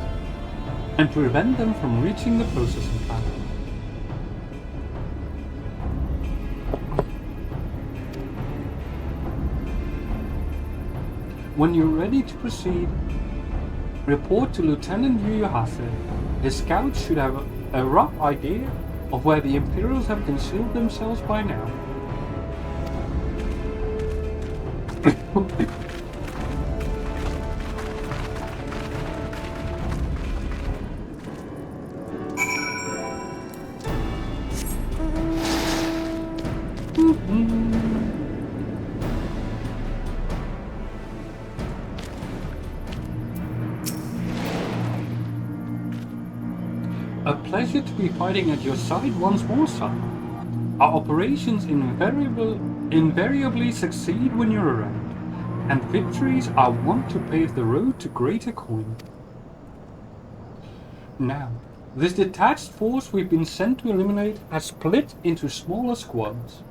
and prevent them from reaching the processing plant. When you're ready to proceed, report to Lieutenant Yuyuhase. His scouts should have a rough idea of where the Imperials have concealed themselves by now. A pleasure to be fighting at your side once more, son. Our operations invariably succeed when you're around, and victories are wont to pave the road to greater coin. Now, this detached force we've been sent to eliminate has split into smaller squads.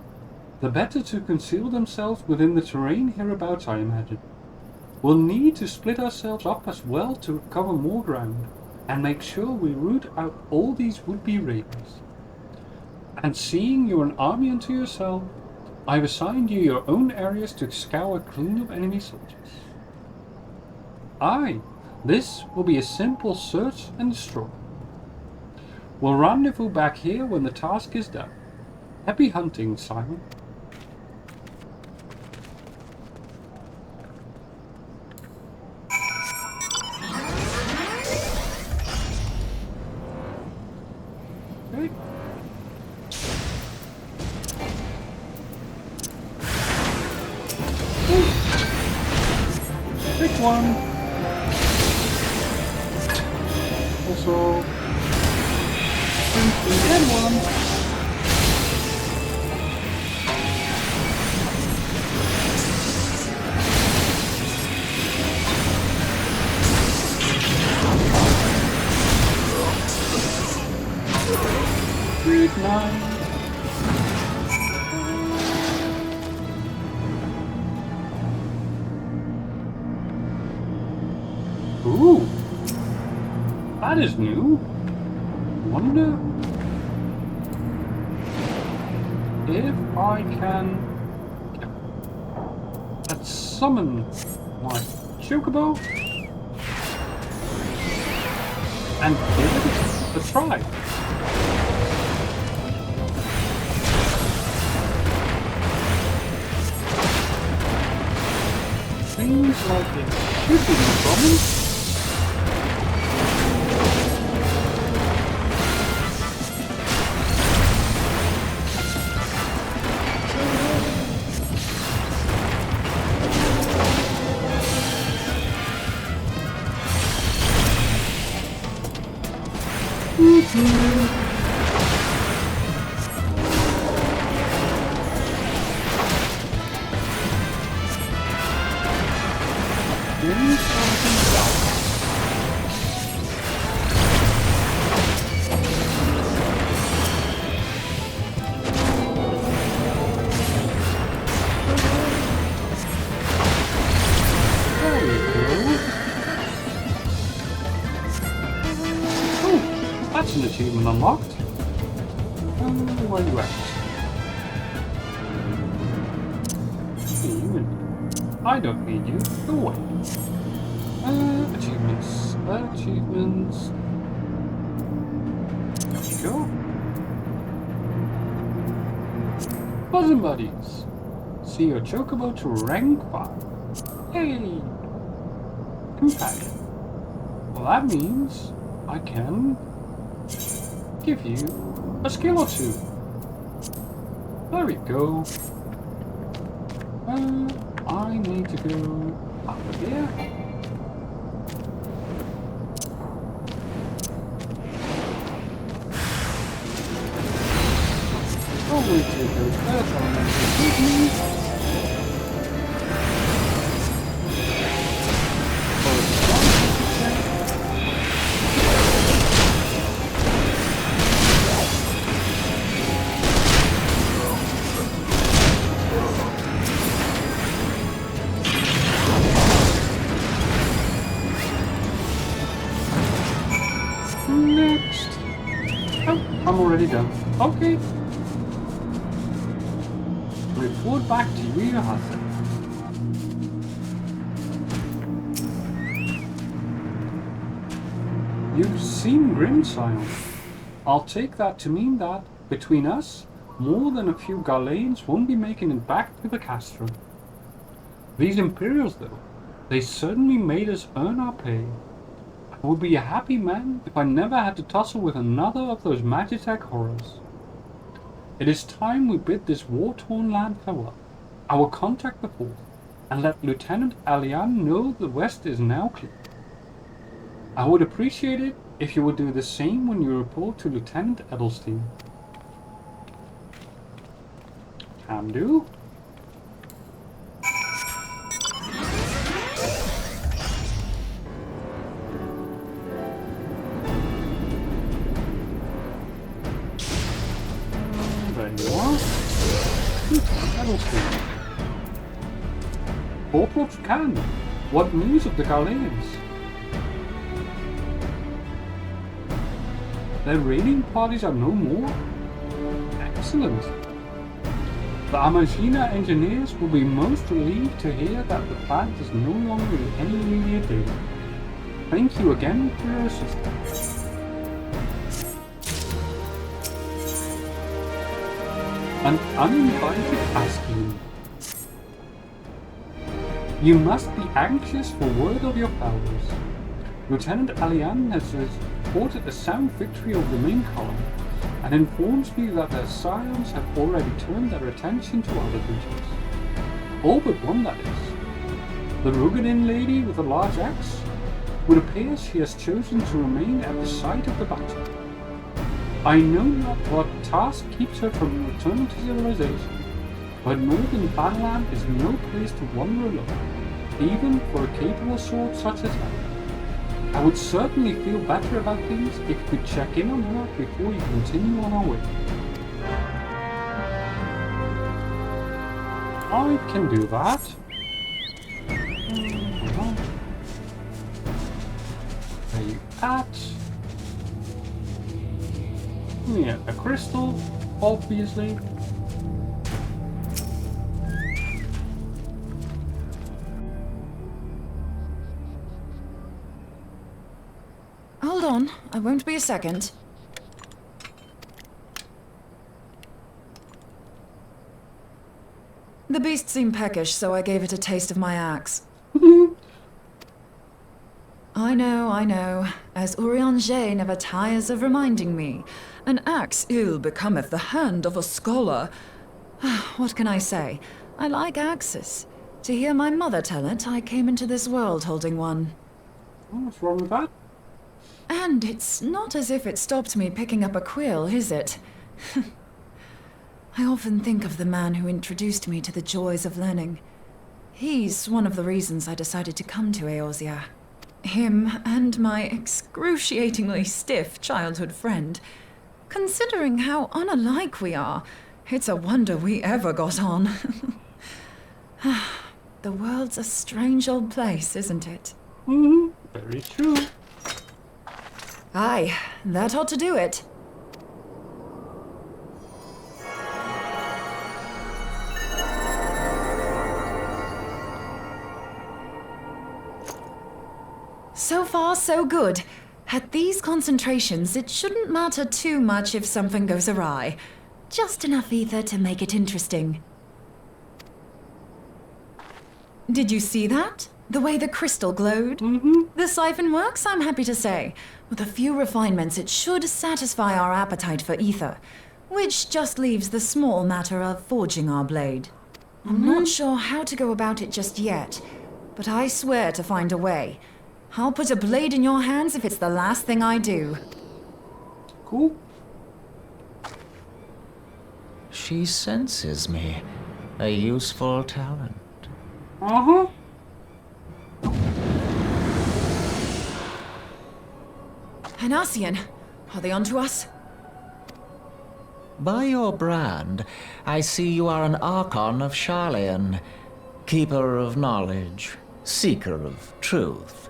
The better to conceal themselves within the terrain hereabouts, I imagine. We'll need to split ourselves up as well to cover more ground, and make sure we root out all these would-be raiders. And seeing you're an army unto yourself, I've assigned you your own areas to scour clean of enemy soldiers. Aye, this will be a simple search and destroy. We'll rendezvous back here when the task is done. Happy hunting, Simon. Okay. Pick one. Also, and one. Read 9. Ooh, that is new. Wonder if I can let's summon my chocobo and give it a try. Seems like it should be no problem. That's an achievement unlocked. Where are you at? I don't need you. Go away. Achievements. Achievements. There we go. Buzzing buddies. See your chocobo to rank 5. Hey! Companion. Well, that means I can give you a skill or 2. There we go. I need to go over here. Probably take those first elementals with me. Next. Oh, I'm already done. Okay. Report back to you, your husband. You seem grim, Sion. I'll take that to mean that, between us, more than a few Galanes won't be making it back to the Castro. These Imperials, though, they certainly made us earn our pay. I would be a happy man if I never had to tussle with another of those Magitech horrors. It is time we bid this war-torn land farewell. I will contact the Fourth, and let Lieutenant Alian know the West is now clear. I would appreciate it if you would do the same when you report to Lieutenant Edelstein. Can do. Corporal Khan, what news of the Galeans? Their raiding parties are no more? Excellent. The Amagina engineers will be most relieved to hear that the plant is no longer in any immediate danger. Thank you again for your assistance. An uninvited asking. You must be anxious for word of your powers. Lieutenant Alian has reported a sound victory over the main column, and informs me that their scions have already turned their attention to other regions. All but one, that is. The Rugadin lady with a large axe? It appears she has chosen to remain at the site of the battle. I know not what task keeps her from returning to civilization, but northern Vanland is no place to wander alone, even for a capable sword such as that. I would certainly feel better about things if you could check in on her before you continue on our way. I can do that. Where you at? Yeah, a crystal, obviously. Hold on, I won't be a second. The beast seemed peckish, so I gave it a taste of my axe. I know. As Urianger never tires of reminding me. An axe ill becometh the hand of a scholar. What can I say? I like axes. To hear my mother tell it, I came into this world holding one. What's wrong with that? And it's not as if it stopped me picking up a quill, is it? I often think of the man who introduced me to the joys of learning. He's one of the reasons I decided to come to Eorzea. Him and my excruciatingly stiff childhood friend. Considering how unalike we are, it's a wonder we ever got on. The world's a strange old place, isn't it? Very true. Aye, that ought to do it. So far, so good. At these concentrations, it shouldn't matter too much if something goes awry. Just enough ether to make it interesting. Did you see that? The way the crystal glowed? The siphon works, I'm happy to say. With a few refinements, it should satisfy our appetite for ether, which just leaves the small matter of forging our blade. I'm not sure how to go about it just yet, but I swear to find a way. I'll put a blade in your hands if it's the last thing I do. Cool. She senses me. A useful talent. Hanasian, are they onto us? By your brand, I see you are an Archon of Sharlayan. Keeper of knowledge. Seeker of truth.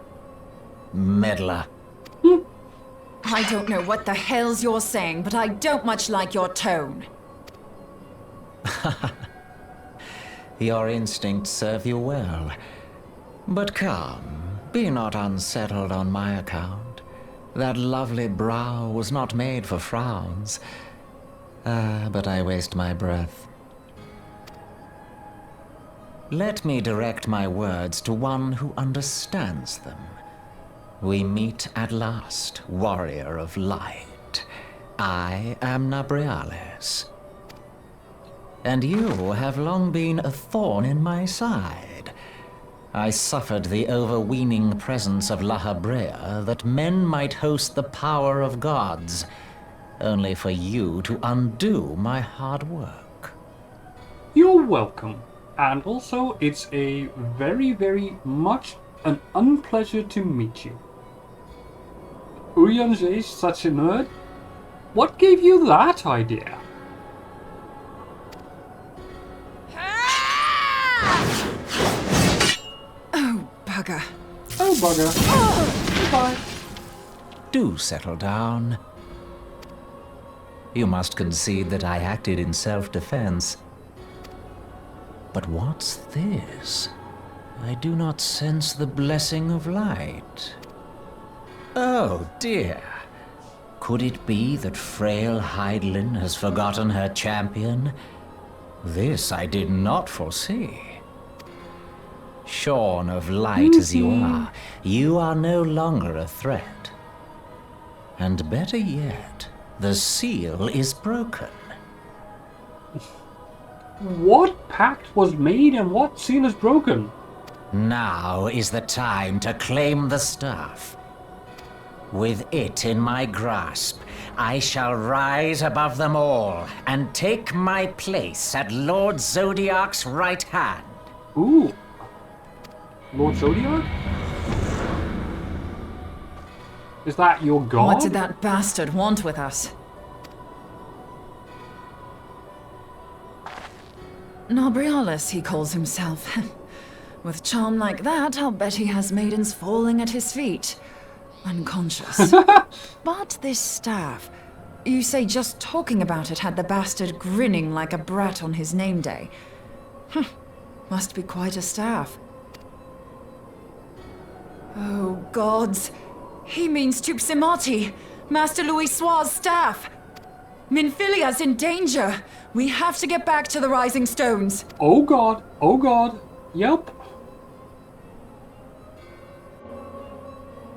Meddler. I don't know what the hell's you're saying, but I don't much like your tone. Your instincts serve you well. But come, be not unsettled on my account. That lovely brow was not made for frowns. But I waste my breath. Let me direct my words to one who understands them. We meet at last, warrior of light. I am Nabriales. And you have long been a thorn in my side. I suffered the overweening presence of Lahabrea that men might host the power of gods, only for you to undo my hard work. You're welcome. And also, it's a very, very much an unpleasure to meet you. Urianger is such a nerd. What gave you that idea? Oh, bugger. Oh, bugger. Goodbye. Do settle down. You must concede that I acted in self-defense. But what's this? I do not sense the blessing of light. Oh dear. Could it be that frail Hydelin has forgotten her champion? This I did not foresee. Shorn of light as you are no longer a threat. And better yet, the seal is broken. What pact was made and what seal is broken? Now is the time to claim the staff. With it in my grasp, I shall rise above them all and take my place at Lord Zodiac's right hand. Ooh. Lord Zodiac? Is that your god? What did that bastard want with us? Nabriales, he calls himself. With charm like that, I'll bet he has maidens falling at his feet. Unconscious. But this staff, you say just talking about it had the bastard grinning like a brat on his name day. Must be quite a staff. Oh, gods. He means Tupsimati, Master Louis Soir's staff. Minfilia's in danger. We have to get back to the Rising Stones. Oh god, oh god. Yep.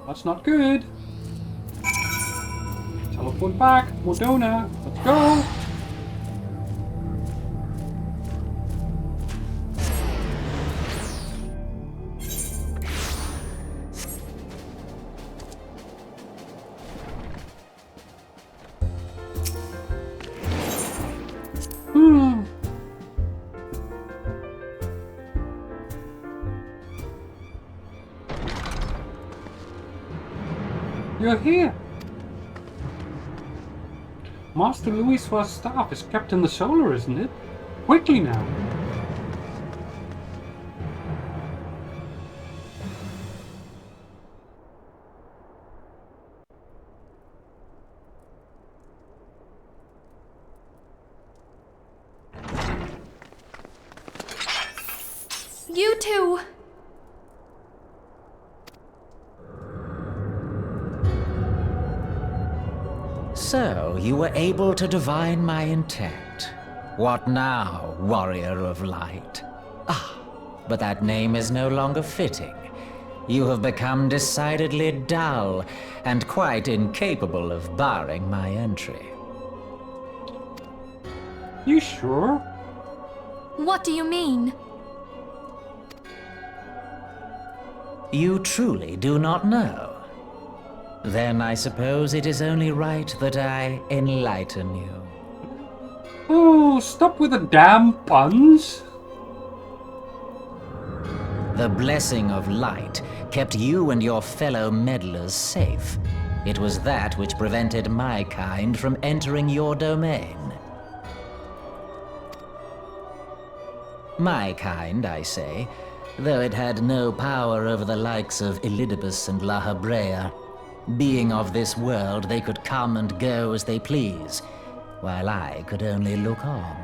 That's not good. Teleport back, Modona. Let's go. You're here! Master Louis' staff is kept in the solar, isn't it? Quickly now! You too! So, you were able to divine my intent. What now, warrior of light? Ah, but that name is no longer fitting. You have become decidedly dull, and quite incapable of barring my entry. You sure? What do you mean? You truly do not know? Then I suppose it is only right that I enlighten you. Oh, stop with the damn puns! The blessing of light kept you and your fellow meddlers safe. It was that which prevented my kind from entering your domain. My kind, I say, though it had no power over the likes of Elidibus and La Hebrea. Being of this world, they could come and go as they please, while I could only look on.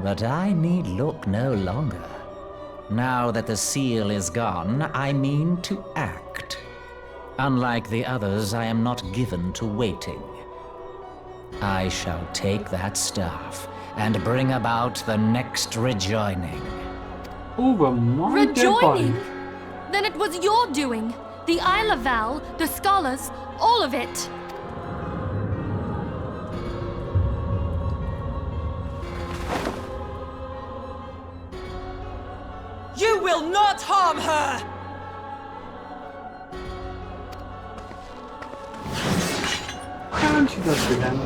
But I need look no longer. Now that the seal is gone, I mean to act. Unlike the others, I am not given to waiting. I shall take that staff and bring about the next rejoining. Over my dead Rejoining? body. Then it was your doing. The Isle of Val, the scholars, all of it. You will not harm her! And she does it again.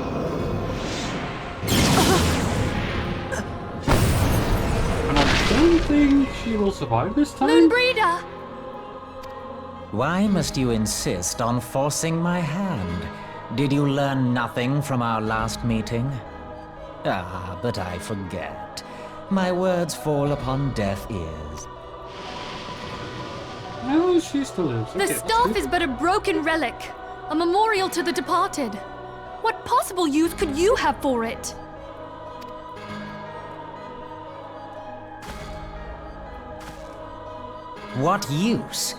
And I don't think she will survive this time. Moonbreeder! Why must you insist on forcing my hand? Did you learn nothing from our last meeting? Ah, but I forget. My words fall upon deaf ears. No, she still lives. The staff is but a broken relic, a memorial to the departed. What possible use could you have for it? What use?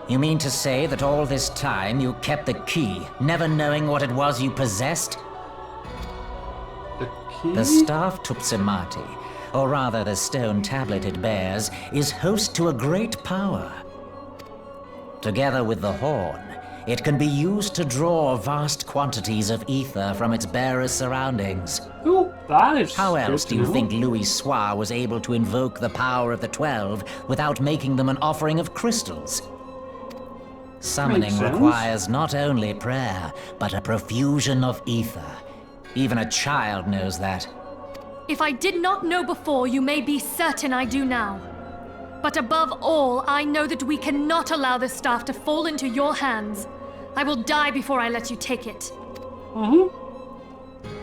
You mean to say that all this time you kept the key, never knowing what it was you possessed? The key? The staff Tupsimati, or rather the stone tablet it bears, is host to a great power. Together with the horn, it can be used to draw vast quantities of ether from its bearer's surroundings. Oh, that is How else good do you to know. think Louis Soir was able to invoke the power of the 12 without making them an offering of crystals? Summoning Makes sense. requires not only prayer, but a profusion of ether. Even a child knows that. If I did not know before, you may be certain I do now. But above all, I know that we cannot allow this staff to fall into your hands. I will die before I let you take it.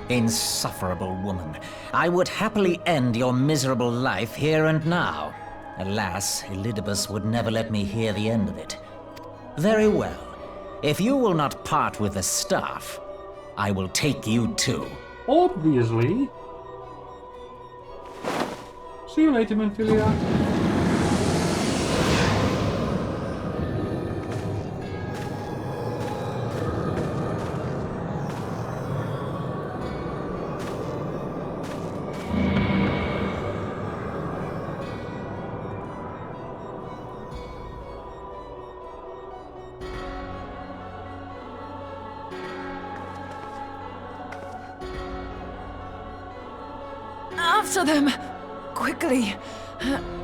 Insufferable woman. I would happily end your miserable life here and now. Alas, Elidibus would never let me hear the end of it. Very well. If you will not part with the staff, I will take you too. Obviously. See you later, Manfilia. After them! Quickly!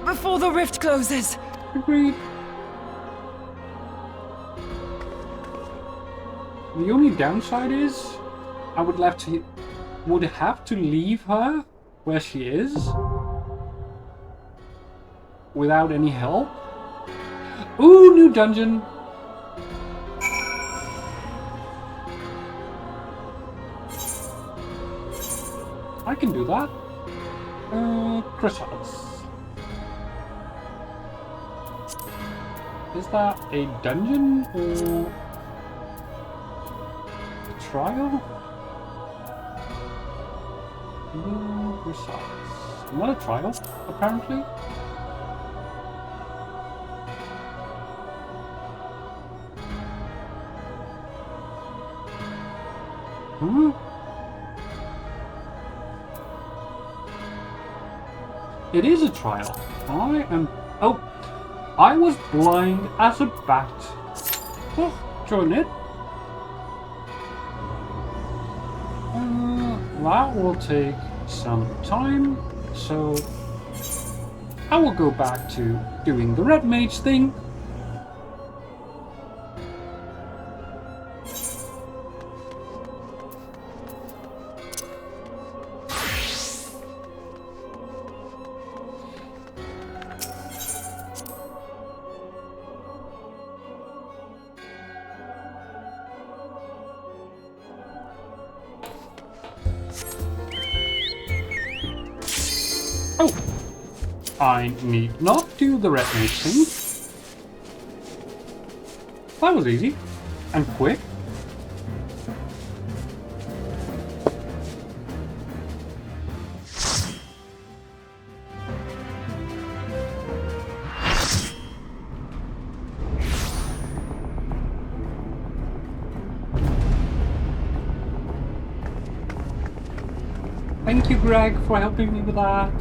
Before the rift closes! Agreed. The only downside is, I would have to leave her where she is without any help. Ooh, new dungeon. I can do that. Chrysalis. Is that a dungeon or a trial? No, Chrysalis. Not a trial, apparently. Hmm? It is a trial. I am... Oh! I was blind as a bat. Oh, join it. That will take some time, so I will go back to doing the red mage thing. Oh! I need not do the red mage thing. That was easy. And quick. Thank you, Greg, for helping me with that.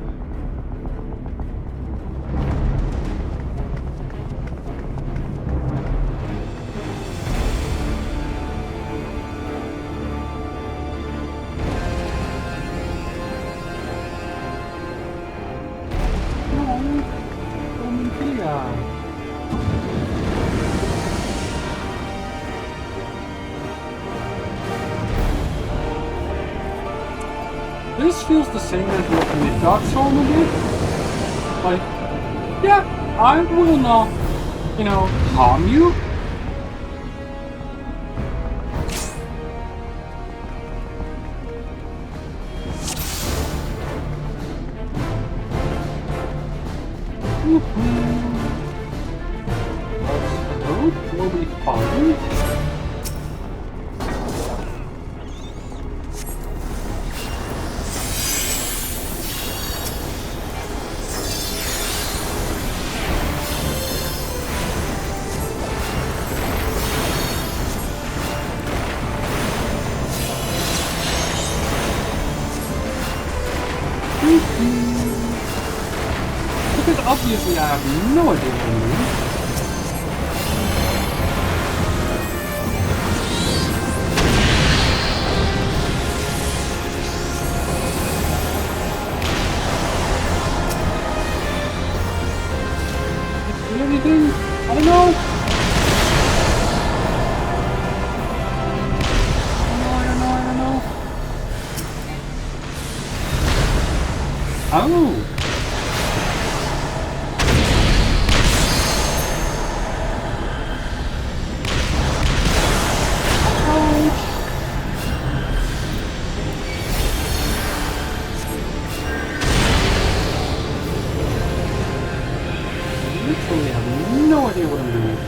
This feels the same as what Midgardsormr did. Like, yeah, I will not, you know, harm you. Let's hope we'll be fine. Because obviously I have no idea what I'm doing. Is there anything? I don't know. I don't know. Oh! Literally have no idea what I'm doing.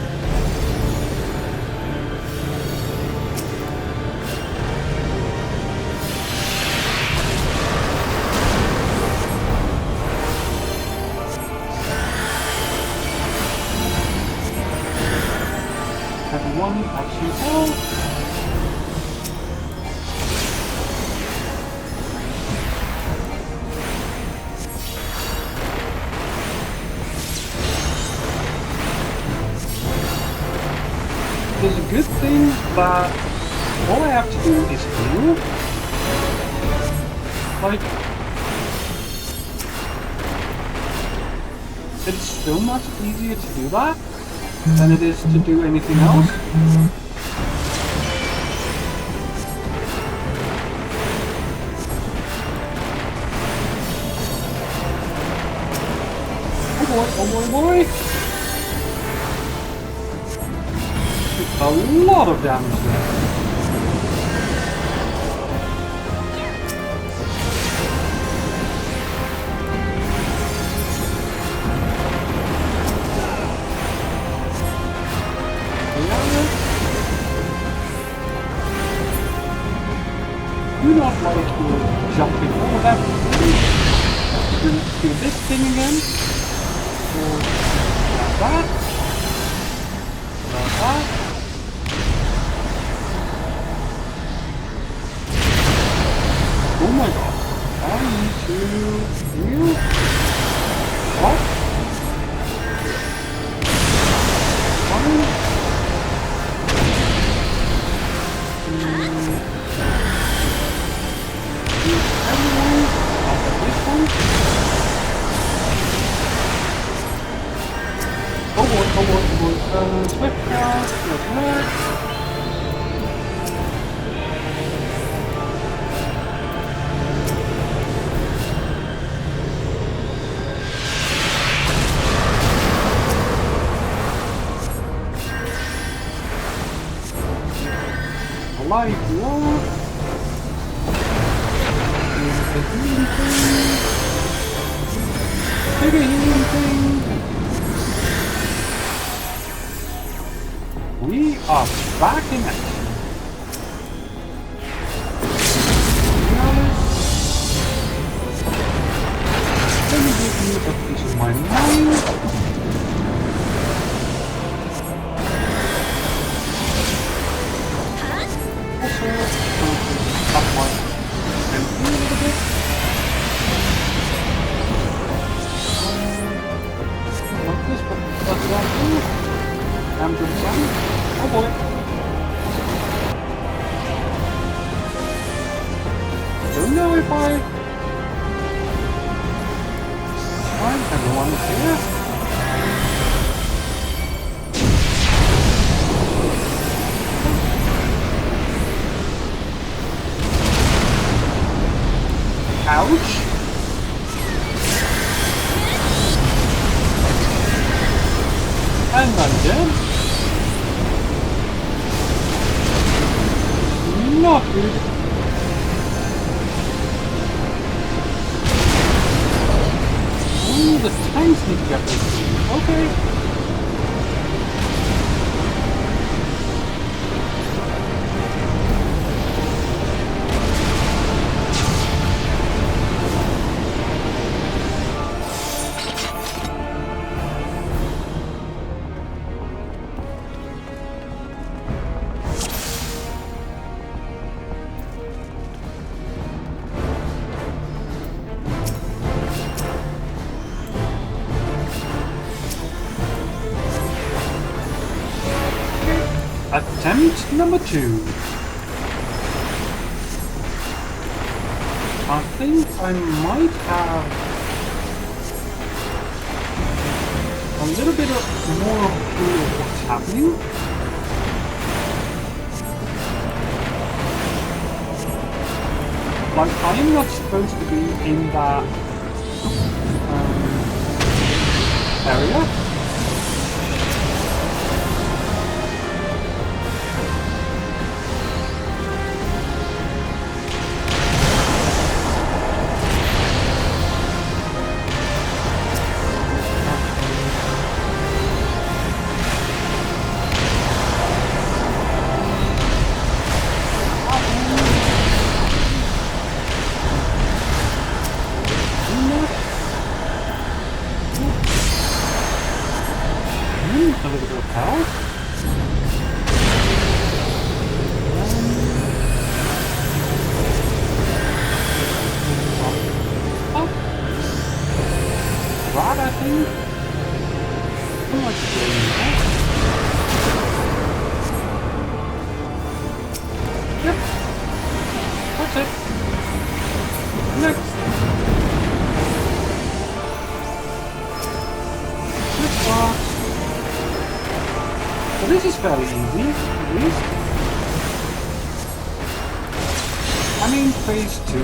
Have one action health. There's a good thing that all I have to do is heal. Like, it's so much easier to do that than it is to do anything else. Oh boy, oh boy, oh boy! A lot of damage there. Swift cast, like that. Light love. Take a healing thing. We are back in action. Let me give you a piece of my mind. Also, up one and a little bit. Like this, but that's that too. I'm good son. Oh boy. Don't know if I find everyone is here. Ouch! And I'm dead. Not good. Ooh, the tanks need to get this. Okay. Attempt number 2. I think I might have a little bit of more clue of what's happening. Like, I am not supposed to be in that area. A little bit of health. Right, I think. I like doing that. Yep. That's it. Next. Next box. So this is fairly easy, at least. I mean, phase 2.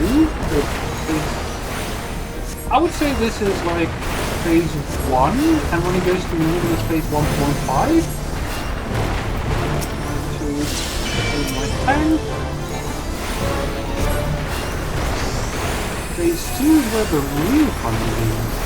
I would say this is like phase 1, and when it goes to the middle is phase 1.5. To my tank. Phase 2 is where the real fun begins.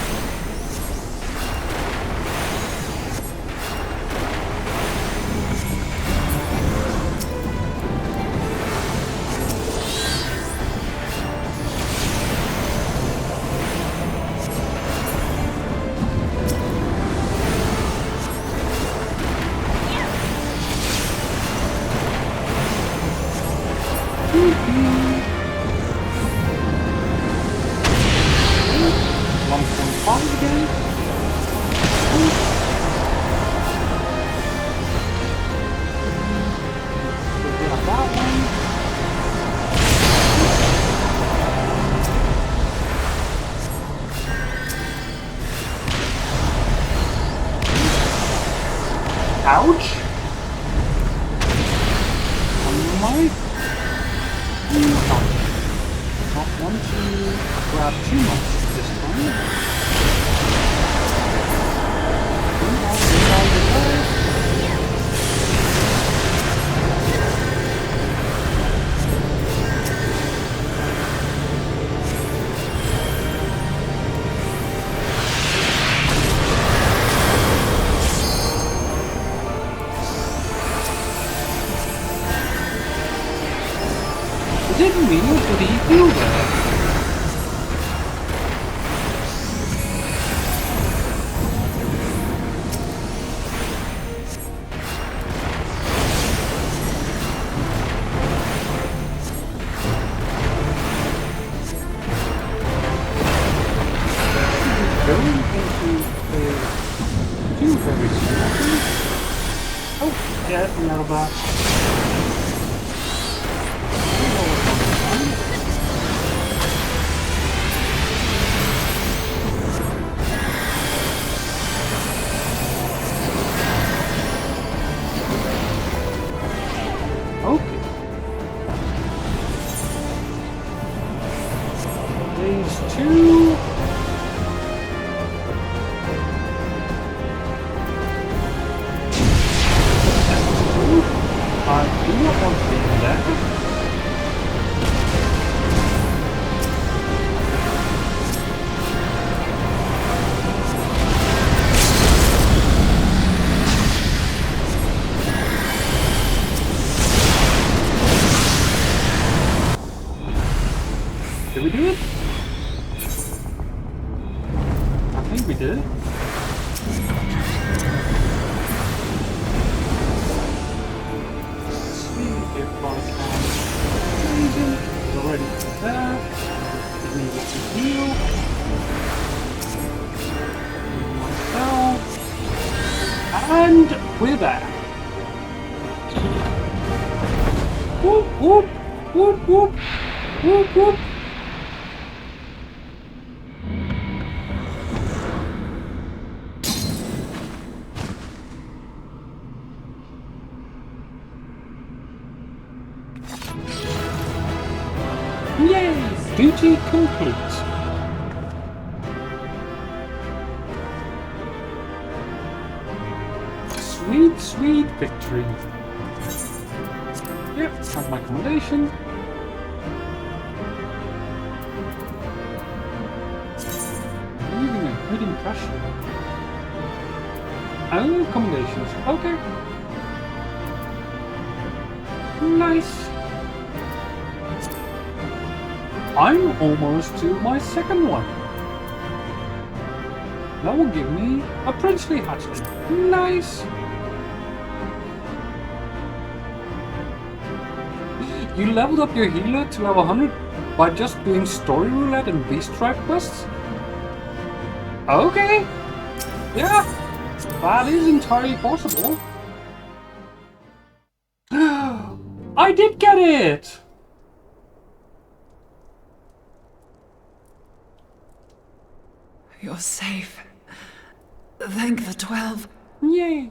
Again. That one. Ouch! I might not want to grab too much this time. Didn't mean it, did he feel that? Going into two very small things. Oh, yeah, not bad. Okay. These two. I do not want to be in there. Did we do it? I think we did. Let's see if I can raise him. He's already there. It needs to heal. Myself. And we're there. Whoop whoop whoop whoop whoop whoop. Yay! Duty complete. Sweet, sweet victory. Yep, have my accommodation. Leaving a good impression. Oh, accommodations. Okay. Nice. I'm almost to my second one. That will give me a princely hatchling. Nice. You leveled up your healer to level 100 by just doing story roulette and beast tribe quests? Okay. Yeah, that is entirely possible. I did get it! You're safe. Thank the 12. Yay!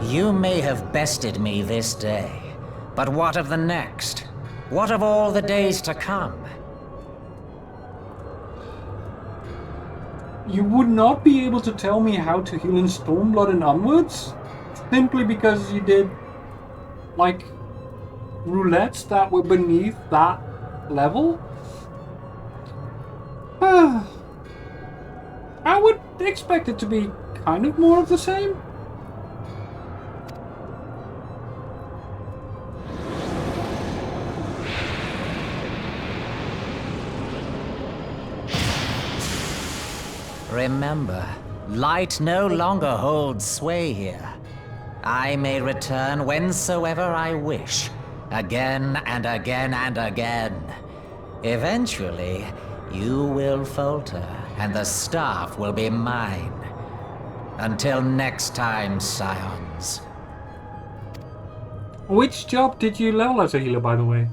You may have bested me this day, but what of the next? What of all the days to come? You would not be able to tell me how to heal in Stormblood and onwards? Simply because you did, like, roulettes that were beneath that level? I would expect it to be kind of more of the same. Remember, light no longer holds sway here. I may return whensoever I wish, again and again and again. Eventually, You will falter, and the staff will be mine. Until next time, scions. Which job did you level as a healer, by the way?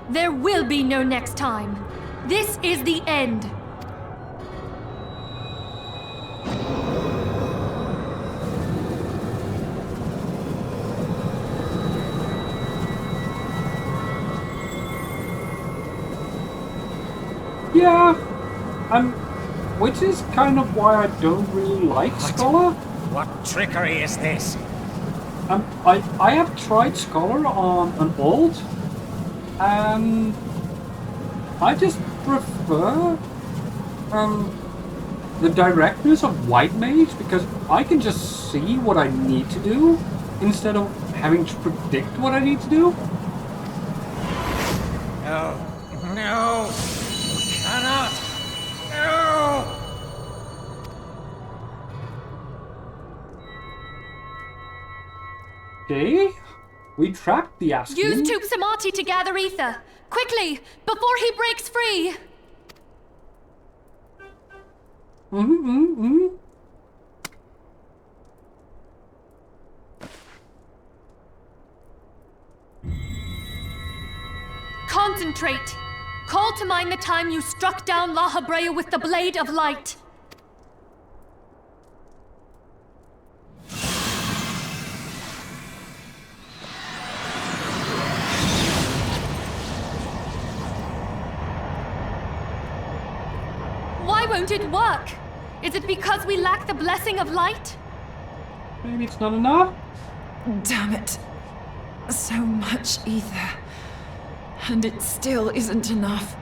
There will be no next time. This is the end. Yeah, which is kind of why I don't really like Scholar. What trickery is this? I have tried Scholar on an alt, and I just prefer the directness of White Mage, because I can just see what I need to do instead of having to predict what I need to do. No, no, we cannot. No. Okay, we trapped the Askian. Use Tube Samati to gather ether. Quickly, before he breaks free! Concentrate! Call to mind the time you struck down La Habrea with the Blade of Light. Why won't it work? Is it because we lack the blessing of light? Maybe it's not enough? Damn it. So much ether. And it still isn't enough.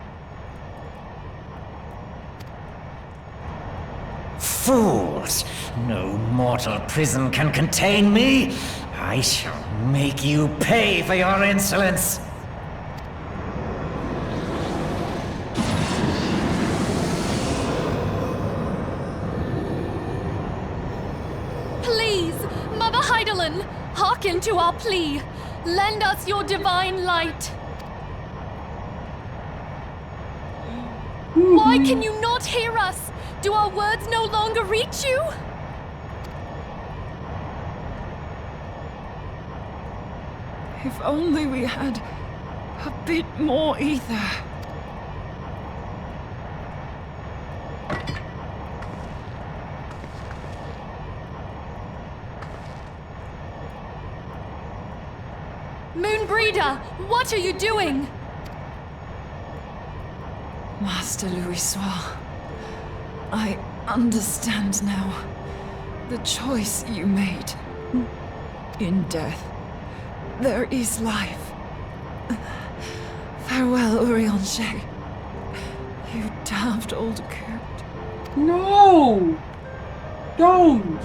Fools! No mortal prison can contain me! I shall make you pay for your insolence! Please, Mother Heidelin, hearken to our plea. Lend us your divine light. Why can you not hear us? Do our words no longer reach you? If only we had a bit more ether. Moonbreeder, what are you doing? Master Louisoix, I understand now the choice you made. In death, there is life. Farewell, Urianger. You damned old coot. No! Don't!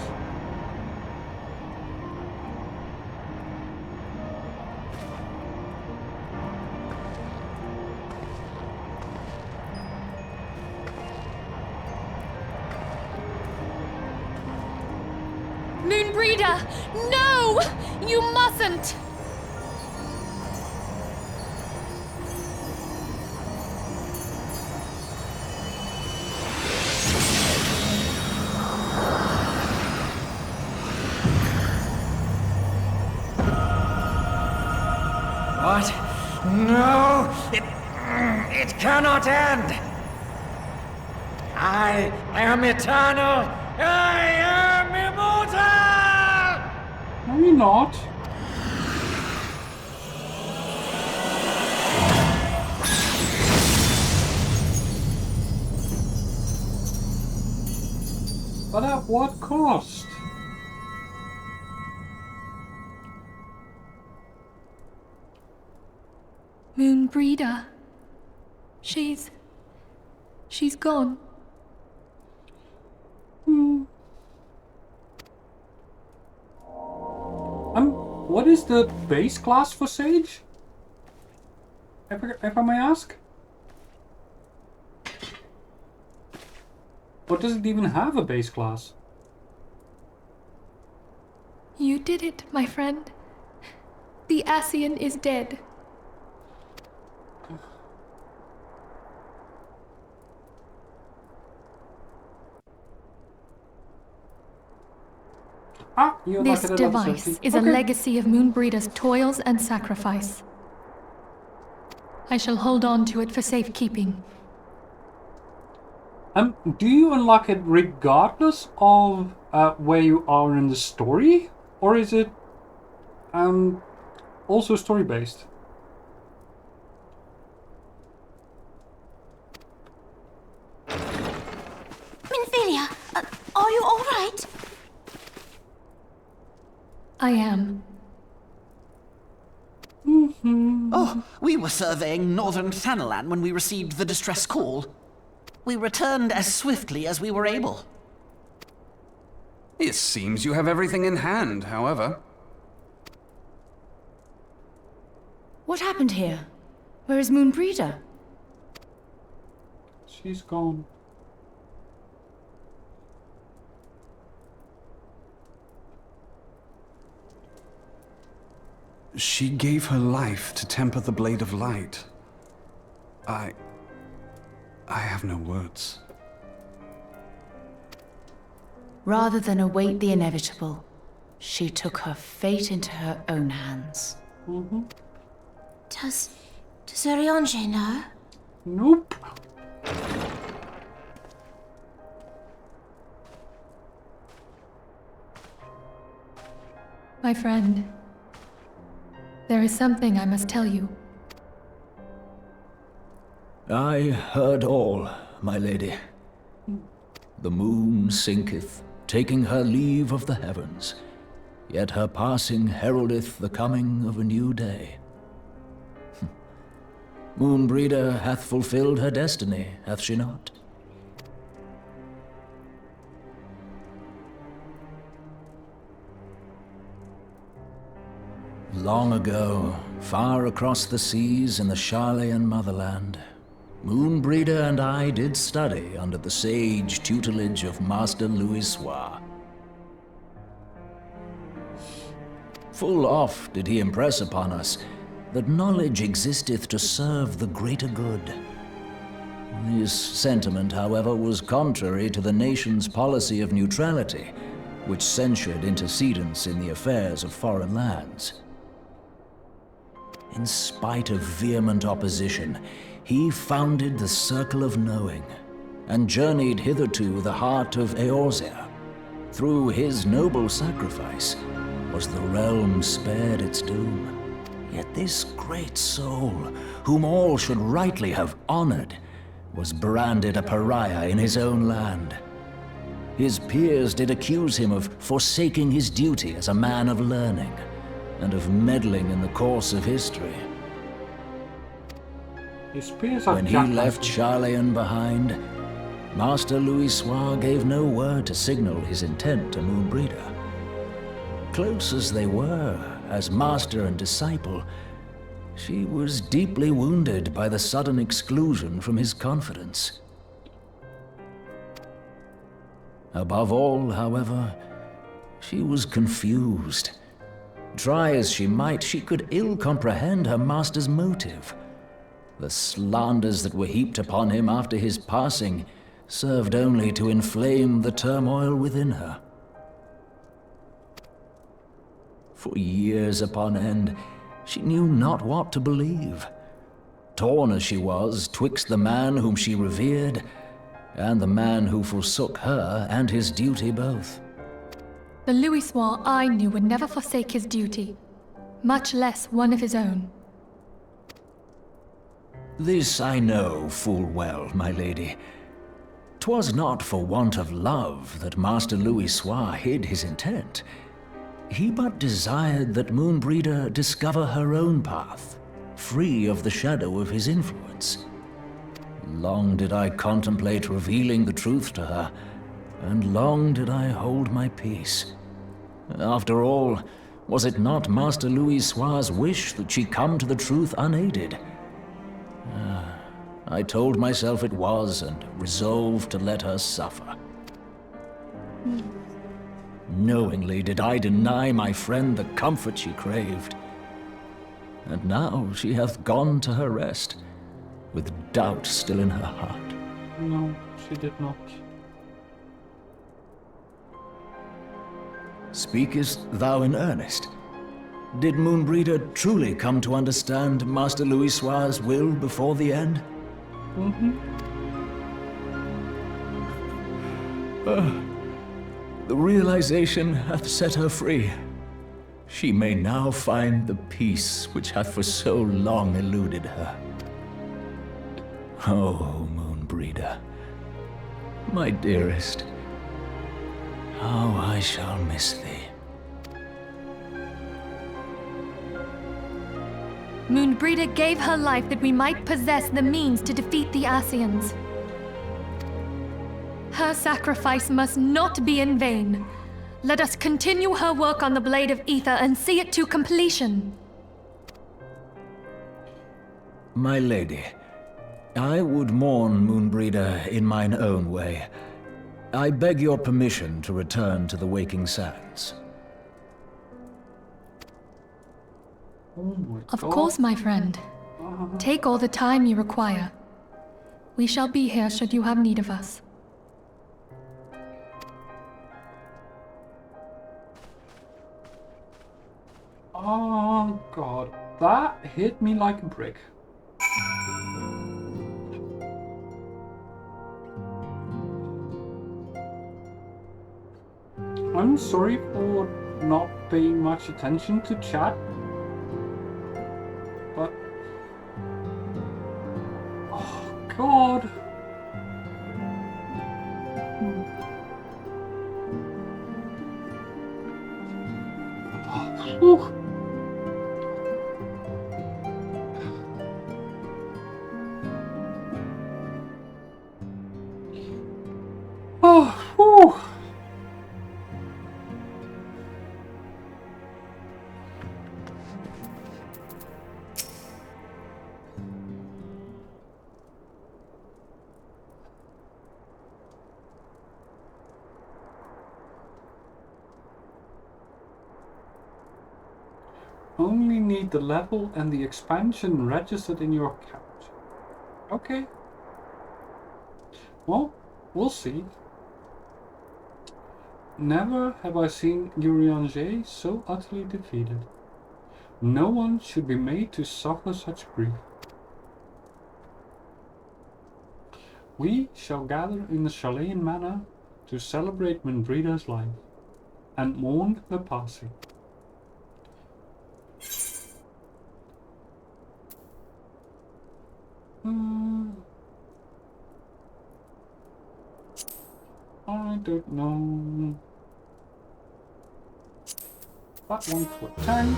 Moonbreeder, no! You mustn't! What? No! It cannot end! I am eternal! I am immortal! No, you're not. But at what cost? Moonbreeder. She's gone. What is the base class for Sage? If I may ask? Or does it even have a base class? You did it, my friend. The Ascian is dead. This device is a legacy of Moonbreeder's toils and sacrifice. I shall hold on to it for safekeeping. Do you unlock it regardless of where you are in the story? Or is it also story-based? Minfilia, are you all right? I am. Oh, we were surveying northern Thanalan when we received the distress call. We returned as swiftly as we were able. It seems you have everything in hand, however. What happened here? Where is Moonbreeder? She's gone. She gave her life to temper the Blade of Light. I have no words. Rather than await the inevitable, she took her fate into her own hands. Does Urianger know? Nope. My friend, there is something I must tell you. I heard all, my lady. The moon sinketh, taking her leave of the heavens, yet her passing heraldeth the coming of a new day. Moonbreeder hath fulfilled her destiny, hath she not? Long ago, far across the seas in the Sharlayan motherland, Moonbreeder and I did study under the sage tutelage of Master Louisoix. Full oft did he impress upon us that knowledge existeth to serve the greater good. This sentiment, however, was contrary to the nation's policy of neutrality, which censured intercedence in the affairs of foreign lands. In spite of vehement opposition, he founded the Circle of Knowing, and journeyed hither to the heart of Eorzea. Through his noble sacrifice was the realm spared its doom. Yet this great soul, whom all should rightly have honored, was branded a pariah in his own land. His peers did accuse him of forsaking his duty as a man of learning, and of meddling in the course of history. When he left Sharlayan behind, Master Louisoix gave no word to signal his intent to Moonbreeder. Close as they were, as master and disciple, she was deeply wounded by the sudden exclusion from his confidence. Above all, however, she was confused. Try as she might, she could ill comprehend her master's motive. The slanders that were heaped upon him after his passing served only to inflame the turmoil within her. For years upon end, she knew not what to believe. Torn as she was twixt the man whom she revered and the man who forsook her and his duty both. The Louisoix I knew would never forsake his duty, much less one of his own. This I know full well, my lady. 'Twas not for want of love that Master Louisoix hid his intent. He but desired that Moonbreeder discover her own path, free of the shadow of his influence. Long did I contemplate revealing the truth to her, and long did I hold my peace. After all, was it not Master Louisoix's wish that she come to the truth unaided? I told myself it was, and resolved to let her suffer. Knowingly did I deny my friend the comfort she craved. And now she hath gone to her rest, with doubt still in her heart. No, she did not. Speakest thou in earnest? Did Moonbreeder truly come to understand Master Louisoix's will before the end? The realization hath set her free. She may now find the peace which hath for so long eluded her. Oh, Moonbreeder, my dearest, how I shall miss thee. Moonbreeder gave her life that we might possess the means to defeat the Ascians. Her sacrifice must not be in vain. Let us continue her work on the Blade of Aether and see it to completion. My lady, I would mourn Moonbreeder in mine own way. I beg your permission to return to the Waking Sands. Oh my Of God. course, my friend. Take all the time you require. We shall be here should you have need of us. Oh God, that hit me like a brick. I'm sorry for not paying much attention to chat, but oh God. Whew. Oh, whew. Only need the level and the expansion registered in your account. Okay. Well, we'll see. Never have I seen Urianger so utterly defeated. No one should be made to suffer such grief. We shall gather in the Chilean manor to celebrate Moonbreeder's life and mourn the passing. I don't know. That one for tank.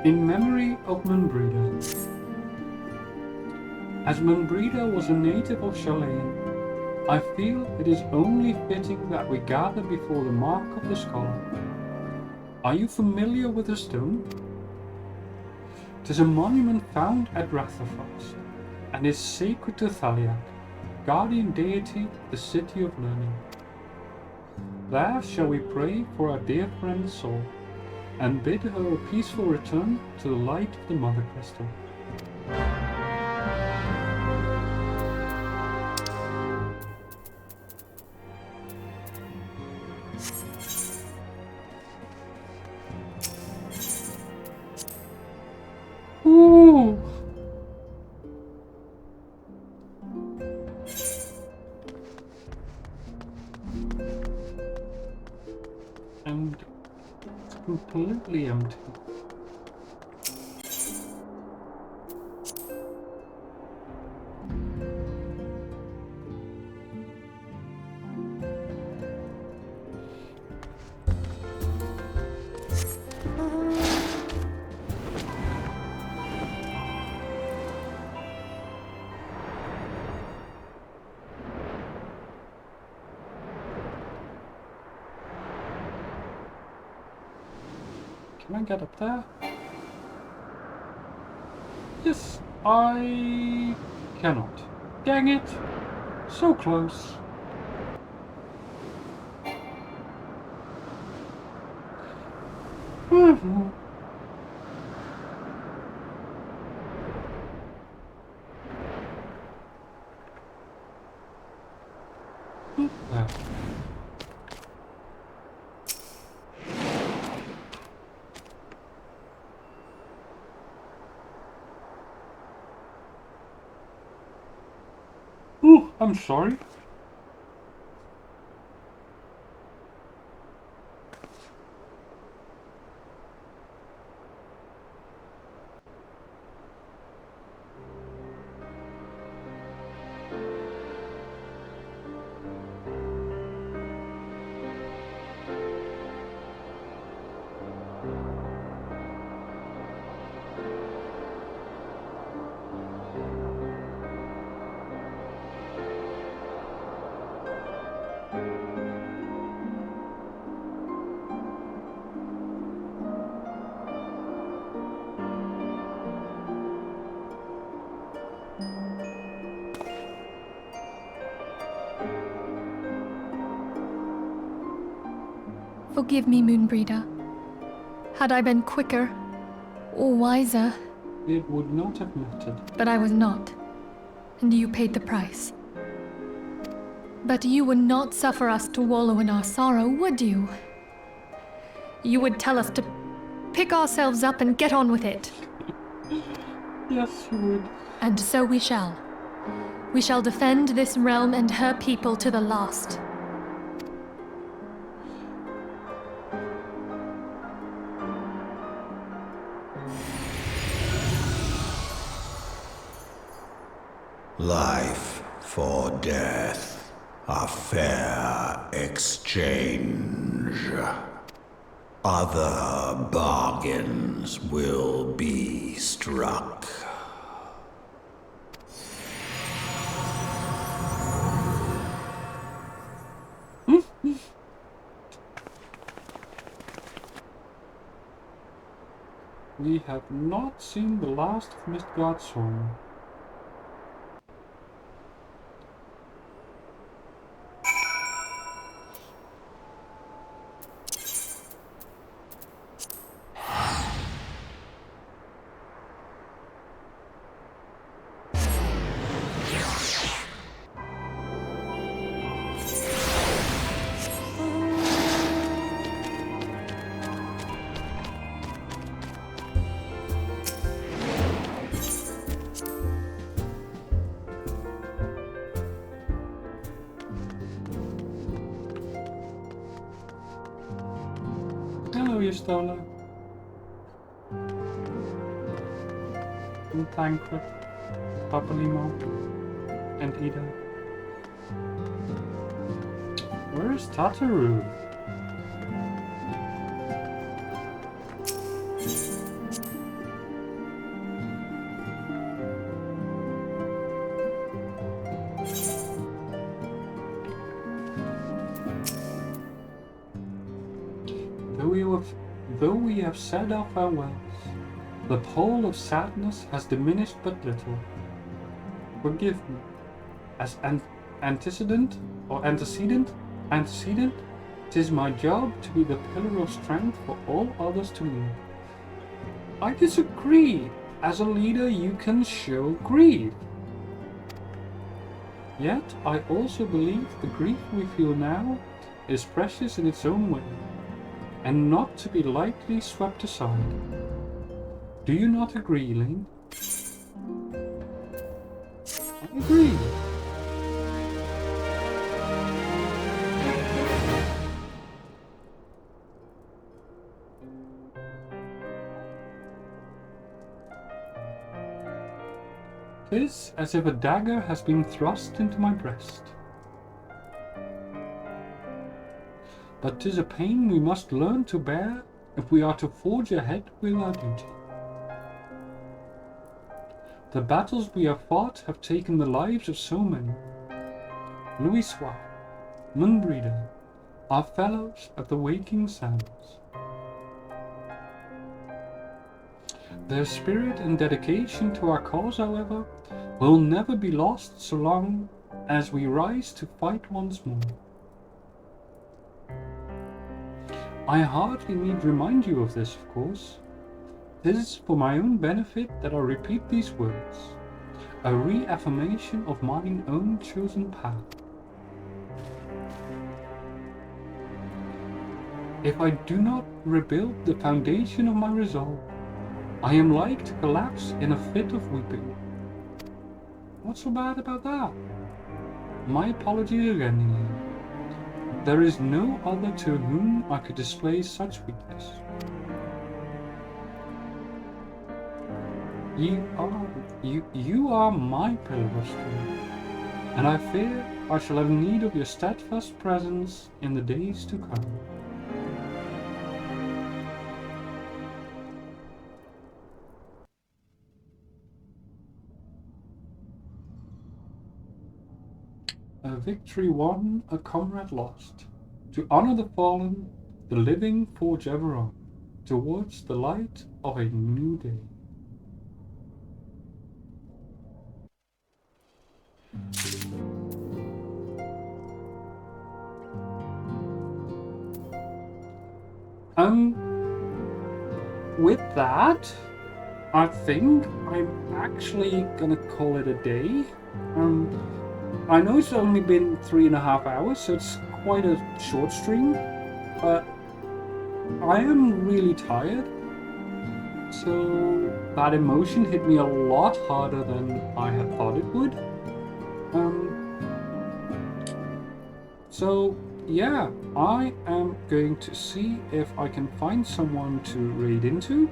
In memory of Moonbreeder. As Moonbreeder was a native of Chilean, I feel it is only fitting that we gather before the mark of the skull. Are you familiar with the stone? It is a monument found at Rathafoss, and is sacred to Thaliak, guardian deity of the City of Learning. There shall we pray for our dear friend's soul, and bid her a peaceful return to the light of the Mother Crystal. Ooh. And it's completely empty. Can I get up there? Yes, I cannot. Dang it! So close. There. Ooh, I'm sorry. Forgive me, Moonbreeder. Had I been quicker or wiser, It would not have mattered. but I was not, and you paid the price. But you would not suffer us to wallow in our sorrow, would you? You would tell us to pick ourselves up and get on with it. Yes, you would. And so we shall. We shall defend this realm and her people to the last. Life for death, a fair exchange. Other bargains will be struck. We have not seen the last of Midgardsormr. Hello, Yestola. And Tancred, Papalimo, and Ida. Where's Tataru? Though we have said our farewells, the toll of sadness has diminished but little. Forgive me. As antecedent, it is my job to be the pillar of strength for all others to lead. I disagree. As a leader, you can show grief. Yet, I also believe the grief we feel now is precious in its own way, and not to be lightly swept aside. Do you not agree, Lane? I agree. Tis as if a dagger has been thrust into my breast. But 'tis a pain we must learn to bear if we are to forge ahead with our duty. The battles we have fought have taken the lives of so many. Louisois, Moonbreeder, our fellows at the Waking Sands. Their spirit and dedication to our cause, however, will never be lost so long as we rise to fight once more. I hardly need remind you of this, of course. It is for my own benefit that I repeat these words, a reaffirmation of mine own chosen path. If I do not rebuild the foundation of my resolve, I am like to collapse in a fit of weeping. What's so bad about that? My apologies again, Elaine. There is no other to whom I could display such weakness. You are my pillar of strength, and I fear I shall have need of your steadfast presence in the days to come. A victory won, a comrade lost. To honor the fallen, the living forge ever on, towards the light of a new day. With that, I think I'm actually gonna call it a day. I know it's only been 3.5 hours, so it's quite a short stream, but I am really tired. So that emotion hit me a lot harder than I had thought it would. So yeah, I am going to see if I can find someone to raid into.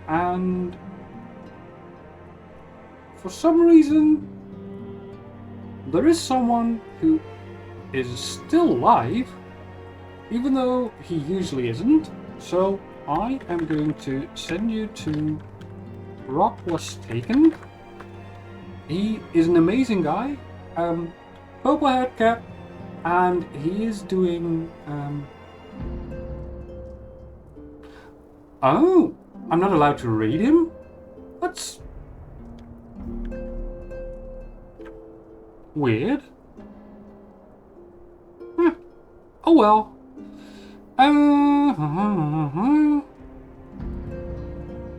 And for some reason, there is someone who is still alive, even though he usually isn't. So I am going to send you to Rock Was Taken. He is an amazing guy, purple haired cat, and he is doing, oh, I'm not allowed to raid him? That's weird. Oh well.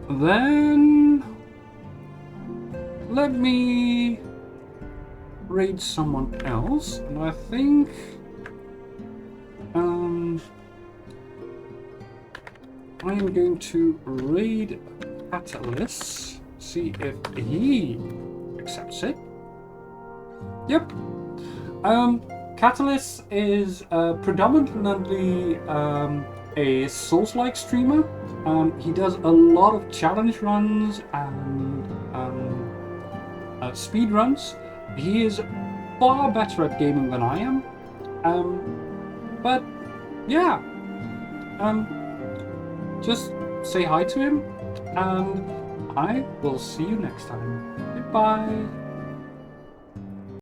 Then let me raid someone else, and I think I am going to raid Catalyst, see if he accepts it. Yep. Catalyst is predominantly a Souls-like streamer. He does a lot of challenge runs and speed runs. He is far better at gaming than I am. But yeah, just say hi to him, and I will see you next time. Goodbye.